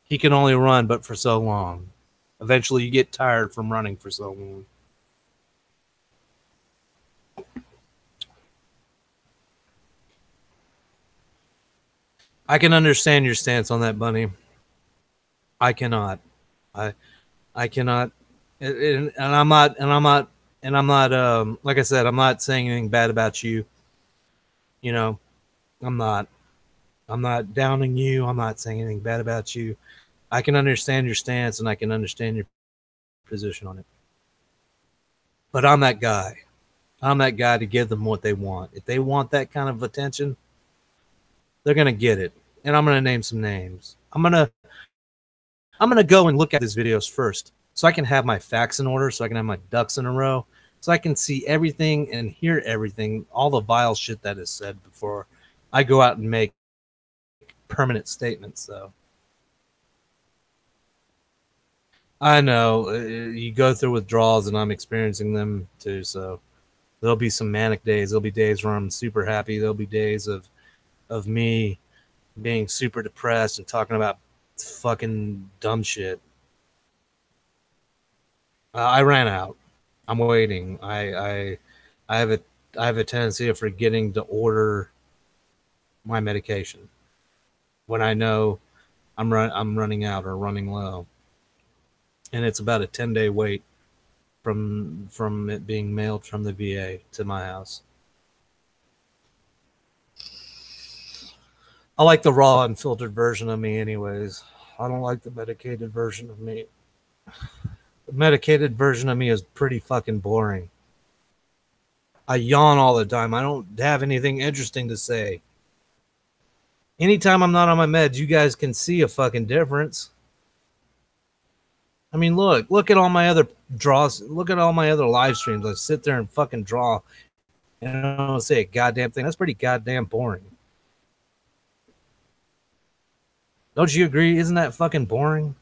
He can only run, but for so long. Eventually, you get tired from running for so long. I can understand your stance on that, Bunny. I cannot. I cannot. And I'm not. Like I said, I'm not saying anything bad about you. You know, I'm not. I'm not downing you. I'm not saying anything bad about you. I can understand your stance and I can understand your position on it. But I'm that guy. I'm that guy to give them what they want. If they want that kind of attention, they're gonna get it. And I'm gonna name some names. I'm gonna go and look at these videos first, so I can have my facts in order, so I can have my ducks in a row, so I can see everything and hear everything, all the vile shit that is said before I go out and make permanent statements. Though I know you go through withdrawals, and I'm experiencing them too. So there'll be some manic days. There'll be days where I'm super happy. There'll be days of me being super depressed and talking about fucking dumb shit. I ran out. I'm waiting. I have a tendency of forgetting to order my medication when I know I'm running out or running low. And it's about a 10-day wait from it being mailed from the VA to my house. I like the raw, unfiltered version of me anyways. I don't like the medicated version of me. The medicated version of me is pretty fucking boring. I yawn all the time. I don't have anything interesting to say. Anytime I'm not on my meds, you guys can see a fucking difference. I mean, look at all my other draws. Look at all my other live streams. I sit there and fucking draw and I don't say a goddamn thing. That's pretty goddamn boring. Don't you agree? Isn't that fucking boring?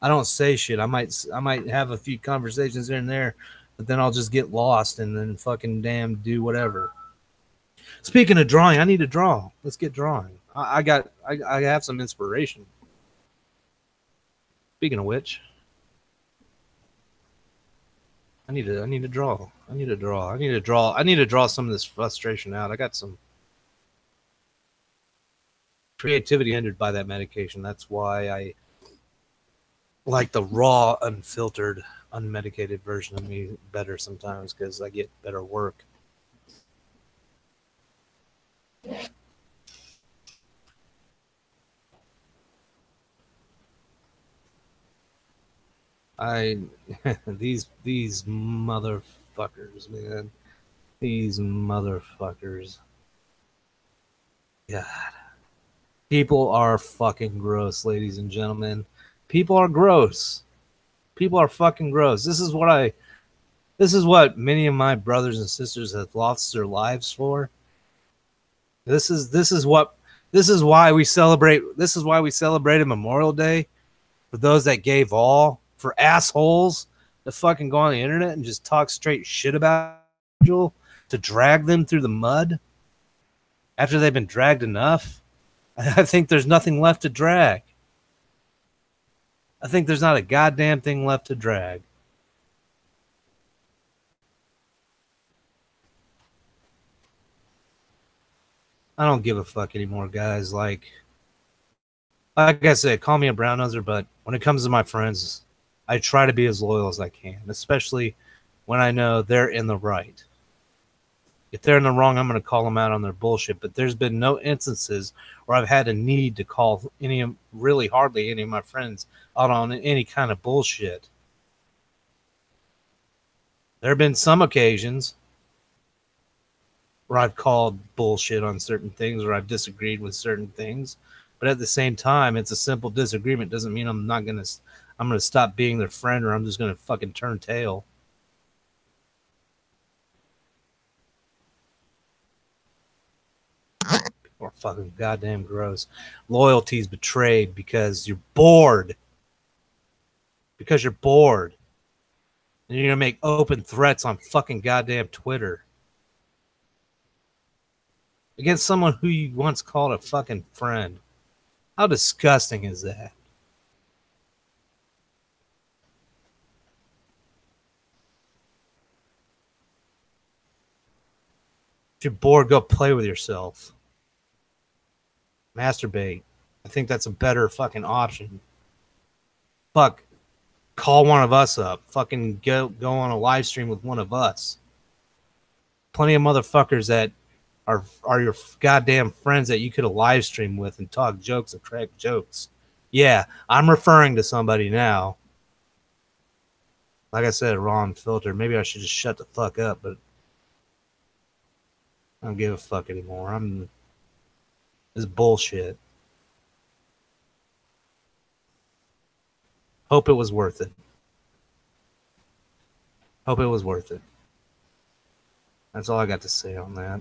I don't say shit. I might have a few conversations here and there, but then I'll just get lost and then fucking damn do whatever. Speaking of drawing, I need to draw. Let's get drawing. I have some inspiration. Speaking of which, I need to draw. I need to draw some of this frustration out. I got some creativity hindered by that medication. That's why I like the raw, unfiltered, unmedicated version of me better sometimes, because I get better work. These motherfuckers, man. These motherfuckers. God. People are fucking gross, ladies and gentlemen. People are gross. People are fucking gross. This is what many of my brothers and sisters have lost their lives for. This is why we celebrate Memorial Day, for those that gave all, for assholes that fucking go on the internet and just talk straight shit about people, to drag them through the mud after they've been dragged enough. I think there's nothing left to drag. I think there's not a goddamn thing left to drag. I don't give a fuck anymore, guys. Like I said, call me a brown noser, but when it comes to my friends, I try to be as loyal as I can, especially when I know they're in the right. If they're in the wrong, I'm going to call them out on their bullshit. But there's been no instances where I've had a need to call hardly any of my friends out on any kind of bullshit. There have been some occasions where I've called bullshit on certain things, or I've disagreed with certain things. But at the same time, it's a simple disagreement. Doesn't mean I'm going to stop being their friend, or I'm just going to fucking turn tail. Or fucking goddamn gross. Loyalty's betrayed because you're bored. Because you're bored. And you're going to make open threats on fucking goddamn Twitter against someone who you once called a fucking friend. How disgusting is that? If you're bored, go play with yourself. Masturbate. I think that's a better fucking option. Fuck. Call one of us up. Fucking go on a live stream with one of us. Plenty of motherfuckers that are your goddamn friends that you could have live streamed with and talk jokes and crack jokes. Yeah, I'm referring to somebody now. Like I said, raw and filtered. Maybe I should just shut the fuck up, but I don't give a fuck anymore. This is bullshit. Hope it was worth it. Hope it was worth it. That's all I got to say on that.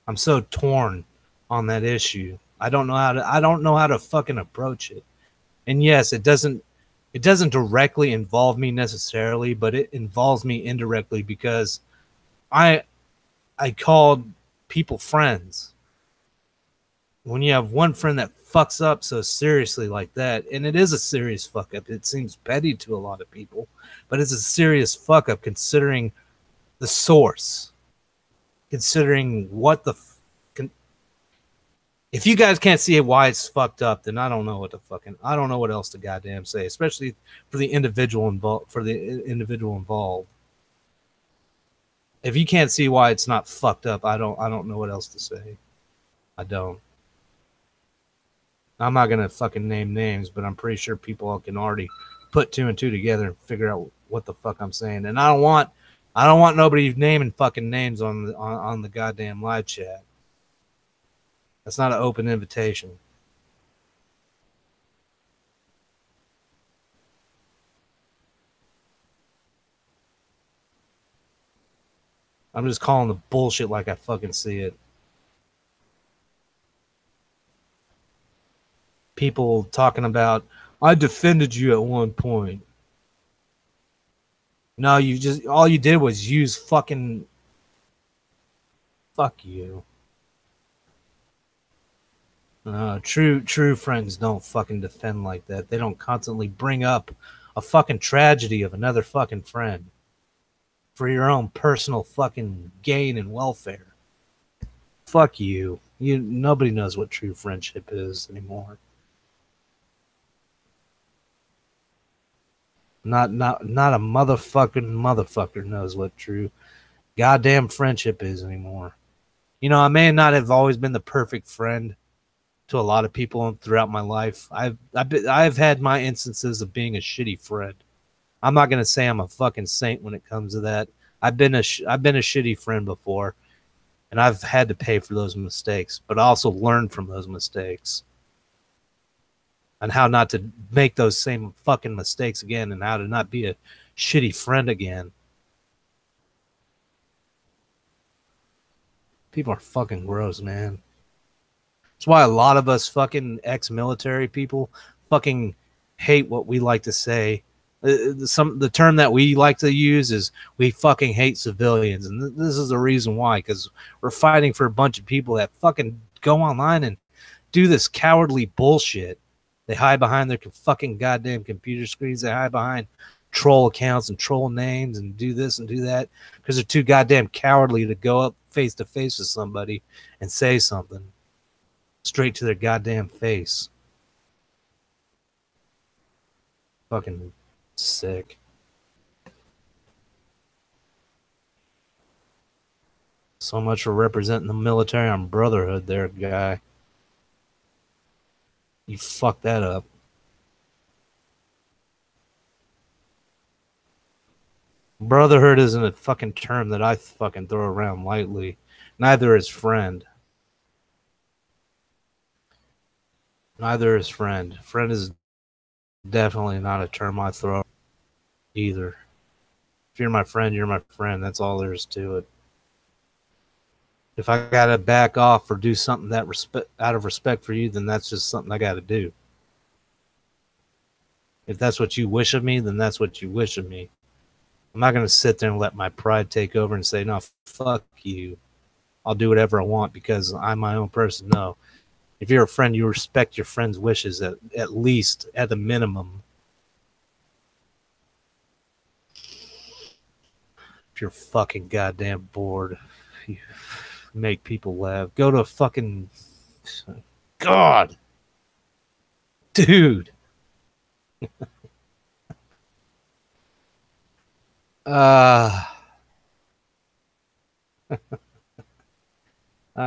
I'm so torn on that issue. I don't know how to fucking approach it. And yes, it doesn't directly involve me necessarily, but it involves me indirectly because I called people friends. When you have one friend that fucks up so seriously like that, and it is a serious fuck up. It seems petty to a lot of people, but it's a serious fuck up considering the source. considering what the if you guys can't see why it's fucked up, then I don't know what I don't know what else to goddamn say, especially for the individual involved. If you can't see why it's not fucked up, I don't know what else to say. I don't. I'm not gonna fucking name names, but I'm pretty sure people can already put two and two together and figure out what the fuck I'm saying. And I don't want nobody naming fucking names on the goddamn live chat. That's not an open invitation. I'm just calling the bullshit like I fucking see it. People talking about, I defended you at one point. No, you just, all you did was use fucking, fuck you. True friends don't fucking defend like that. They don't constantly bring up a fucking tragedy of another fucking friend for your own personal fucking gain and welfare. Fuck you. Nobody knows what true friendship is anymore. Not a motherfucker knows what true goddamn friendship is anymore. You know, I may not have always been the perfect friend to a lot of people throughout my life. I've had my instances of being a shitty friend. I'm not gonna say I'm a fucking saint when it comes to that. I've been a shitty friend before, and I've had to pay for those mistakes, but I also learned from those mistakes and how not to make those same fucking mistakes again, and how to not be a shitty friend again. People are fucking gross, man. That's why a lot of us fucking ex-military people fucking hate what we like to say. The term that we like to use is we fucking hate civilians, and this is the reason why, because we're fighting for a bunch of people that fucking go online and do this cowardly bullshit. They hide behind their fucking goddamn computer screens. They hide behind troll accounts and troll names and do this and do that because they're too goddamn cowardly to go up face to face with somebody and say something straight to their goddamn face. Fucking sick. So much for representing the military on Brotherhood there, guy. You fucked that up. Brotherhood isn't a fucking term that I fucking throw around lightly. Neither is friend. Neither is friend. Friend is definitely not a term I throw either. If you're my friend, you're my friend. That's all there is to it. If I gotta back off or do something that out of respect for you, then that's just something I gotta do. If that's what you wish of me, then that's what you wish of me. I'm not gonna sit there and let my pride take over and say, no, fuck you. I'll do whatever I want because I'm my own person. No. If you're a friend, you respect your friend's wishes at least, at the minimum. If you're fucking goddamn bored, you make people laugh. Go to fucking... God! Dude! I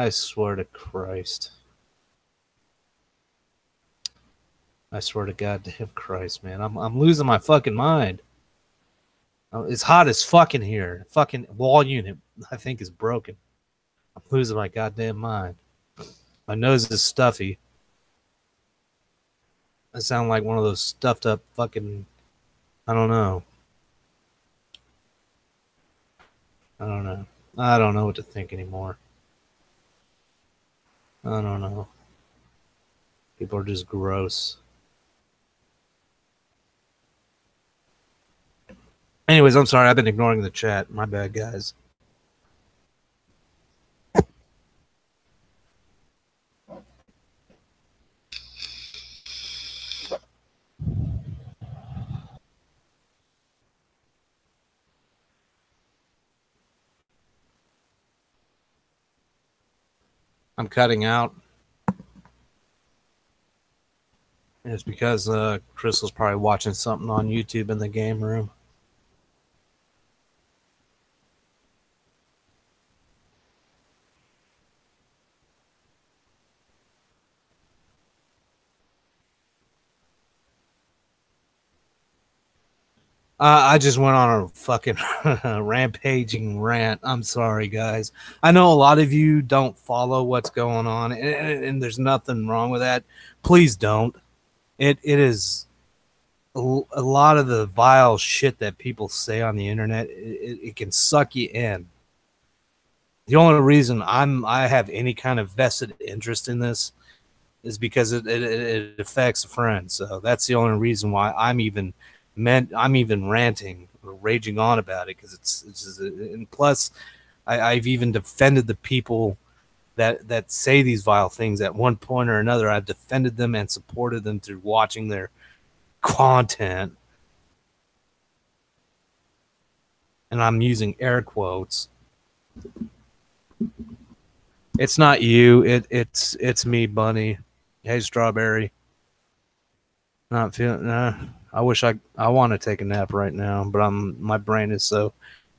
swear to Christ. I swear to goddamn Christ, man. I'm losing my fucking mind. It's hot as fucking here. Fucking wall unit, I think, is broken. I'm losing my goddamn mind. My nose is stuffy. I sound like one of those stuffed up fucking... I don't know. I don't know what to think anymore. I don't know. People are just gross. Anyways, I'm sorry. I've been ignoring the chat. My bad, guys. I'm cutting out. It's because Crystal's probably watching something on YouTube in the game room. I just went on a fucking rampaging rant. I'm sorry, guys. I know a lot of you don't follow what's going on, and there's nothing wrong with that. Please don't. It is a lot of the vile shit that people say on the internet. It can suck you in. The only reason I have any kind of vested interest in this is because it affects a friend. So that's the only reason why I'm even ranting or raging on about it, because it's just, and plus I've even defended the people that say these vile things at one point or another. I've defended them and supported them through watching their content, and I'm using air quotes. It's not you. It's me, Bunny. Hey, Strawberry. Not feeling. I wish I want to take a nap right now, but my brain is so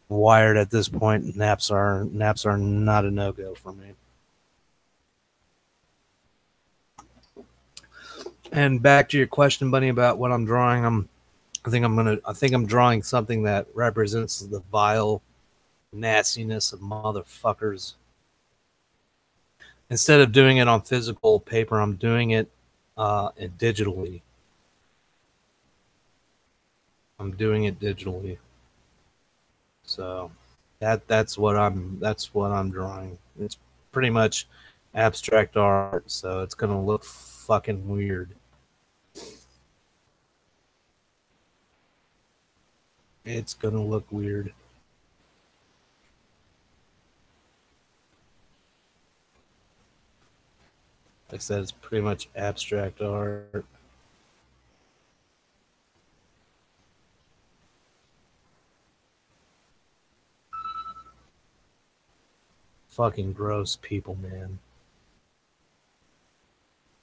wired at this point. Naps are not a no-go for me. And back to your question, Bunny, about what I'm drawing. I think I'm drawing something that represents the vile nastiness of motherfuckers. Instead of doing it on physical paper, I'm doing it digitally. I'm doing it digitally. So that's what I'm drawing. It's pretty much abstract art, so it's gonna look fucking weird. It's gonna look weird. Like I said, it's pretty much abstract art. Fucking gross people, man.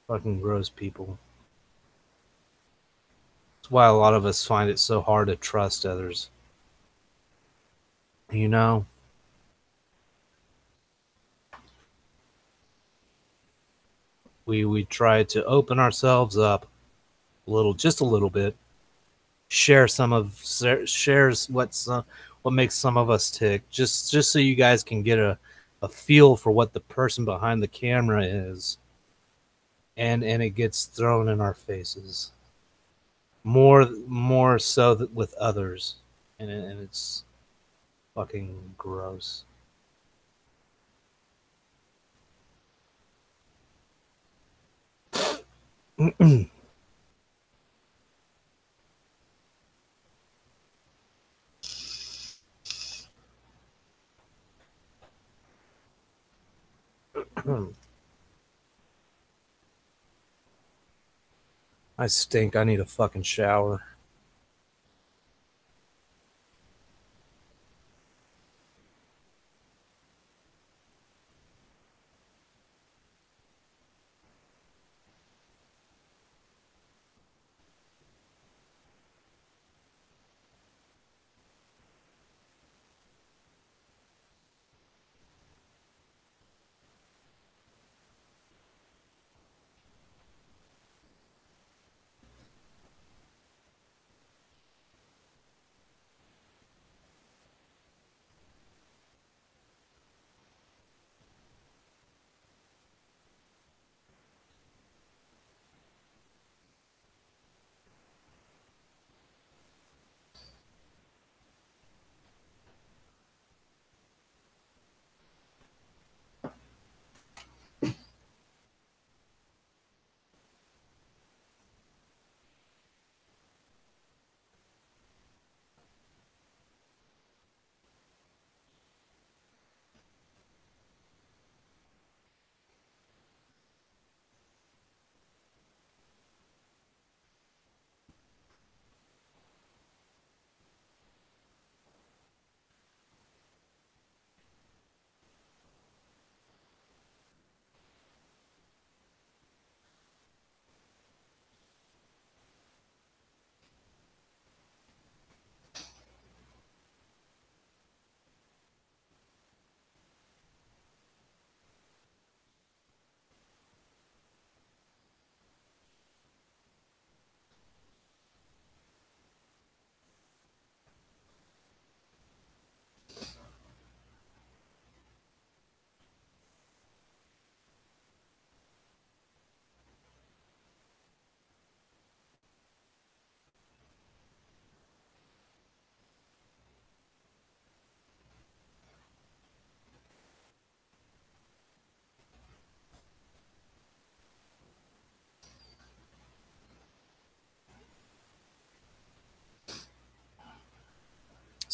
Fucking gross people. That's why a lot of us find it so hard to trust others. You know? We try to open ourselves up just a little bit. Shares what makes some of us tick, just so you guys can get a feel for what the person behind the camera is, and it gets thrown in our faces more so with others, and it's fucking gross. I stink. I need a fucking shower.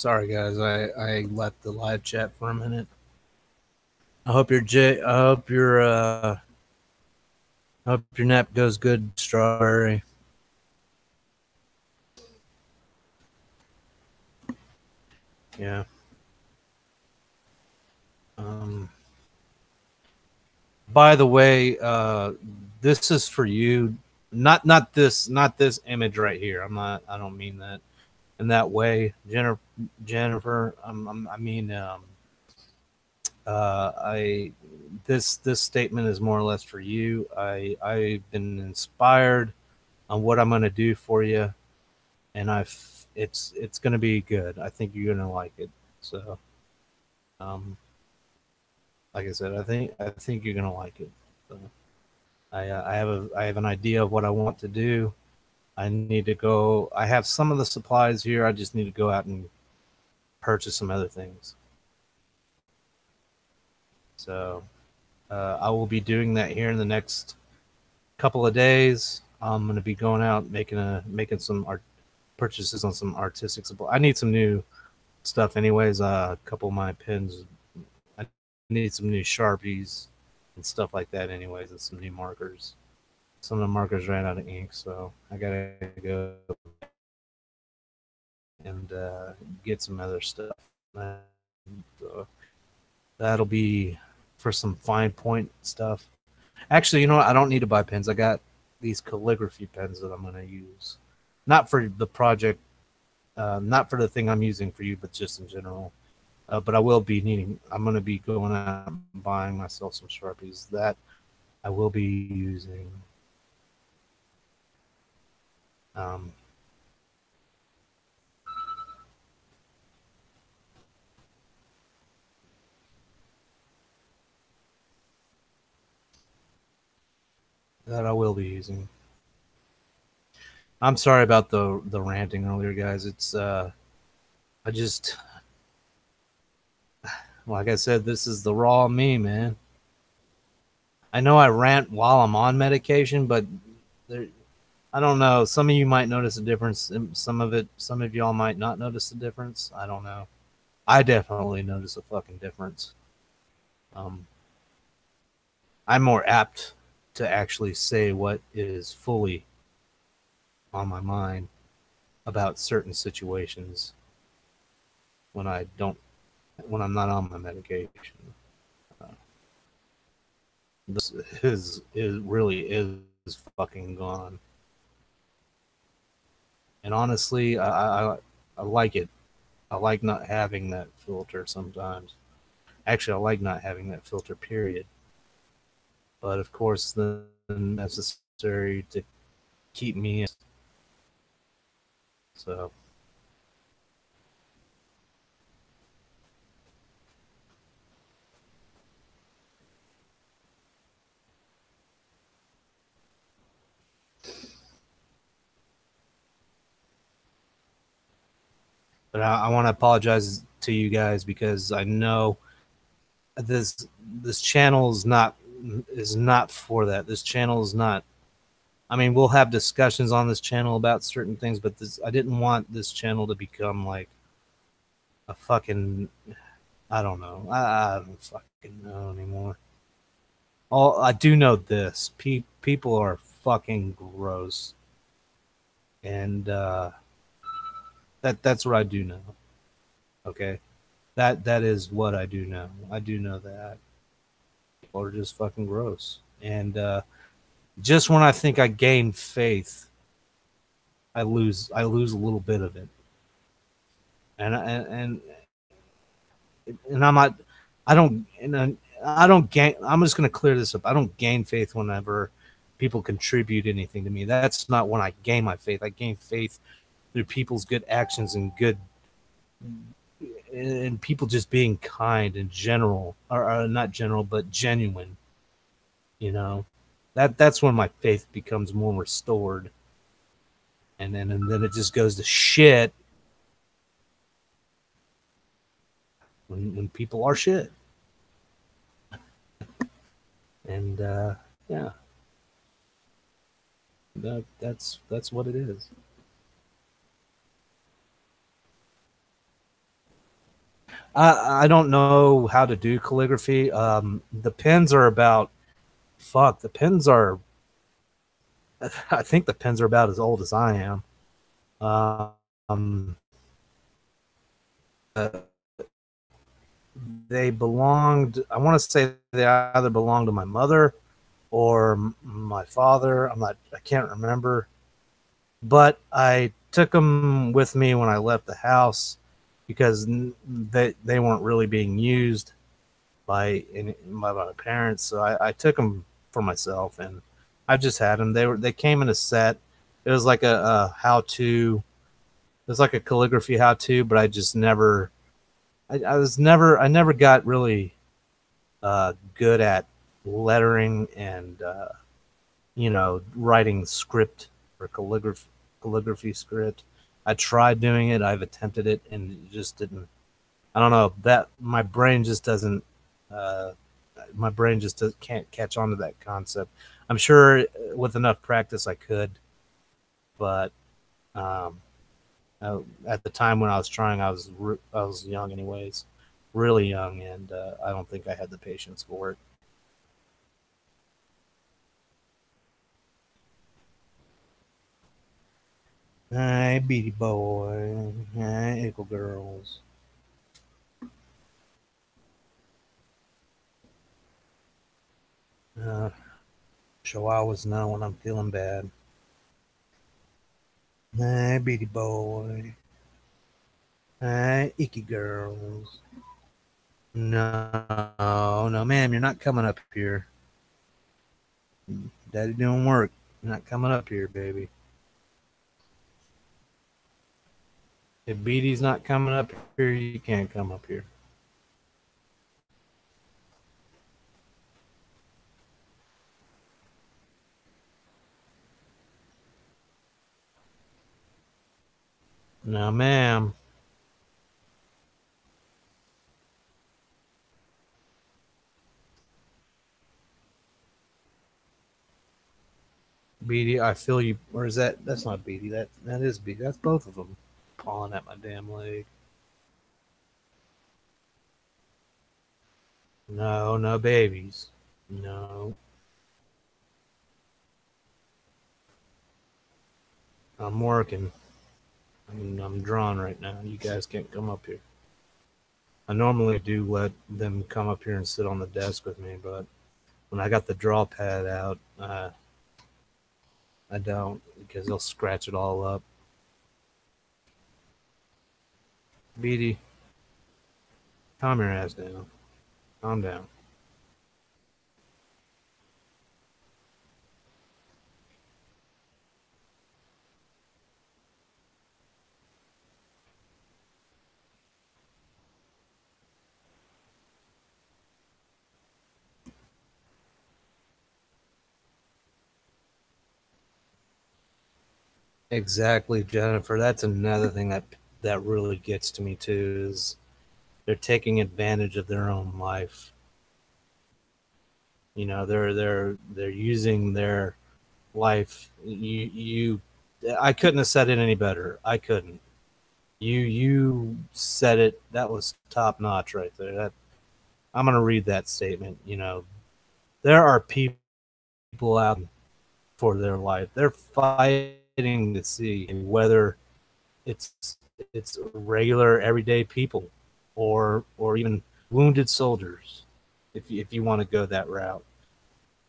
Sorry, guys. I left the live chat for a minute. I hope your nap goes good, Strawberry. Yeah. By the way, this is for you. Not this image right here. I don't mean that in that way, Jennifer. I mean, I this statement is more or less for you. I've been inspired on what I'm going to do for you, and it's going to be good. I think you're going to like it. So, like I said, I think you're going to like it. So, I have an idea of what I want to do. I need to go. I have some of the supplies here. I just need to go out and purchase some other things. So I will be doing that here in the next couple of days. I'm going to be going out making some purchases on some artistic supply. I need some new stuff, anyways. A couple of my pens. I need some new Sharpies and stuff like that, anyways, and some new markers. Some of the markers ran out of ink, so I gotta go and get some other stuff. That'll be for some fine point stuff. Actually, you know what? I don't need to buy pens. I got these calligraphy pens that I'm going to use. Not for the project, not for the thing I'm using for you, but just in general. But I will be needing, I'm going to be going out and buying myself some Sharpies that I will be using. That I will be using. I'm sorry about the ranting earlier, guys. It's I just, like I said, this is the raw me, man. I know I rant while I'm on medication, but there, I don't know. Some of you might notice a difference. Some of y'all might not notice a difference. I don't know. I definitely notice a fucking difference. I'm more apt to actually say what is fully on my mind about certain situations when I'm not on my medication. This really is fucking gone. And honestly, I like it. I like not having that filter sometimes. Actually, I like not having that filter, period. But of course, then necessary to keep me in. So. But I want to apologize to you guys because I know this channel is not for that. This channel is not. I mean, we'll have discussions on this channel about certain things, but I didn't want this channel to become like a fucking. I don't know. I don't fucking know anymore. All I do know this: people are fucking gross, and that's what I do know. Okay, that is what I do know. I do know that people are just fucking gross, and just when I think I gain faith, I lose a little bit of it, and I'm not. I don't. And I don't gain. I'm just going to clear this up. I don't gain faith whenever people contribute anything to me. That's not when I gain my faith. I gain faith through people's good actions and people just being kind in general, or not general, but genuine. You know, that's when my faith becomes more restored, and then it just goes to shit when people are shit. And yeah, that's what it is. I don't know how to do calligraphy. The pens are about fuck. The pens are. I think the pens are about as old as I am. Um, uh, they belonged. I want to say they either belonged to my mother or my father. I'm not. I can't remember. But I took them with me when I left the house because they weren't really being used by my parents. So I took them for myself, and I just had them. They came in a set. It was like a how to. It was like a calligraphy how to, but I just never. I never got really good at lettering and writing script or calligraphy script. I tried doing it. I've attempted it, and it just didn't. I don't know that my brain just doesn't. Uh, my brain just can't catch on to that concept. I'm sure with enough practice I could, but um, at the time when I was trying, I was young, anyways, really young, and I don't think I had the patience for it. Hi, Beady Boy. Hi, Ickle Girls. Uh, Chihuahuas know when I'm feeling bad. Hi, Beady Boy. Hi, Icky Girls. No, no, ma'am, you're not coming up here. Daddy doing work. You're not coming up here, baby. If Beatty's not coming up here, you can't come up here. No, ma'am. Beatty, I feel you. Or is that? That's not Beatty. That is Beatty. That's both of them pawing at my damn leg. No, no babies. No, I'm working. I'm drawn right now. You guys can't come up here. I normally do let them come up here and sit on the desk with me, but when I got the draw pad out, I don't because they'll scratch it all up. Beatty, calm your ass down. Calm down. Exactly, Jennifer. That's another thing that really gets to me too is they're taking advantage of their own life. You know, they're using their life. I couldn't have said it any better. I couldn't. You said it. That was top notch right there. That I'm gonna read that statement. You know, there are people out for their life. They're fighting to see whether it's it's regular everyday people or even wounded soldiers. If you want to go that route,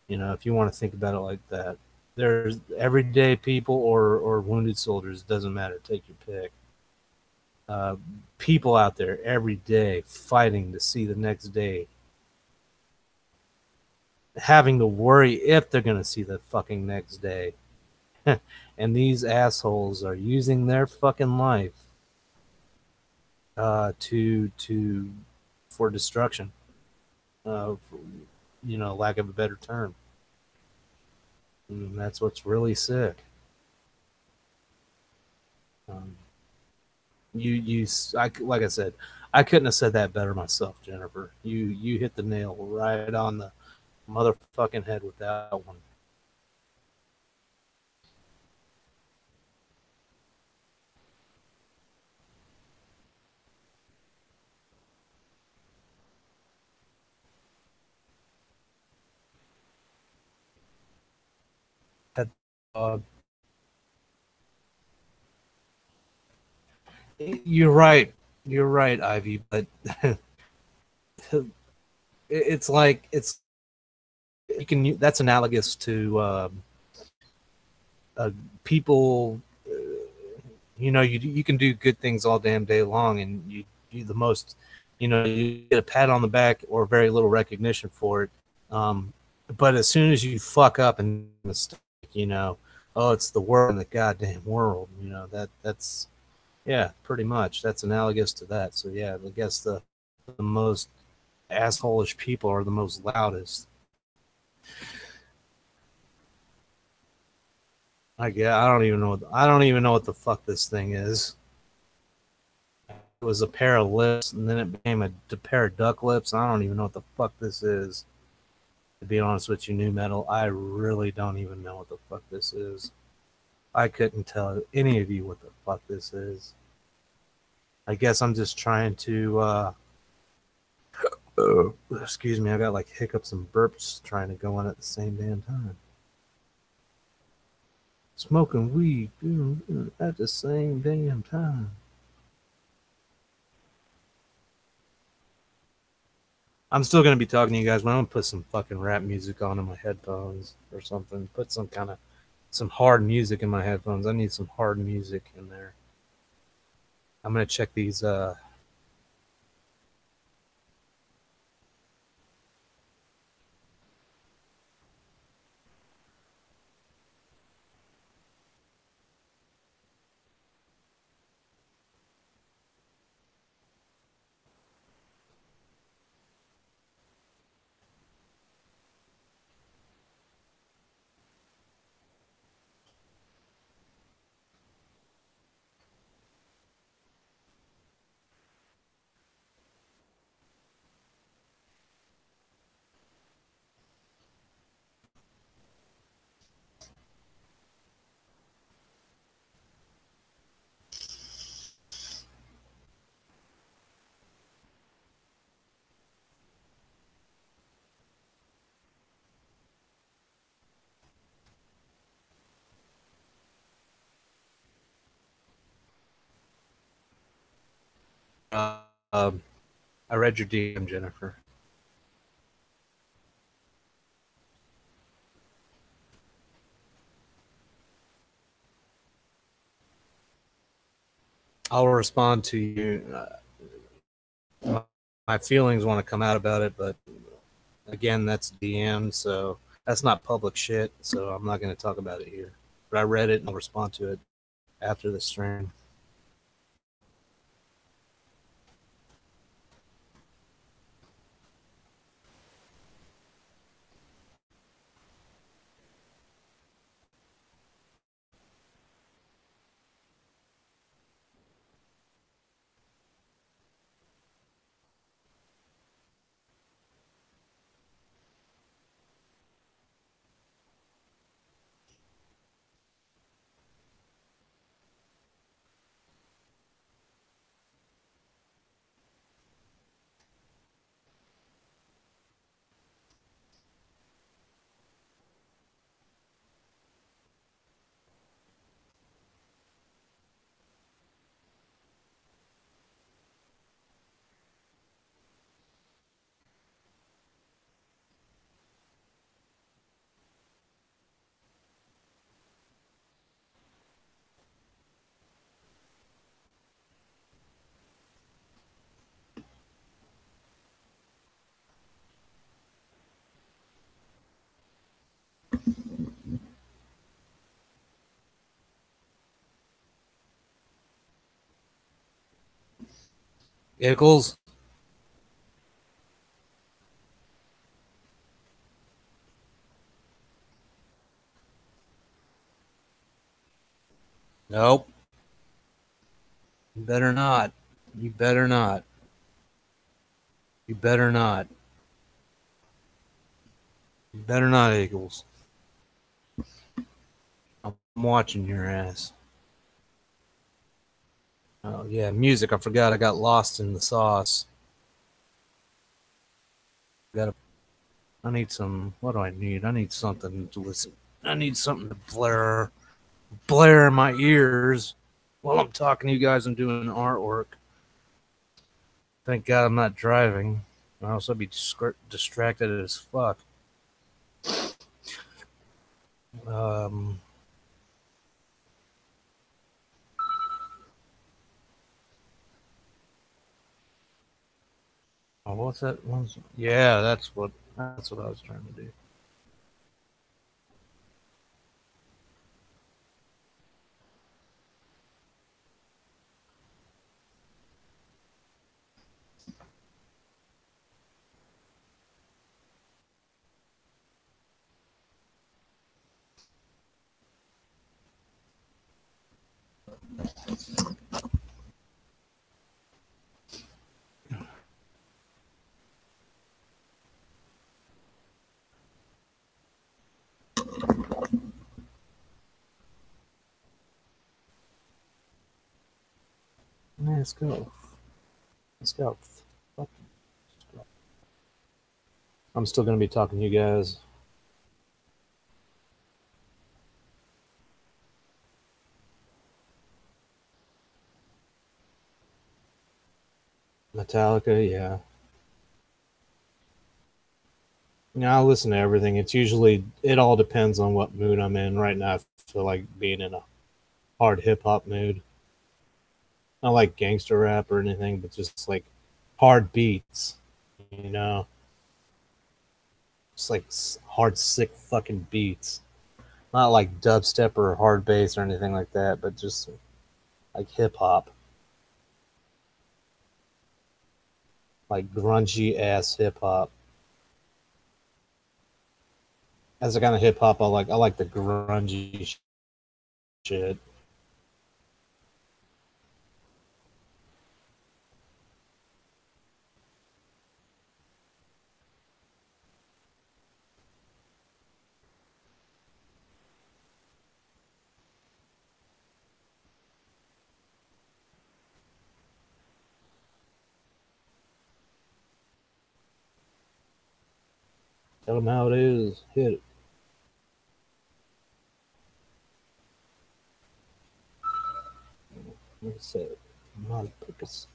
you know, if you want to think about it like that, there's everyday people or wounded soldiers. Doesn't matter. Take your pick. Uh, People out there every day fighting to see the next day, having to worry if they're going to see the fucking next day. And these assholes are using their fucking life to for destruction. For, lack of a better term. And that's what's really sick. Um, like I said, I couldn't have said that better myself, Jennifer. You hit the nail right on the motherfucking head with that one. You're right. You're right, Ivy. But it's like you can. That's analogous to people. You can do good things all damn day long, and you do the most. You get a pat on the back or very little recognition for it. But as soon as you fuck up and mistake, oh, it's the world in the goddamn world. That's yeah, pretty much. That's analogous to that. So yeah, I guess the most assholish people are the most loudest. I don't even know. I don't even know what the fuck this thing is. It was a pair of lips, and then it became a pair of duck lips. I don't even know what the fuck this is. To be honest with you, new metal, I really don't even know what the fuck this is. I couldn't tell any of you what the fuck this is. I guess I'm just trying to excuse me, I got like hiccups and burps trying to go on at the same damn time. Smoking weed at the same damn time. I'm still gonna be talking to you guys, but I'm gonna put some fucking rap music on in my headphones or something. Put some hard music in my headphones. I need some hard music in there. I'm gonna check these I read your DM, Jennifer. I'll respond to you. My feelings want to come out about it, but again, that's DM, so that's not public shit, so I'm not going to talk about it here. But I read it and I'll respond to it after the stream. Ickles? Nope. You better not. You better not. You better not. You better not, Eagles. I'm watching your ass. Oh, yeah, music. I forgot I got lost in the sauce. I need some. What do I need? I need something to listen. I need something to blare in my ears while I'm talking to you guys and doing artwork. Thank God I'm not driving. I'll also be distracted as fuck. Oh, what's that one? Yeah, that's what I was trying to do. Let's go. Let's go. I'm still going to be talking to you guys. Metallica, yeah. I listen to everything. It all depends on what mood I'm in. Right now, I feel like being in a hard hip hop mood. Not like gangster rap or anything, but just like hard beats, you know? Just like hard, sick fucking beats. Not like dubstep or hard bass or anything like that, but just like hip hop. Like grungy ass hip hop. As a kind of hip hop, I like the grungy shit. Tell them how it is. Hit it. Like I said, not a purpose.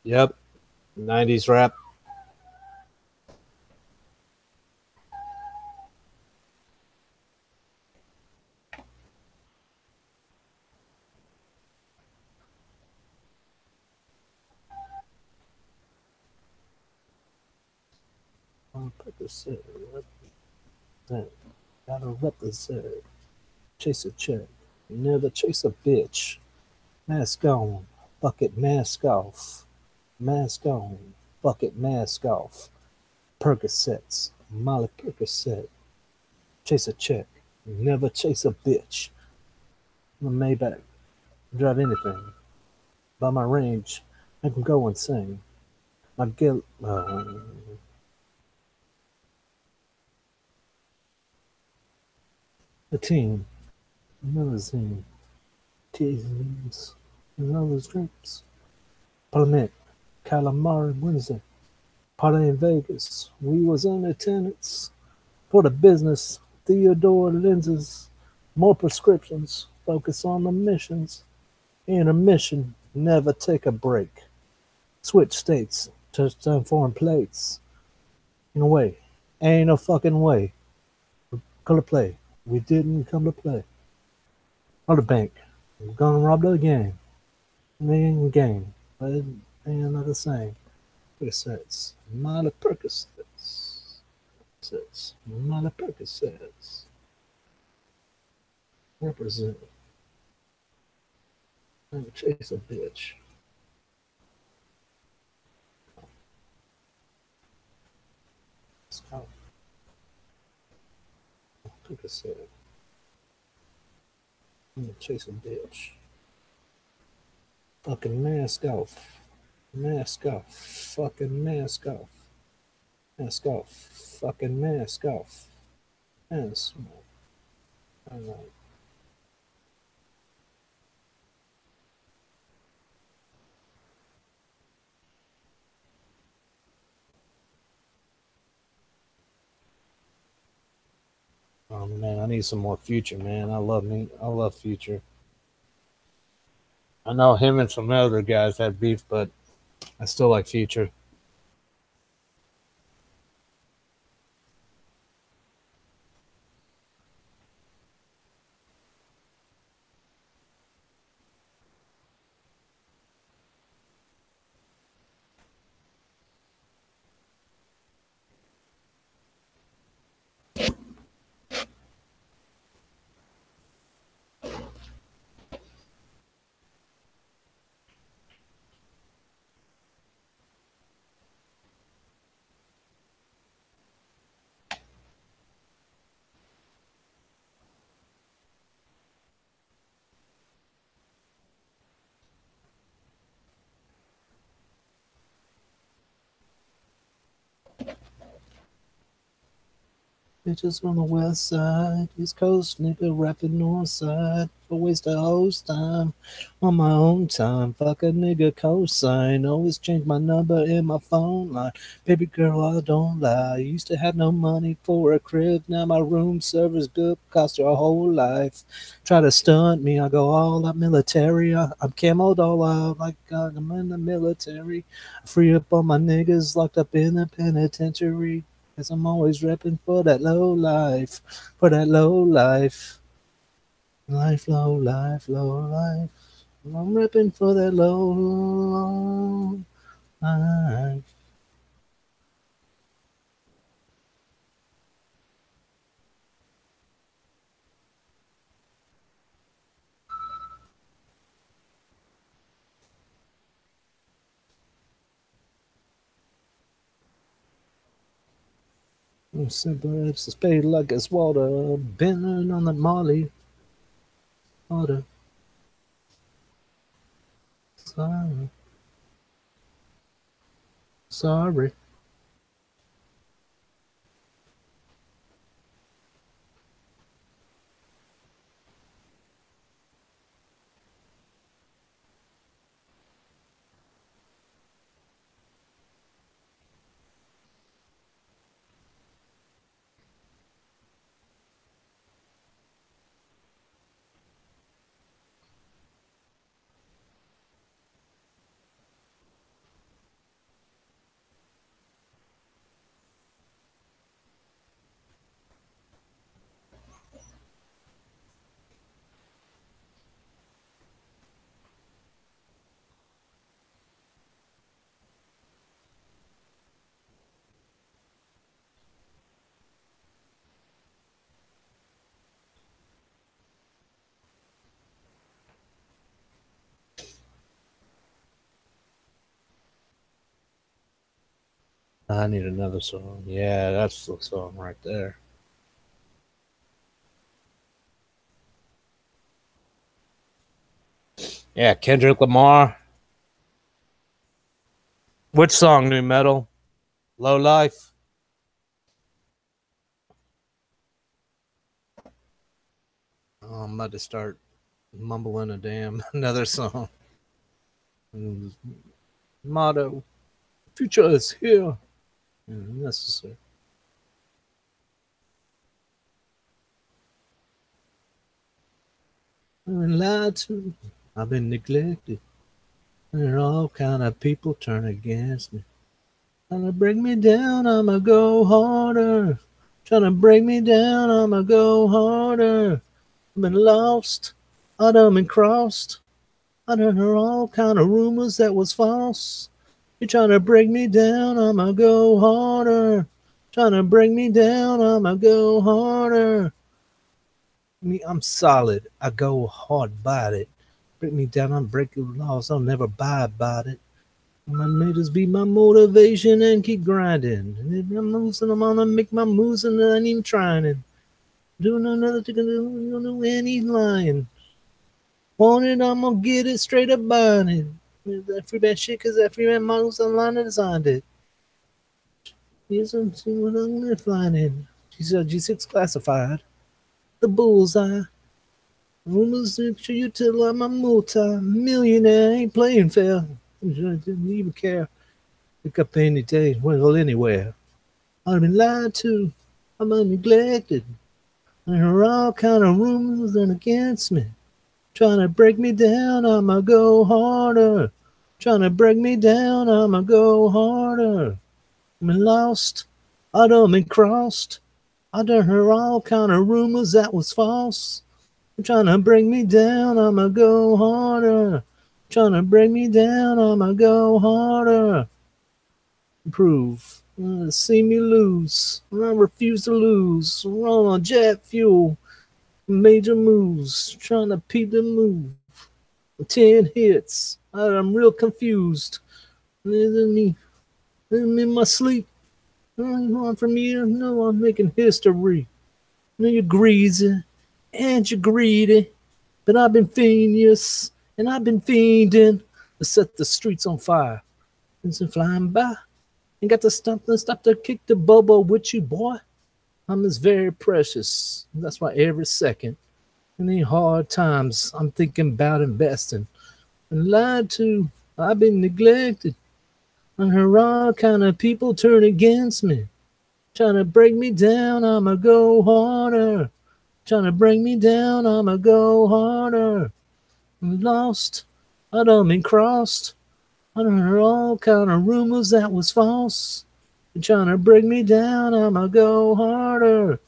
Yep. 90s rap. On purpose. Gotta represent. Chase a check. Never chase a bitch. Mask on. Bucket mask off. Mask on. Bucket mask off. Percocets. Molly Percocet. Chase a check. Never chase a bitch. The Maybach. Drive anything. By my range, I can go insane. I get a team, another team, teams, and others drinks. Parliament, calamari Wednesday. Party in Vegas. We was in attendance for the business. Theodore lenses, more prescriptions. Focus on the missions. Intermission, never take a break. Switch states, touchdown foreign plates. In a way, ain't no fucking way. Color play. We didn't come to play. On the bank. We're gonna rob the game. Main game. But it ain't not the same. Percocets. Molly Percocets. Percocets. Molly Percocets. Represent. I'm chase a bitch. Stop. Percocet. I'm gonna chase a bitch. Fucking mask off. Mask off. Fucking mask off. Mask off. Fucking mask off. Mask off. Alright. Oh man, I need some more Future, man. I love Future. I know him and some other guys had beef, but I still like Future. Bitches on the west side, East Coast nigga rapping north side. For waste of host time on my own time. Fuck a nigga cosign. Always change my number in my phone line. Baby girl, I don't lie. Used to have no money for a crib. Now my room service bill cost your whole life. Try to stunt me, I go all out military. I'm camoed all out like I'm in the military. Free up all my niggas locked up in the penitentiary. Cause I'm always repping for that low life, for that low life. Life, low life, low life. I'm repping for that low life. Simple as a spade like it's water. Bending on the molly. Water. Sorry. Sorry. I need another song. Yeah, that's the song right there. Yeah, Kendrick Lamar. Which song, New Metal? Low Life? Oh, I'm about to start mumbling a damn another song. Motto. Future is here. Necessary. I've been lied to. I've been neglected. And all kind of people turn against me. Trying to break me down, I'ma go harder. Trying to break me down, I'ma go harder. I've been lost. I done been crossed. I done heard all kind of rumors that was false. You're trying to break me down, I'ma go harder. Trying to bring me down, I'ma go harder. I'm solid, I go hard by it. Break me down, I'm breaking laws, I'll never buy about it. My niggas be my motivation and keep grinding. And if I'm losing, I'm gonna make my moves and I ain't even trying it. Doing another chicken, don't know any lying. Want it, I'm gonna get it straight up buying it. That free bad shit, cause that free man models online and designed it. Here's what I'm gonna find it. She said G6 classified. The bullseye. Rumors that you till I'm a multi-millionaire. Ain't playing fair. Didn't even care. Pick up any day, well, anywhere. I've been lied to. I'm neglected. There are all kind of rumors and against me. Trying to break me down, I'ma go harder. Trying to break me down, I'ma go harder. I'm lost. I done been crossed. I done heard all kind of rumors that was false. Trying to bring me down, I'ma go harder. Trying to bring me down, I'ma go harder. Improve. See me lose. I refuse to lose. Run on jet fuel. Major moves. Trying to peep the move. 10 hits. I'm real confused. I'm in my sleep. On from here. No, I'm making history. No, you're greasy. And you're greedy. But I've been fiendish. And I've been fiending to set the streets on fire. And some flying by. Ain't got to stop to kick the bubble with you, boy. I'm as very precious. That's why every second in the hard times I'm thinking about investing. And lied to, I've been neglected. And her all kind of people turn against me. Trying to break me down, I'ma go harder. Trying to bring me down, I'ma go harder. I'm lost, I done been crossed. I done heard all kind of rumors that was false. You're trying to break me down, I'ma go harder.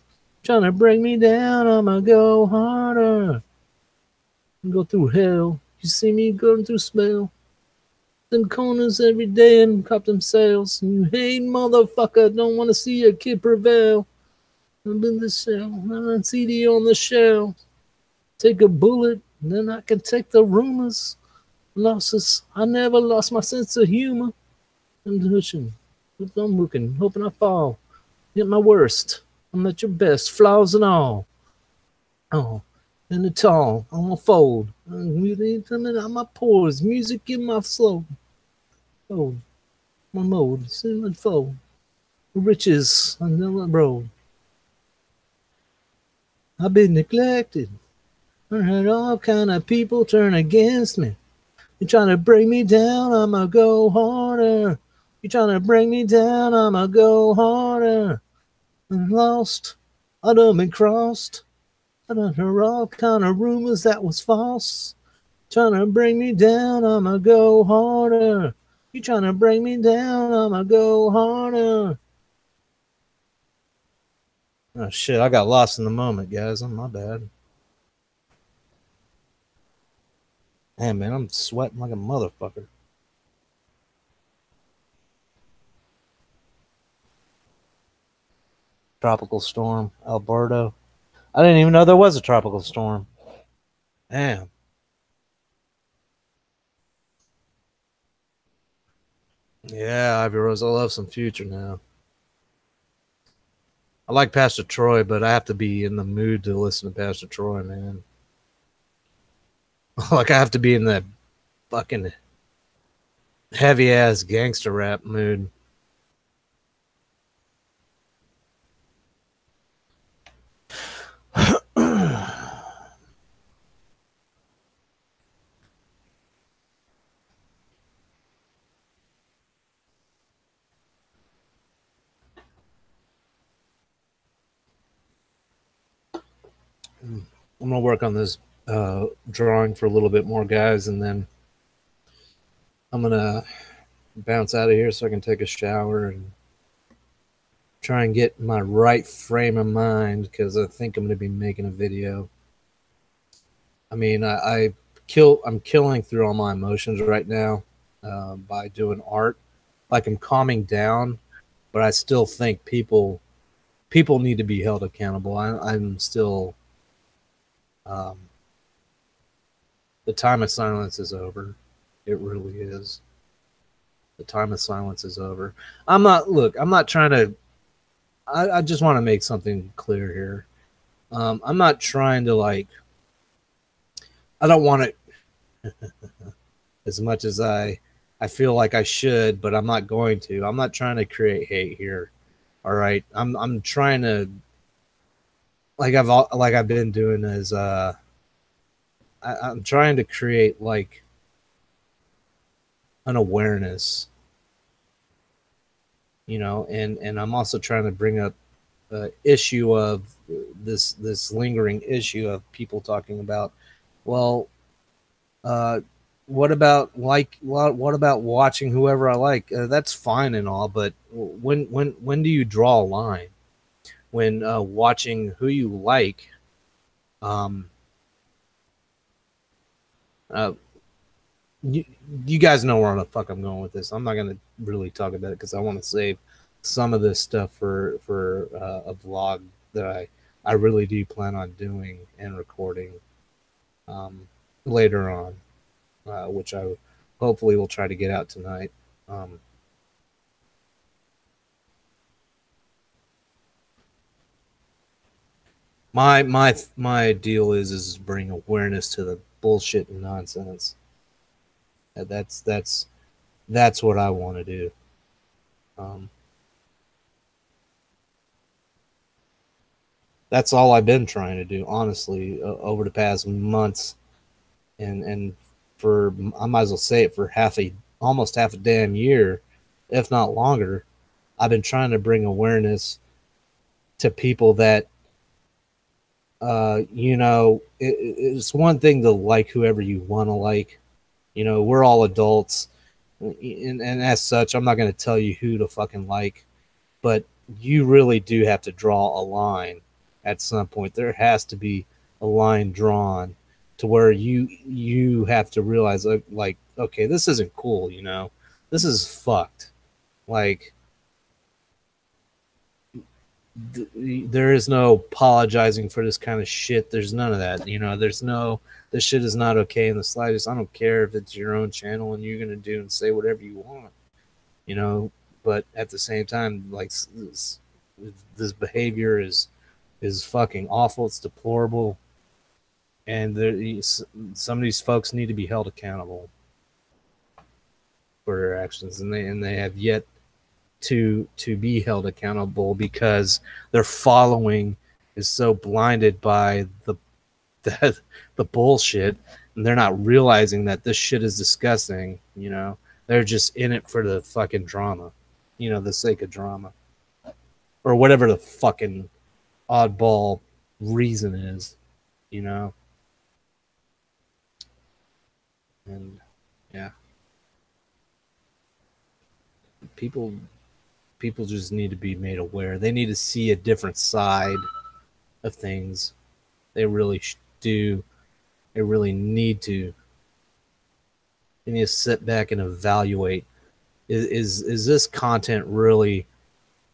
Trying to break me down, I'ma go harder. Go through hell, you see me going through spell. Them corners every day and cop them sales. You hate motherfucker, don't want to see your kid prevail. I'm in the shell, I'm on CD on the shelf. Take a bullet, then I can take the rumors. Losses, I never lost my sense of humor. I'm pushing, I'm looking, hoping I fall. At my worst, I'm at your best, flaws and all. Oh, and the tall, I'm a fold. I'm really coming out my pores, music in my soul. Fold, my mode, sin and fold. Riches on the road. I've been neglected. I had all kind of people turn against me. You're trying to bring me down, I'ma go harder. You're trying to bring me down, I'ma go harder. I'm lost, I done been crossed. I done heard all kind of rumors that was false. Trying to bring me down, I'ma go harder. You trying to bring me down, I'ma go harder. Oh shit, I got lost in the moment, guys. Oh, my bad. Damn, man, I'm sweating like a motherfucker. Tropical storm, Alberto. I didn't even know there was a tropical storm. Damn. Yeah, Ivy Rose, I love some Future now. I like Pastor Troy, but I have to be in the mood to listen to Pastor Troy, man. Like, I have to be in that fucking heavy-ass gangster rap mood. I'm gonna work on this drawing for a little bit more, guys, and then I'm gonna bounce out of here so I can take a shower and try and get my right frame of mind, because I think I'm gonna be making a video. I mean, I'm killing through all my emotions right now by doing art. Like, I'm calming down, but I still think people need to be held accountable. I'm still, the time of silence is over. It really is. The time of silence is over. I'm not trying to, I just want to make something clear here. I'm not trying to like, I don't want it as much as I feel like I should, but I'm not going to. I'm not trying to create hate here. All right. I'm trying to, like I've been doing is, I'm trying to create like an awareness, you know, and I'm also trying to bring up issue of this lingering issue of people talking about, well, what about watching whoever I like? That's fine and all, but when do you draw a line? When watching who you like, you guys know where the fuck I'm going with this. I'm not gonna really talk about it because I want to save some of this stuff for a vlog that I really do plan on doing and recording later on, which I hopefully will try to get out tonight. My deal is bring awareness to the bullshit and nonsense. That's what I want to do. That's all I've been trying to do, honestly, over the past months, and for, I might as well say it, for almost half a damn year, if not longer. I've been trying to bring awareness to people that, you know, it's one thing to like whoever you want to like. You know, we're all adults, and as such, I'm not going to tell you who to fucking like, but you really do have to draw a line at some point. There has to be a line drawn to where you have to realize, like, okay, this isn't cool, you know? This is fucked. Like, there is no apologizing for this kind of shit. There's none of that, you know? There's no, this shit is not okay in the slightest. I don't care if it's your own channel and you're going to do and say whatever you want, you know? But at the same time, like, this behavior is fucking awful. It's deplorable, and some of these folks need to be held accountable for their actions, and they have yet to be held accountable because their following is so blinded by the bullshit, and they're not realizing that this shit is disgusting. You know, they're just in it for the fucking drama, you know, the sake of drama, or whatever the fucking oddball reason is, you know. And yeah, people just need to be made aware. They need to see a different side of things. They really do. They really need to. They need to sit back and evaluate. Is this content really?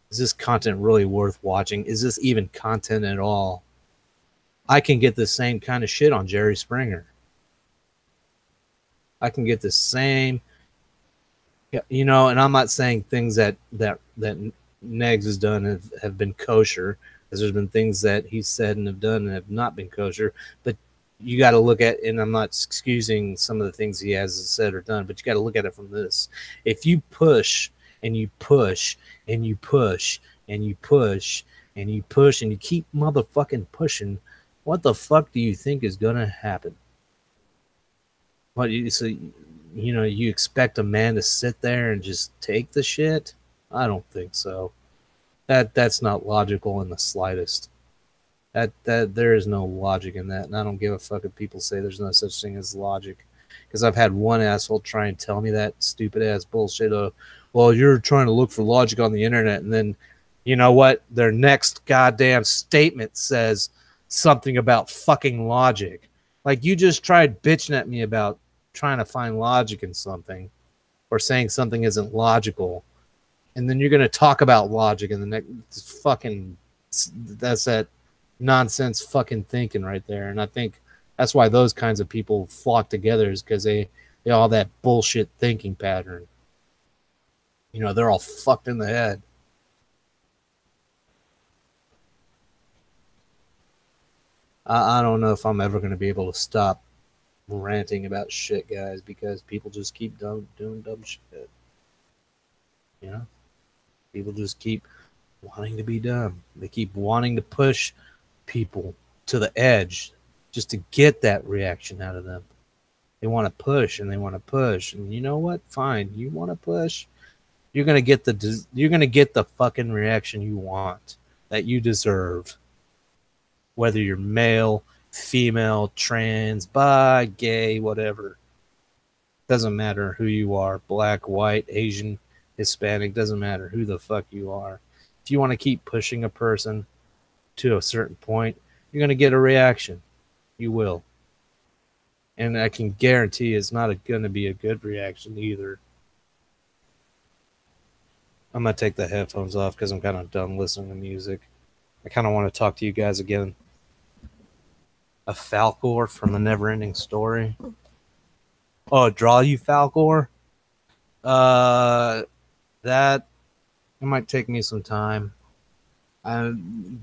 Is this content really worth watching? Is this even content at all? I can get the same kind of shit on Jerry Springer. I can get the same, you know, and I'm not saying things that Negs has done have been kosher, because there's been things that he's said and have done and have not been kosher. But you got to look at, and I'm not excusing some of the things he has said or done, but you got to look at it from this. If you push and you push and you push and you push and you push and you keep motherfucking pushing, what the fuck do you think is gonna happen? What you say? You know, you expect a man to sit there and just take the shit? I don't think so. That's not logical in the slightest. That there is no logic in that, and I don't give a fuck if people say there's no such thing as logic, because I've had one asshole try and tell me that stupid ass bullshit of, well, you're trying to look for logic on the internet, and then, you know what, their next goddamn statement says something about fucking logic. Like, you just tried bitching at me about trying to find logic in something, or saying something isn't logical, And then you're going to talk about logic and the next fucking, that's that nonsense fucking thinking right there. And I think that's why those kinds of people flock together, is because they all that bullshit thinking pattern. You know, they're all fucked in the head. I don't know if I'm ever going to be able to stop ranting about shit, guys, because people just keep doing dumb shit. You know? People just keep wanting to be dumb. They keep wanting to push people to the edge just to get that reaction out of them. They want to push and they want to push. And you know what? Fine. You want to push? You're going to get the fucking reaction you want, that you deserve. Whether you're male, female, trans, bi, gay, whatever. Doesn't matter who you are. Black, white, Asian, Hispanic, doesn't matter who the fuck you are. If you want to keep pushing a person to a certain point, you're going to get a reaction. You will. And I can guarantee it's not going to be a good reaction either. I'm going to take the headphones off because I'm kind of done listening to music. I kind of want to talk to you guys again. A Falcor from the Neverending Story. Oh, draw you Falcor? That it might take me some time.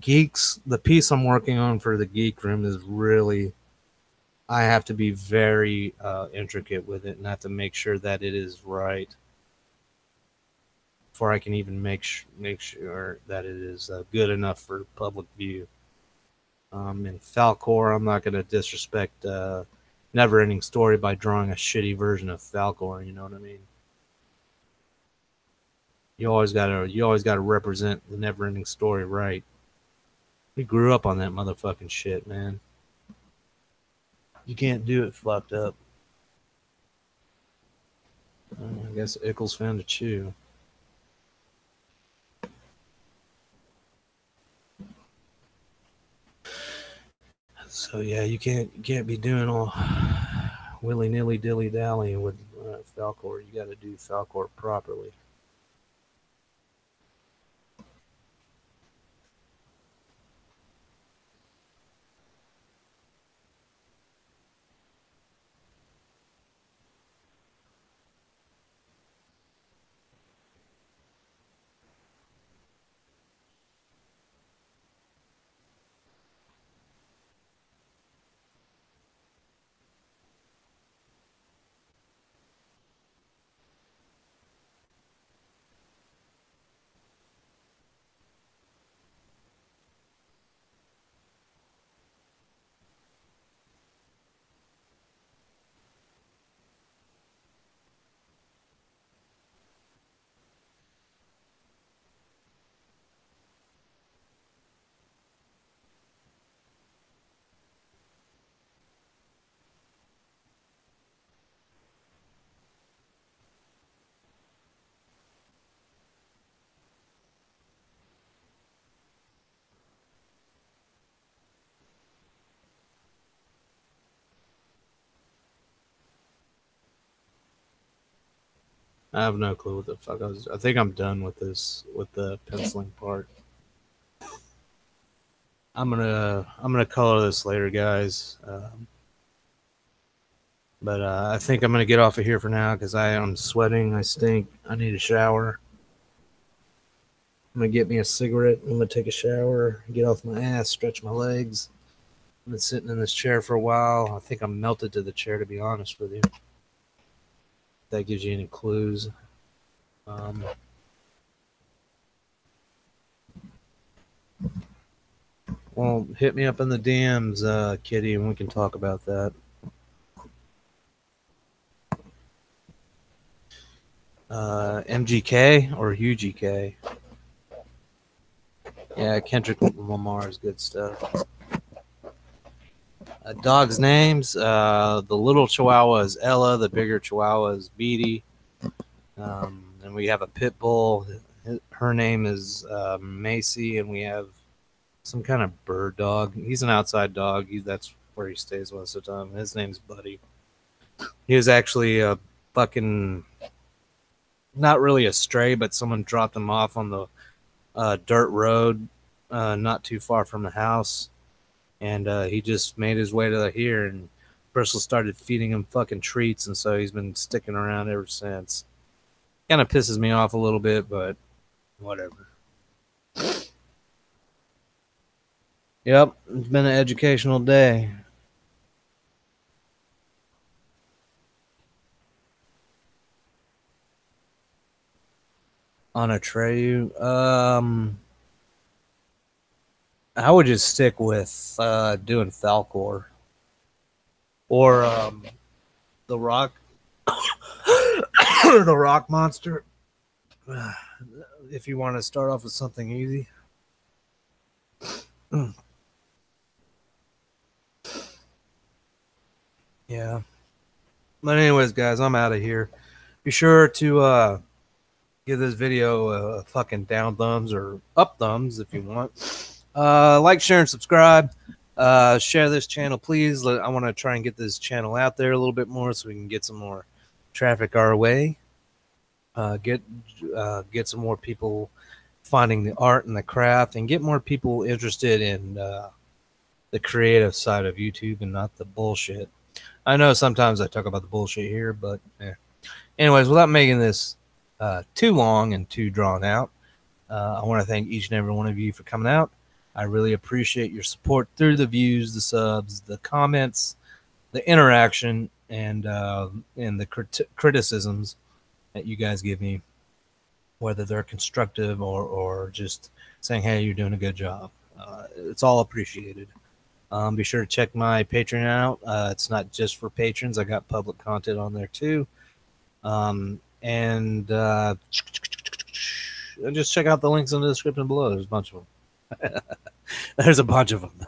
Geeks, the piece I'm working on for the Geek Room is really, I have to be very intricate with it and have to make sure that it is right before I can even make sure that it is good enough for public view. In Falcor, I'm not going to disrespect Neverending Story by drawing a shitty version of Falcor. You know what I mean? You always gotta represent the Neverending Story right. We grew up on that motherfucking shit, man. You can't do it fucked up. I guess Ickles found a chew. So yeah, you can't be doing all willy nilly dilly dallying with Falcor. You got to do Falcor properly. I have no clue what the fuck I think I'm done with this, with the penciling part. I'm gonna color this later, guys. But I think I'm gonna get off of here for now because I am sweating. I stink. I need a shower. I'm gonna get me a cigarette. I'm gonna take a shower, get off my ass, stretch my legs. I've been sitting in this chair for a while. I think I'm melted to the chair, to be honest with you. If that gives you any clues. Well, hit me up in the DMs, Kitty, and we can talk about that. MGK or UGK? Yeah, Kendrick Lamar is good stuff. Dogs' names. The little Chihuahua is Ella. The bigger Chihuahua is Beatty. And we have a pit bull. Her name is Macy, and we have some kind of bird dog. He's an outside dog. That's where he stays most of the time. His name's Buddy. He was actually a fucking not really a stray, but someone dropped him off on the dirt road not too far from the house. And he just made his way to here, and Bristol started feeding him fucking treats, and so he's been sticking around ever since. Kind of pisses me off a little bit, but whatever. Yep, it's been an educational day. On a Atreyu, I would just stick with doing Falcor or the Rock, the Rock Monster. If you want to start off with something easy. Yeah. But anyways, guys, I'm out of here. Be sure to give this video a fucking down thumbs or up thumbs if you want. Like, share, and subscribe. Share this channel, please. I want to try and get this channel out there a little bit more so we can get some more traffic our way. Get some more people finding the art and the craft, and get more people interested in the creative side of YouTube and not the bullshit. I know sometimes I talk about the bullshit here, but anyways, without making this too long and too drawn out, I want to thank each and every one of you for coming out. I really appreciate your support through the views, the subs, the comments, the interaction, and the criticisms that you guys give me, whether they're constructive or just saying, hey, you're doing a good job. It's all appreciated. Be sure to check my Patreon out. It's not just for patrons. I got public content on there too. And just check out the links in the description below. There's a bunch of them. There's a bunch of them.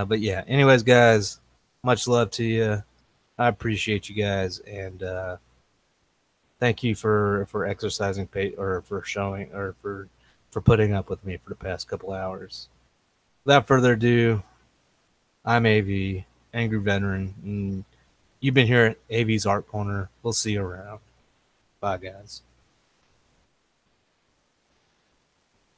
But yeah, anyways, guys, much love to you. I appreciate you guys, and thank you for exercising or for showing or for putting up with me for the past couple hours. Without further ado, I'm AV, Angry Veteran, and you've been here at AV's Art Corner. We'll see you around. Bye, guys.